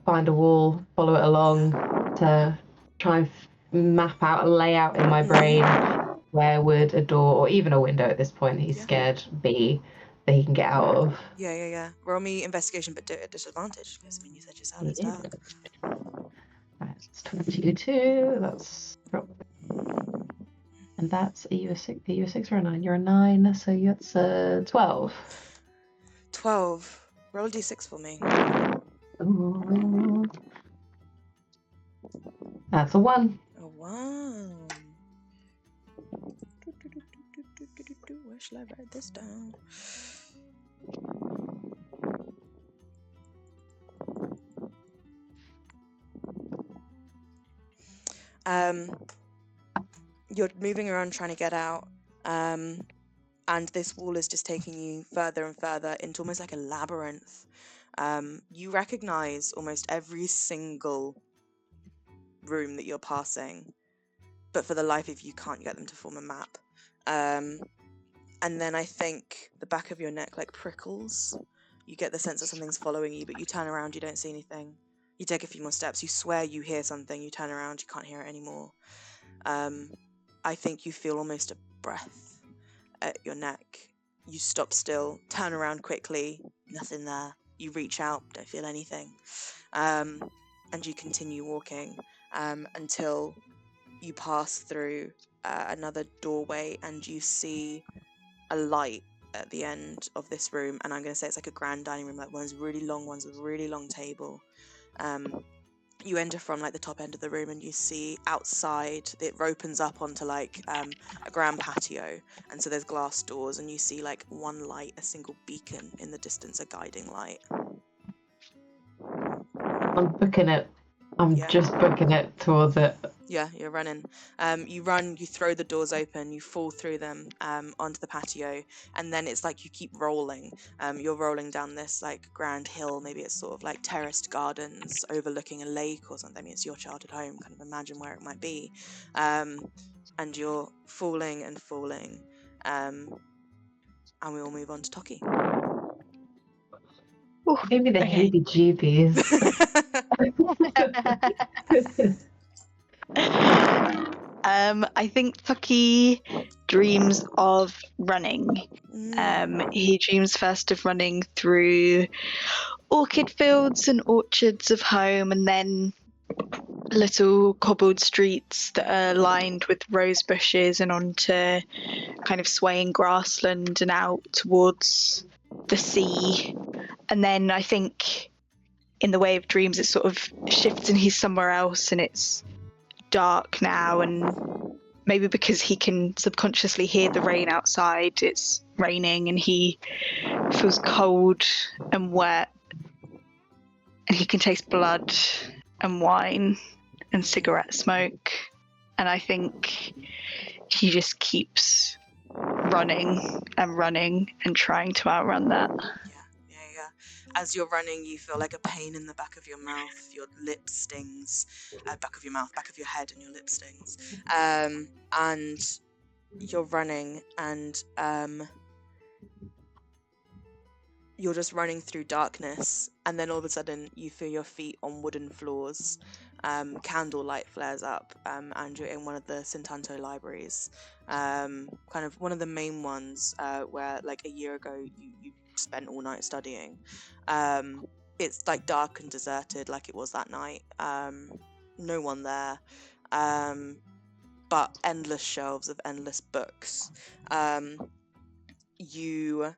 find a wall, follow it along to try and map out a layout in my brain. Where would a door or even a window at this point he's scared be that he can get out of? Yeah. Roll me investigation, but do it at disadvantage, because I mean, you said yourself it's dark. Right, it's 22. That's and that's are you a 6 or a 9? You're a 9, so it's a 12. 12. Roll a d6 for me. Ooh. That's a 1. A 1. Where shall I write this down? You're moving around trying to get out, and this wall is just taking you further and further into almost like a labyrinth. You recognize almost every single room that you're passing, but for the life of you can't get them to form a map. And then I think the back of your neck like prickles. You get the sense that something's following you, but you turn around, you don't see anything. You take a few more steps, you swear you hear something, you turn around, you can't hear it anymore. I think you feel almost a breath at your neck. You stop still, turn around quickly, nothing there. You reach out, don't feel anything. And you continue walking until you pass through another doorway, and you see a light at the end of this room. And I'm going to say it's like a grand dining room, like one of those really long ones with a really long table. You enter from like the top end of the room, and you see outside it opens up onto like a grand patio, and so there's glass doors, and you see like one light, a single beacon in the distance, a guiding light. I'm booking it. I'm just booking it towards it. Yeah, you're running. You run, you throw the doors open, you fall through them onto the patio, and then it's like you keep rolling. You're rolling down this like grand hill, maybe it's sort of like terraced gardens overlooking a lake or something. I mean, it's your childhood home, kind of imagine where it might be. And you're falling and falling. And we will move on to Toki. Give me the heebie-jeebies. I think Tucky dreams of running. He dreams first of running through orchid fields and orchards of home, and then little cobbled streets that are lined with rose bushes and onto kind of swaying grassland and out towards the sea. And then I think in the way of dreams it sort of shifts and he's somewhere else, and it's dark now, and maybe because he can subconsciously hear the rain outside, it's raining, and he feels cold and wet, and he can taste blood and wine and cigarette smoke, and I think he just keeps running and trying to outrun that. Yeah. as you're running, you feel like a pain in the back of your mouth. Your lip stings. Back of your mouth, back of your head, and your lip stings. And you're running, and you're just running through darkness, and then all of a sudden you feel your feet on wooden floors. Candlelight flares up, and you're in one of the Sintanto libraries, kind of one of the main ones where like a year ago you spent all night studying. It's like dark and deserted like it was that night. No one there, but endless shelves of endless books. You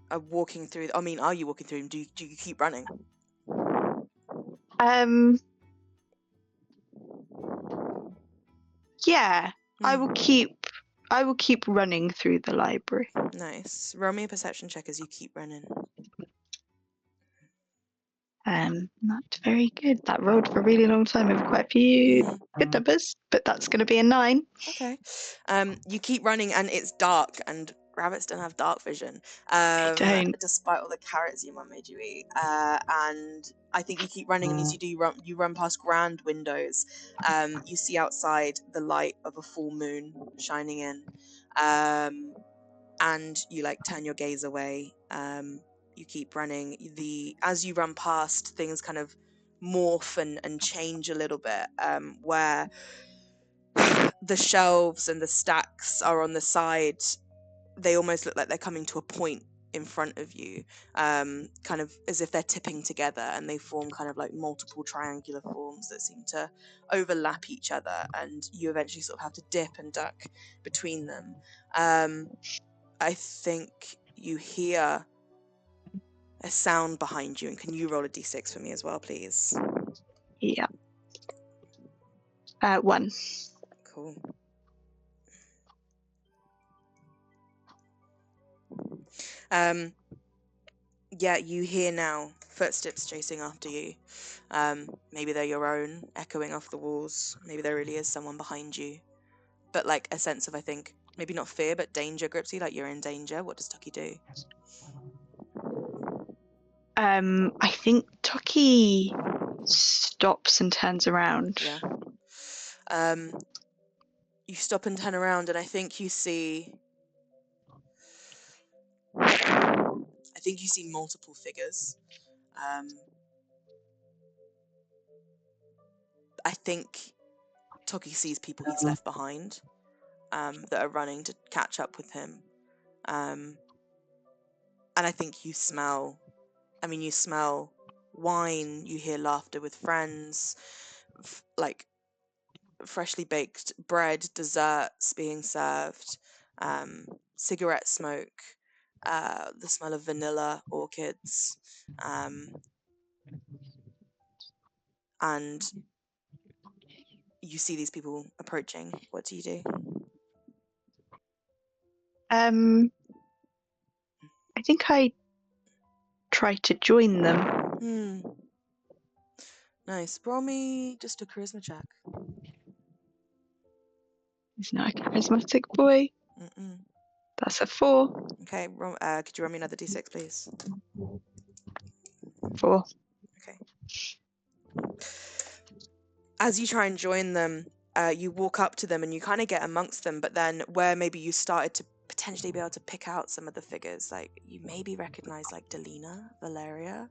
are walking through. I mean, are you walking through them? Do you keep running? Yeah, I will Hmm. keep running through the library. Nice. Roll me a perception check as you keep running. Not very good. That rolled for a really long time over quite a few good numbers, but that's going to be a 9. Okay. You keep running, and it's dark, and rabbits don't have dark vision. don't. Despite all the carrots your mum made you eat. And I think you keep running, and as you do, you run past grand windows. You see outside the light of a full moon shining in. And you like turn your gaze away. You keep running. As you run past, things kind of morph and change a little bit. Where the shelves and the stacks are on the side, they almost look like they're coming to a point in front of you, kind of as if they're tipping together, and they form kind of like multiple triangular forms that seem to overlap each other, and you eventually sort of have to dip and duck between them. I think you hear a sound behind you, and can you roll a d6 for me as well, please? Yeah. 1. Cool. Yeah, you hear now footsteps chasing after you. Maybe they're your own, echoing off the walls. Maybe there really is someone behind you. But like a sense of, I think, maybe not fear, but danger grips you, like you're in danger. What does Tucky do? I think Tucky stops and turns around. Yeah. You stop and turn around, and I think you see multiple figures. I think Tucky sees people he's left behind, that are running to catch up with him. And I think you smell wine, you hear laughter with friends, like freshly baked bread, desserts being served, cigarette smoke, the smell of vanilla, orchids, and you see these people approaching. What do you do? I think I try to join them. Nice. Roll me just a charisma check. He's not a charismatic boy. Mm-mm. That's a 4. Okay. Could you roll me another d6, please? 4. Okay. As you try and join them, you walk up to them and you kind of get amongst them, but then where maybe you started to potentially be able to pick out some of the figures, like you maybe recognize like Delina, Valeria,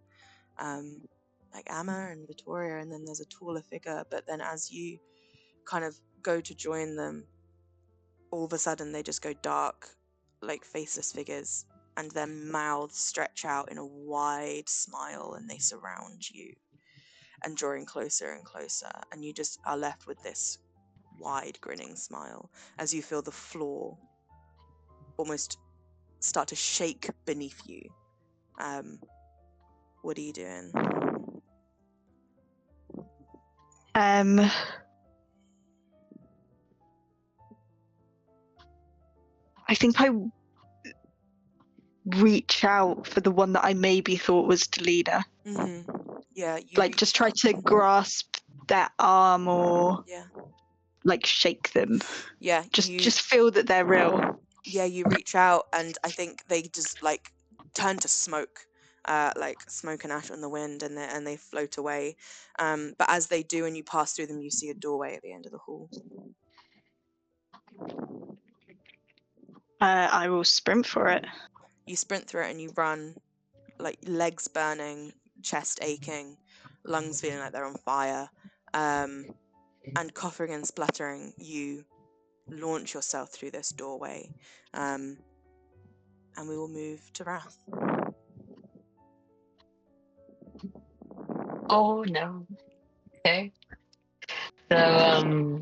like Amma and Vittoria, and then there's a taller figure, but then as you kind of go to join them, all of a sudden they just go dark, like faceless figures, and their mouths stretch out in a wide smile and they surround you and drawing closer and closer, and you just are left with this wide grinning smile as you feel the floor almost start to shake beneath you. What are you doing? I think I reach out for the one that I maybe thought was Delina. Yeah, like just try to grasp their arm or like shake them. Yeah, just feel that they're real. Yeah, you reach out and I think they just like turn to smoke, like smoke and ash on the wind, and they float away. But as they do, and you pass through them, you see a doorway at the end of the hall. I will sprint for it. You sprint through it and you run, like legs burning, chest aching, lungs feeling like they're on fire, and coughing and spluttering. You launch yourself through this doorway, and we will move to Wrath. Oh no. Okay. So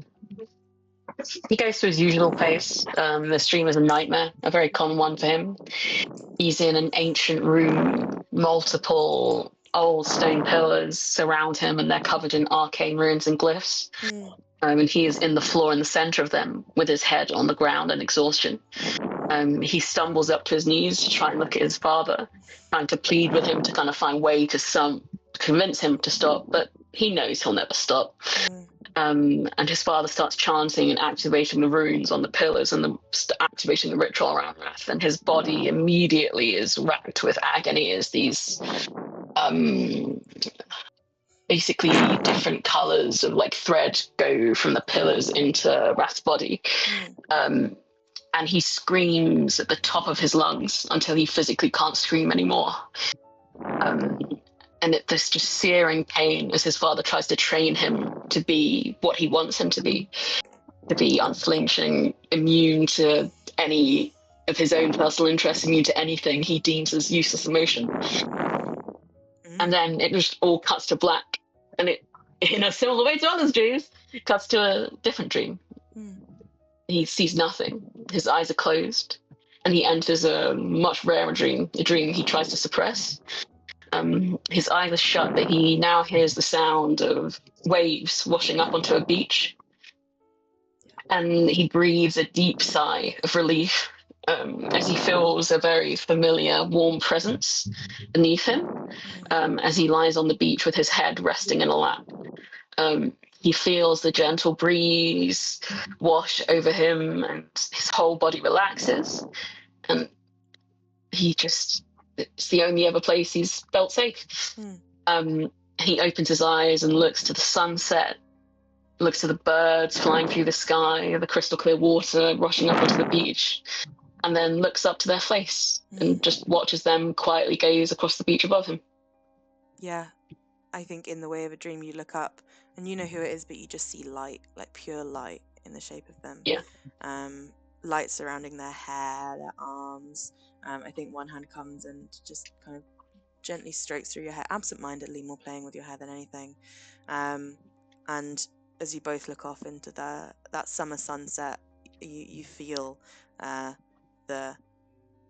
he goes through his usual pace. This dream is a nightmare, a very common one for him. He's in an ancient room, multiple old stone pillars surround him, and they're covered in arcane runes and glyphs. And he is in the floor in the center of them, with his head on the ground in exhaustion. He stumbles up to his knees to try and look at his father, trying to plead with him to kind of find way to convince him to stop, but he knows he'll never stop. And his father starts chanting and activating the runes on the pillars and activating the ritual around Wrath, and his body immediately is racked with agony as these basically different colors of like thread go from the pillars into Wrath's body. And he screams at the top of his lungs until he physically can't scream anymore. And this just searing pain as his father tries to train him to be what he wants him to be unflinching, immune to any of his own personal interests, immune to anything he deems as useless emotion. And then it just all cuts to black, and it, in a similar way to others' dreams, it cuts to a different dream. He sees nothing. His eyes are closed, and he enters a much rarer dream, a dream he tries to suppress. His eyes are shut, but he now hears the sound of waves washing up onto a beach. And he breathes a deep sigh of relief as he feels a very familiar, warm presence beneath him as he lies on the beach with his head resting in a lap. He feels the gentle breeze wash over him, and his whole body relaxes. And it's the only other place he's felt safe. He opens his eyes and looks to the sunset, looks to the birds flying through the sky, the crystal clear water rushing up onto the beach, and then looks up to their face and just watches them quietly gaze across the beach above him. Yeah, I think in the way of a dream, you look up and you know who it is, but you just see light, like pure light in the shape of them. Yeah. Light surrounding their hair, their arms. I think one hand comes and just kind of gently strokes through your hair, absent-mindedly, more playing with your hair than anything. And as you both look off into that summer sunset, you feel the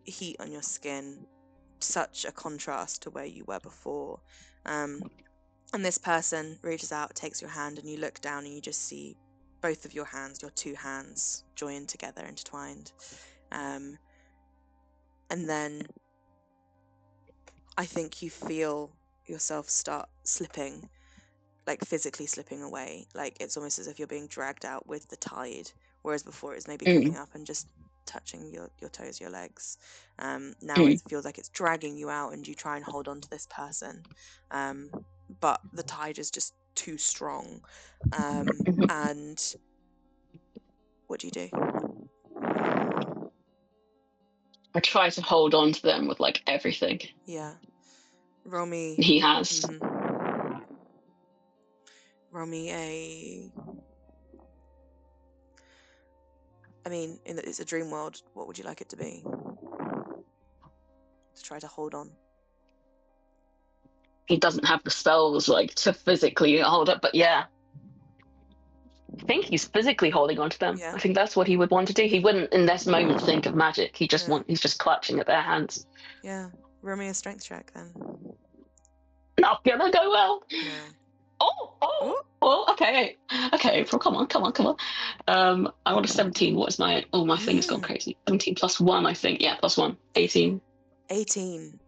heat on your skin, such a contrast to where you were before. And this person reaches out, takes your hand, and you look down and you just see both of your hands, your two hands, joined together, intertwined. And then I think you feel yourself start slipping, like physically slipping away. Like it's almost as if you're being dragged out with the tide, whereas before it was maybe coming up and just touching your toes, your legs. Now it feels like it's dragging you out, and you try and hold on to this person. But the tide is just too strong. And what do you do? I try to hold on to them with like everything. Yeah. Roll me. He has. Roll me I mean, it's a dream world. What would you like it to be? To try to hold on. He doesn't have the spells like to physically hold up, but yeah. I think he's physically holding on to them. Yeah. I think that's what he would want to do. He wouldn't in this moment think of magic. He's just clutching at their hands. Yeah. Roll me a strength check then. Not gonna go well. No. Okay. Come on. I want a 17. What is my thing has gone crazy. 17 plus 1, I think. Yeah, plus 1. 18. 18.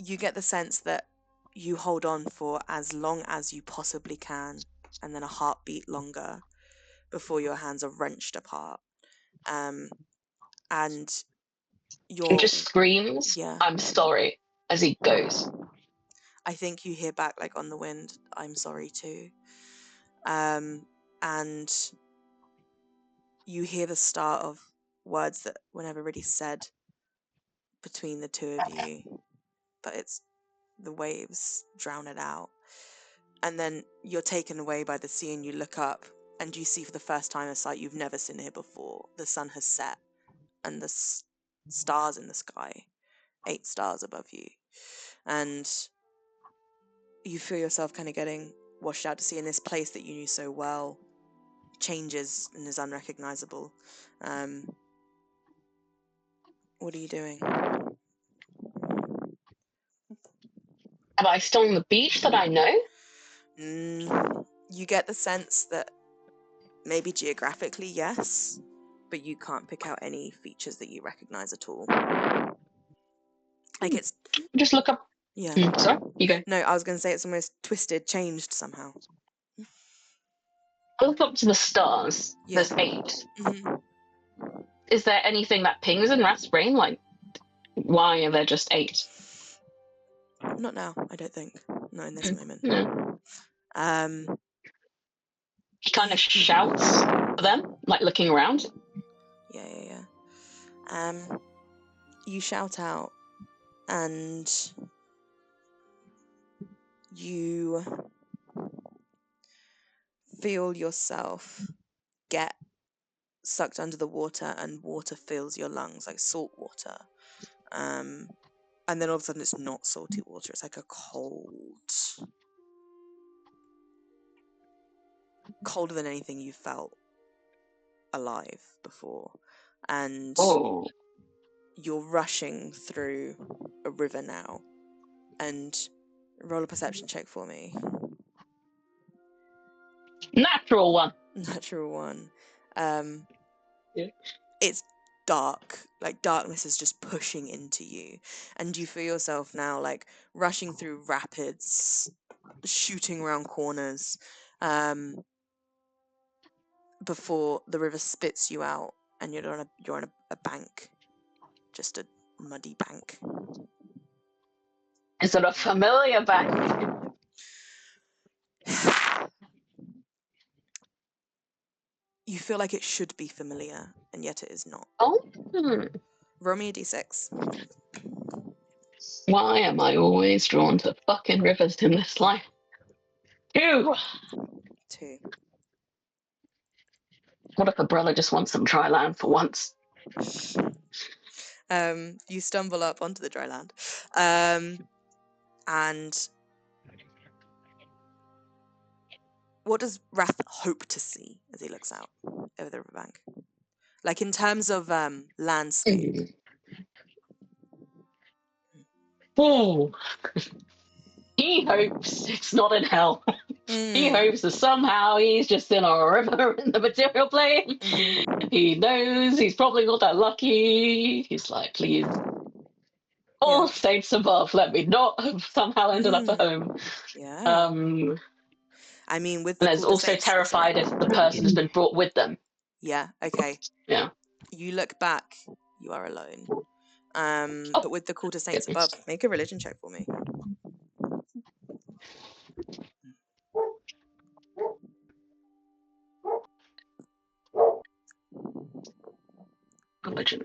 You get the sense that you hold on for as long as you possibly can, and then a heartbeat longer before your hands are wrenched apart. And He just screams, yeah. I'm sorry. as he goes. I think you hear back, like, on the wind, "I'm sorry too." And you hear the start of words that were never really said between the two of you, but it's the waves drown it out. And then you're taken away by the sea, and you look up and you see for the first time a sight you've never seen here before. The sun has set, and the stars in the sky, 8 stars above you, and you feel yourself kind of getting washed out to sea, in this place that you knew so well changes and is unrecognizable. What are you doing? Am I still on the beach that I know? You get the sense that maybe geographically, yes, but you can't pick out any features that you recognize at all. Like, it's... Just look up. Yeah. Sorry, you go. No, I was going to say it's almost twisted, changed somehow. I look up to the stars. Yeah. There's 8. Mhm. Is there anything that pings in Rat's brain? Like, why are there just 8? Not now, I don't think. Not in this moment. No. Um, He kind of shouts for them, like looking around. yeah. You shout out, and you feel yourself get sucked under the water, and water fills your lungs, like salt water. And then all of a sudden it's not salty water, it's like a colder than anything you felt alive before. And Oh. you're rushing through a river now. And roll a perception check for me. Natural one. Natural 1. Yeah. It's dark, like darkness is just pushing into you, and you feel yourself now like rushing through rapids, shooting around corners, before the river spits you out, and you're on a bank, just a muddy bank. Is it a familiar bank? You feel like it should be familiar, and yet it is not. Oh. Roll me a d6. Why am I always drawn to fucking rivers in this life? 2. 2. What if a brother just wants some dry land for once? You stumble up onto the dry land, and what does Wrath hope to see as he looks out over the riverbank? Like, in terms of landscape. Oh. He hopes it's not in hell. He hopes that somehow he's just in a river in the material plane. He knows he's probably not that lucky. He's like, please, all saints above, let me not have somehow ended up at home. Yeah. I mean, with the And is also terrified if the person has been brought with them. Yeah, okay. Yeah. You look back, you are alone. But with the call to saints above, make a religion check for me. Religion.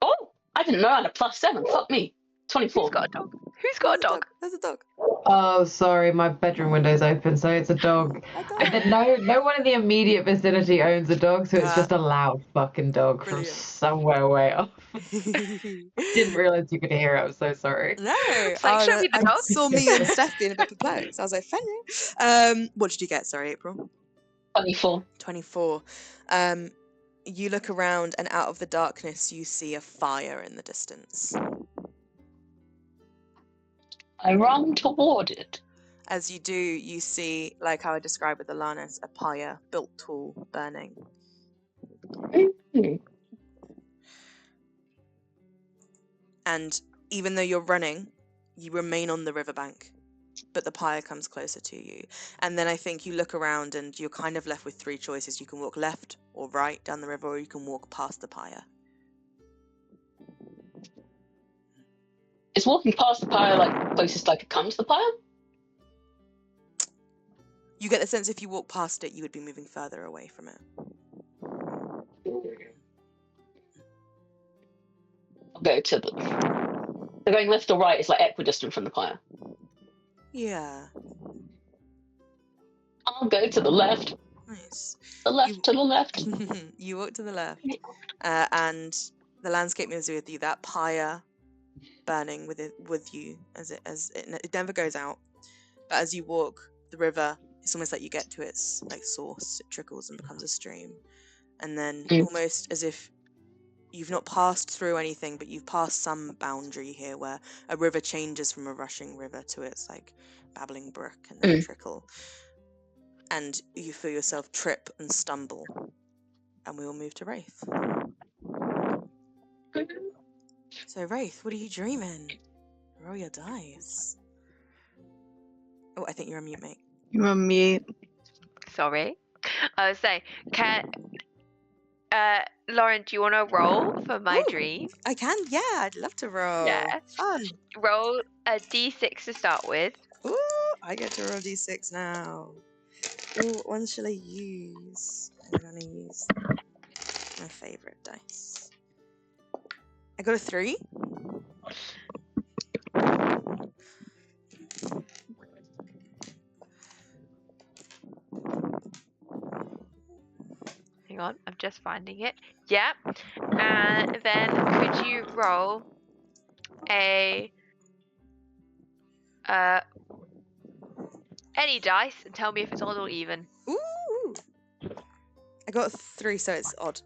Oh, I didn't know I had a +7. Fuck me. 24. Who's got a dog? Who's got a dog? There's a dog. Oh, sorry, my bedroom window's open, so it's a dog. And then no one in the immediate vicinity owns a dog, so it's just a loud fucking dog from somewhere way off. Didn't realize you could hear it. I'm so sorry. No, It's like, show me the dog. saw me and Steph being a bit perplexed. I was like, Fenrir. What did you get? Sorry, April. 24. 24. You look around, and out of the darkness, you see a fire in the distance. I run toward it. As you do, you see, like how I described with the Lannis, a pyre built tall, burning. And even though you're running, you remain on the riverbank, but the pyre comes closer to you. And then I think you look around, and you're kind of left with 3 choices. You can walk left or right down the river, or you can walk past the pyre. Is walking past the pyre like closest I could come to the pyre? You get the sense if you walk past it, you would be moving further away from it. I'll go to the. So going left or right is like equidistant from the pyre. Yeah. I'll go to the left. Nice. The left to the left. You walk to the left, and the landscape moves with you. That pyre burning with you as it never goes out. But as you walk the river, it's almost like you get to its like source. It trickles and becomes a stream, and then almost as if you've not passed through anything, but you've passed some boundary here where a river changes from a rushing river to its like babbling brook and then trickle. And you feel yourself trip and stumble. And we will move to Wraith. So Wraith, what are you dreaming? Roll your dice. Oh, I think you're on mute, mate. You're on mute. Sorry. I was saying, Lauren, do you want to roll for my Ooh. dream? I can, yeah, I'd love to roll. Yeah. Fun. Roll a d6 to start with. Ooh, I get to roll d6 now. Ooh, what one shall I use? I'm gonna use my favourite dice. I got a 3. Hang on, I'm just finding it. Yeah. And then could you roll a any dice and tell me if it's odd or even? Ooh! I got a 3, so it's odd.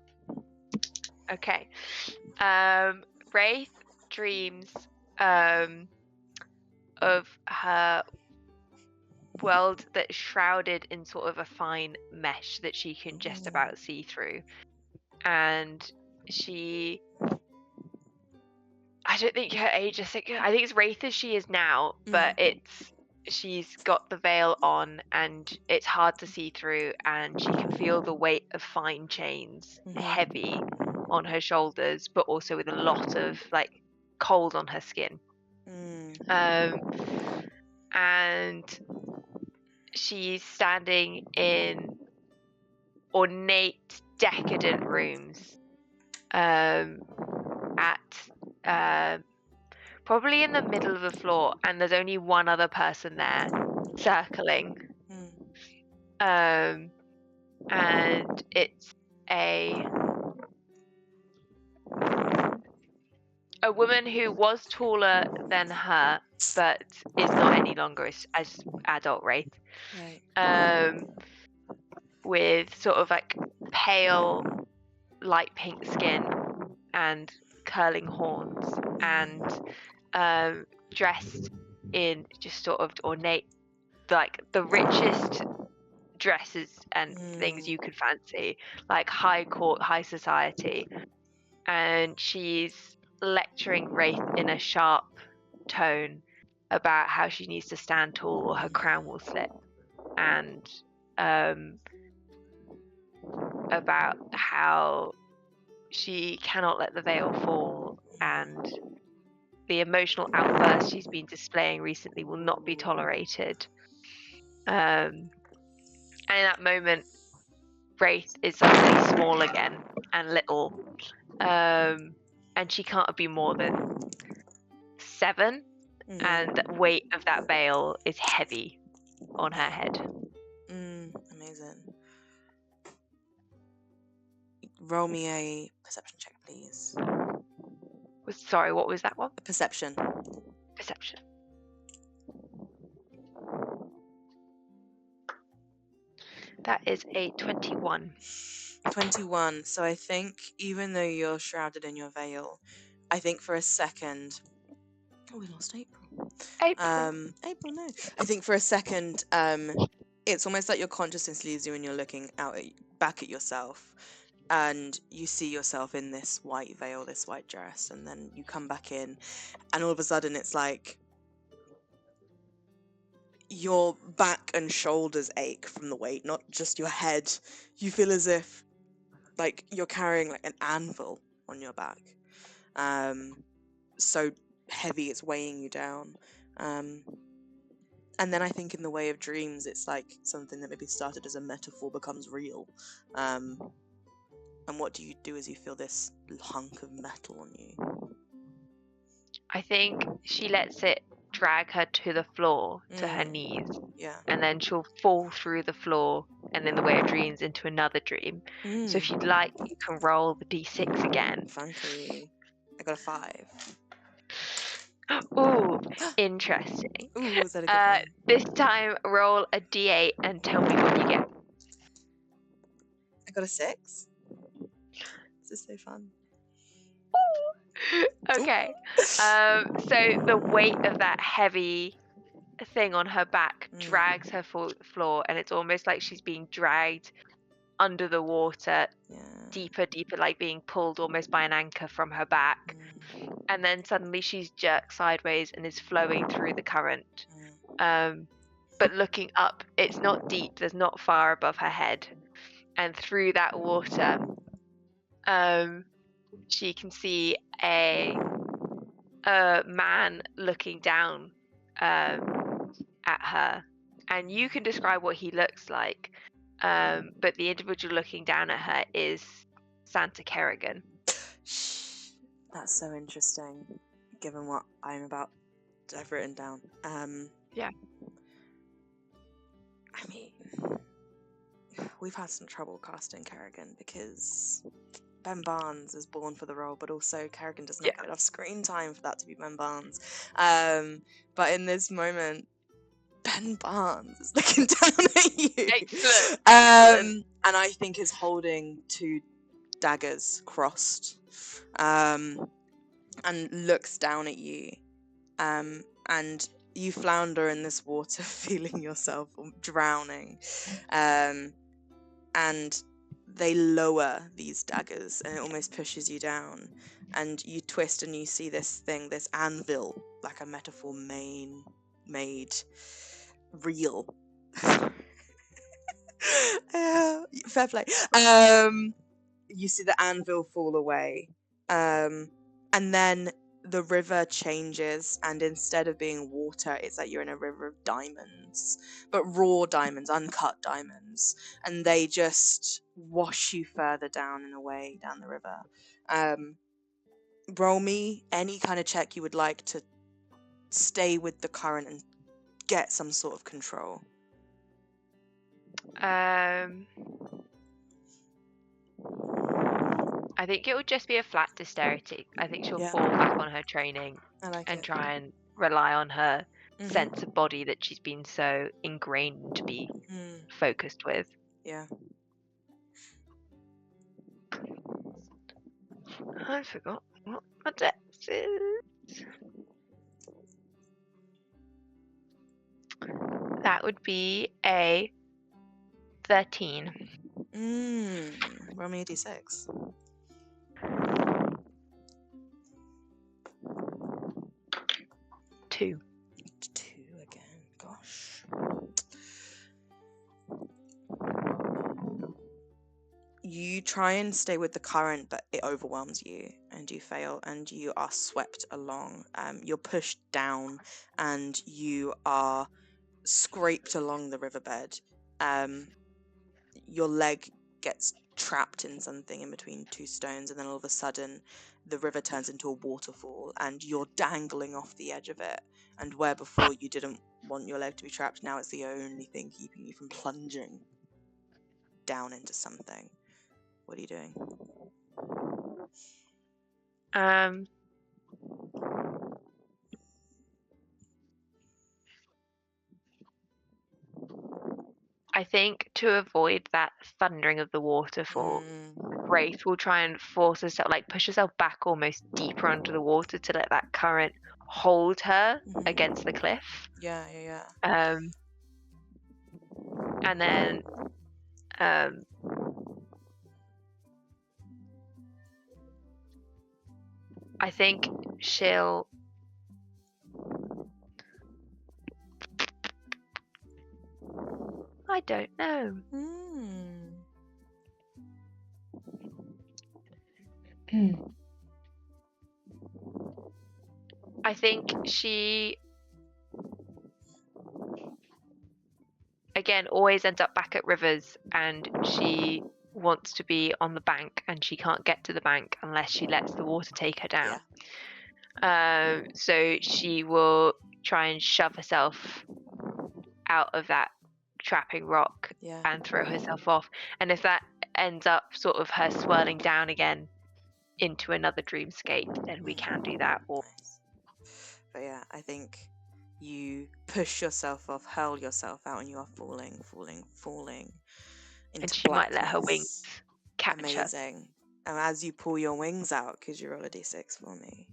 Okay. Wraith dreams of her world that's shrouded in sort of a fine mesh that she can just about see through. And I don't think her age is, I think it's Wraith as she is now, but she's got the veil on and it's hard to see through, and she can feel the weight of fine chains heavy on her shoulders, but also with a lot of like cold on her skin. And she's standing in ornate, decadent rooms at probably in the middle of the floor, and there's only one other person there circling. And it's a woman who was taller than her, but is not any longer as adult Wraith. Right. With sort of like pale, light pink skin and curling horns, and dressed in just sort of ornate, like the richest dresses and things you could fancy, like high court, high society. And she's lecturing Wraith in a sharp tone about how she needs to stand tall or her crown will slip, and about how she cannot let the veil fall, and the emotional outburst she's been displaying recently will not be tolerated. And in that moment, Wraith is suddenly small again and little, and she can't be more than 7, and the weight of that veil is heavy on her head. Amazing. Roll me a perception check, please. Sorry, what was that one? Perception. Perception. That is a 21. 21. So I think even though you're shrouded in your veil, I think for a second... Oh, we lost April. April, no. I think for a second, it's almost like your consciousness leaves you and you're looking back at yourself, and you see yourself in this white veil, this white dress, and then you come back in, and all of a sudden it's like your back and shoulders ache from the weight, not just your head. You feel as if like you're carrying like an anvil on your back. So heavy, it's weighing you down. And then I think in the way of dreams, it's like something that maybe started as a metaphor becomes real. And what do you do as you feel this hunk of metal on you? I think she lets it drag her to the floor, to her knees, Yeah. and then she'll fall through the floor and in the way of dreams into another dream. So if you'd like, you can roll the d6 again. Funky. I got a 5. Ooh, interesting. Ooh, is that a good one? This time, roll a d8 and tell me what you get. I got a 6. This is so fun. Okay. So the weight of that heavy thing on her back drags her floor, and it's almost like she's being dragged under the water, deeper, like being pulled almost by an anchor from her back. And then suddenly she's jerked sideways and is flowing through the current. But looking up, it's not deep, there's not far above her head. And through that water, she can see a man looking down at her. And you can describe what he looks like. But the individual looking down at her is Santa Kerrigan. That's so interesting, given what I've written down. Yeah. I mean, we've had some trouble casting Kerrigan because Ben Barnes is born for the role, but also Kerrigan does not get enough screen time for that to be Ben Barnes. But in this moment, Ben Barnes is looking down at you. Excellent. And I think is holding 2 daggers crossed, and looks down at you, and you flounder in this water, feeling yourself drowning, and they lower these daggers, and it almost pushes you down, and you twist, and you see this anvil, like a metaphor made real. Fair play. You see the anvil fall away, and then the river changes, and instead of being water, it's like you're in a river of diamonds, but raw diamonds, uncut diamonds, and they just wash you further down and away down the river. Roll me any kind of check you would like to stay with the current and get some sort of control. I think it would just be a flat dexterity. I think she'll fall back on her training and try and rely on her sense of body that she's been so ingrained to be focused with. Yeah. I forgot what my dex is. That would be a 13. Roll me a d6. Two again. Gosh. You try and stay with the current, but it overwhelms you, and you fail, and you are swept along. You're pushed down, and you are scraped along the riverbed. Your leg gets trapped in something in between 2 stones, and then all of a sudden the river turns into a waterfall, and you're dangling off the edge of it, and where before you didn't want your leg to be trapped, now it's the only thing keeping you from plunging down into something. What are you doing? I think to avoid that thundering of the waterfall, Wraith will try and force herself, like push herself back almost deeper under the water to let that current hold her against the cliff. Yeah. And then I think she'll I don't know. I think she again always ends up back at Rivers, and she wants to be on the bank, and she can't get to the bank unless she lets the water take her down. So she will try and shove herself out of that trapping rock Yeah. and throw herself off. And if that ends up sort of her swirling down again into another dreamscape, then we can do that. Or Nice. But yeah, I think you push yourself off, hurl yourself out, and you are falling into and she might let her blackness. wings catch us. Amazing. And as you pull your wings out, could you roll a d6 for me?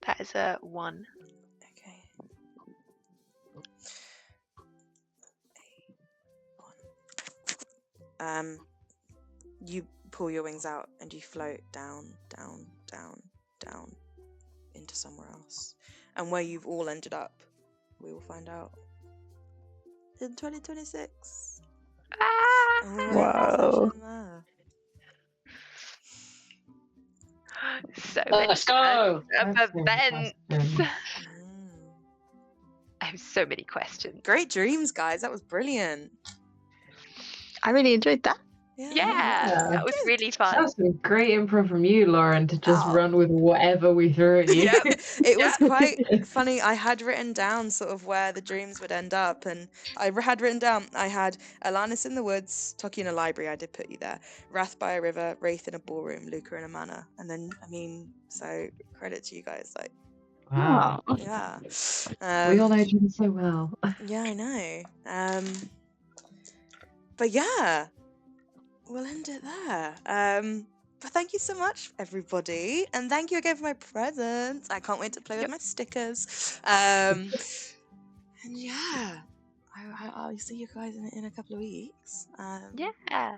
That is a 1. Okay. 1. You pull your wings out and you float down into somewhere else. And where you've all ended up, we will find out in 2026. Ah! And we will have a Whoa. conversation there. So many Let's go. events. Question. I have so many questions. Great dreams, guys. That was brilliant. I really enjoyed that. Yeah, Yeah. that was really That fun. was some great improv from you, Lauren, to just Oh. run with whatever we threw at you. Yep. It was Yeah. quite funny. I had written down sort of where the dreams would end up, and I had written down I had Alanis in the woods, Toki in a library. I did put you there. Wrath by a river, Wraith in a ballroom, Luca in a manor, and then so credit to you guys. Like, Wow. yeah, We all know each other so well. yeah, I know. But yeah, we'll end it there. But thank you so much, everybody, and thank you again for my presents. I can't wait to play with my stickers. And yeah, I'll see you guys in a couple of weeks. Yeah. Yeah.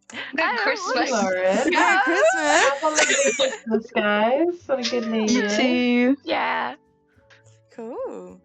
Good Christmas. Lauren. Merry Christmas. Have a lovely Christmas, guys. And a good New You Year. too. Yeah. Cool.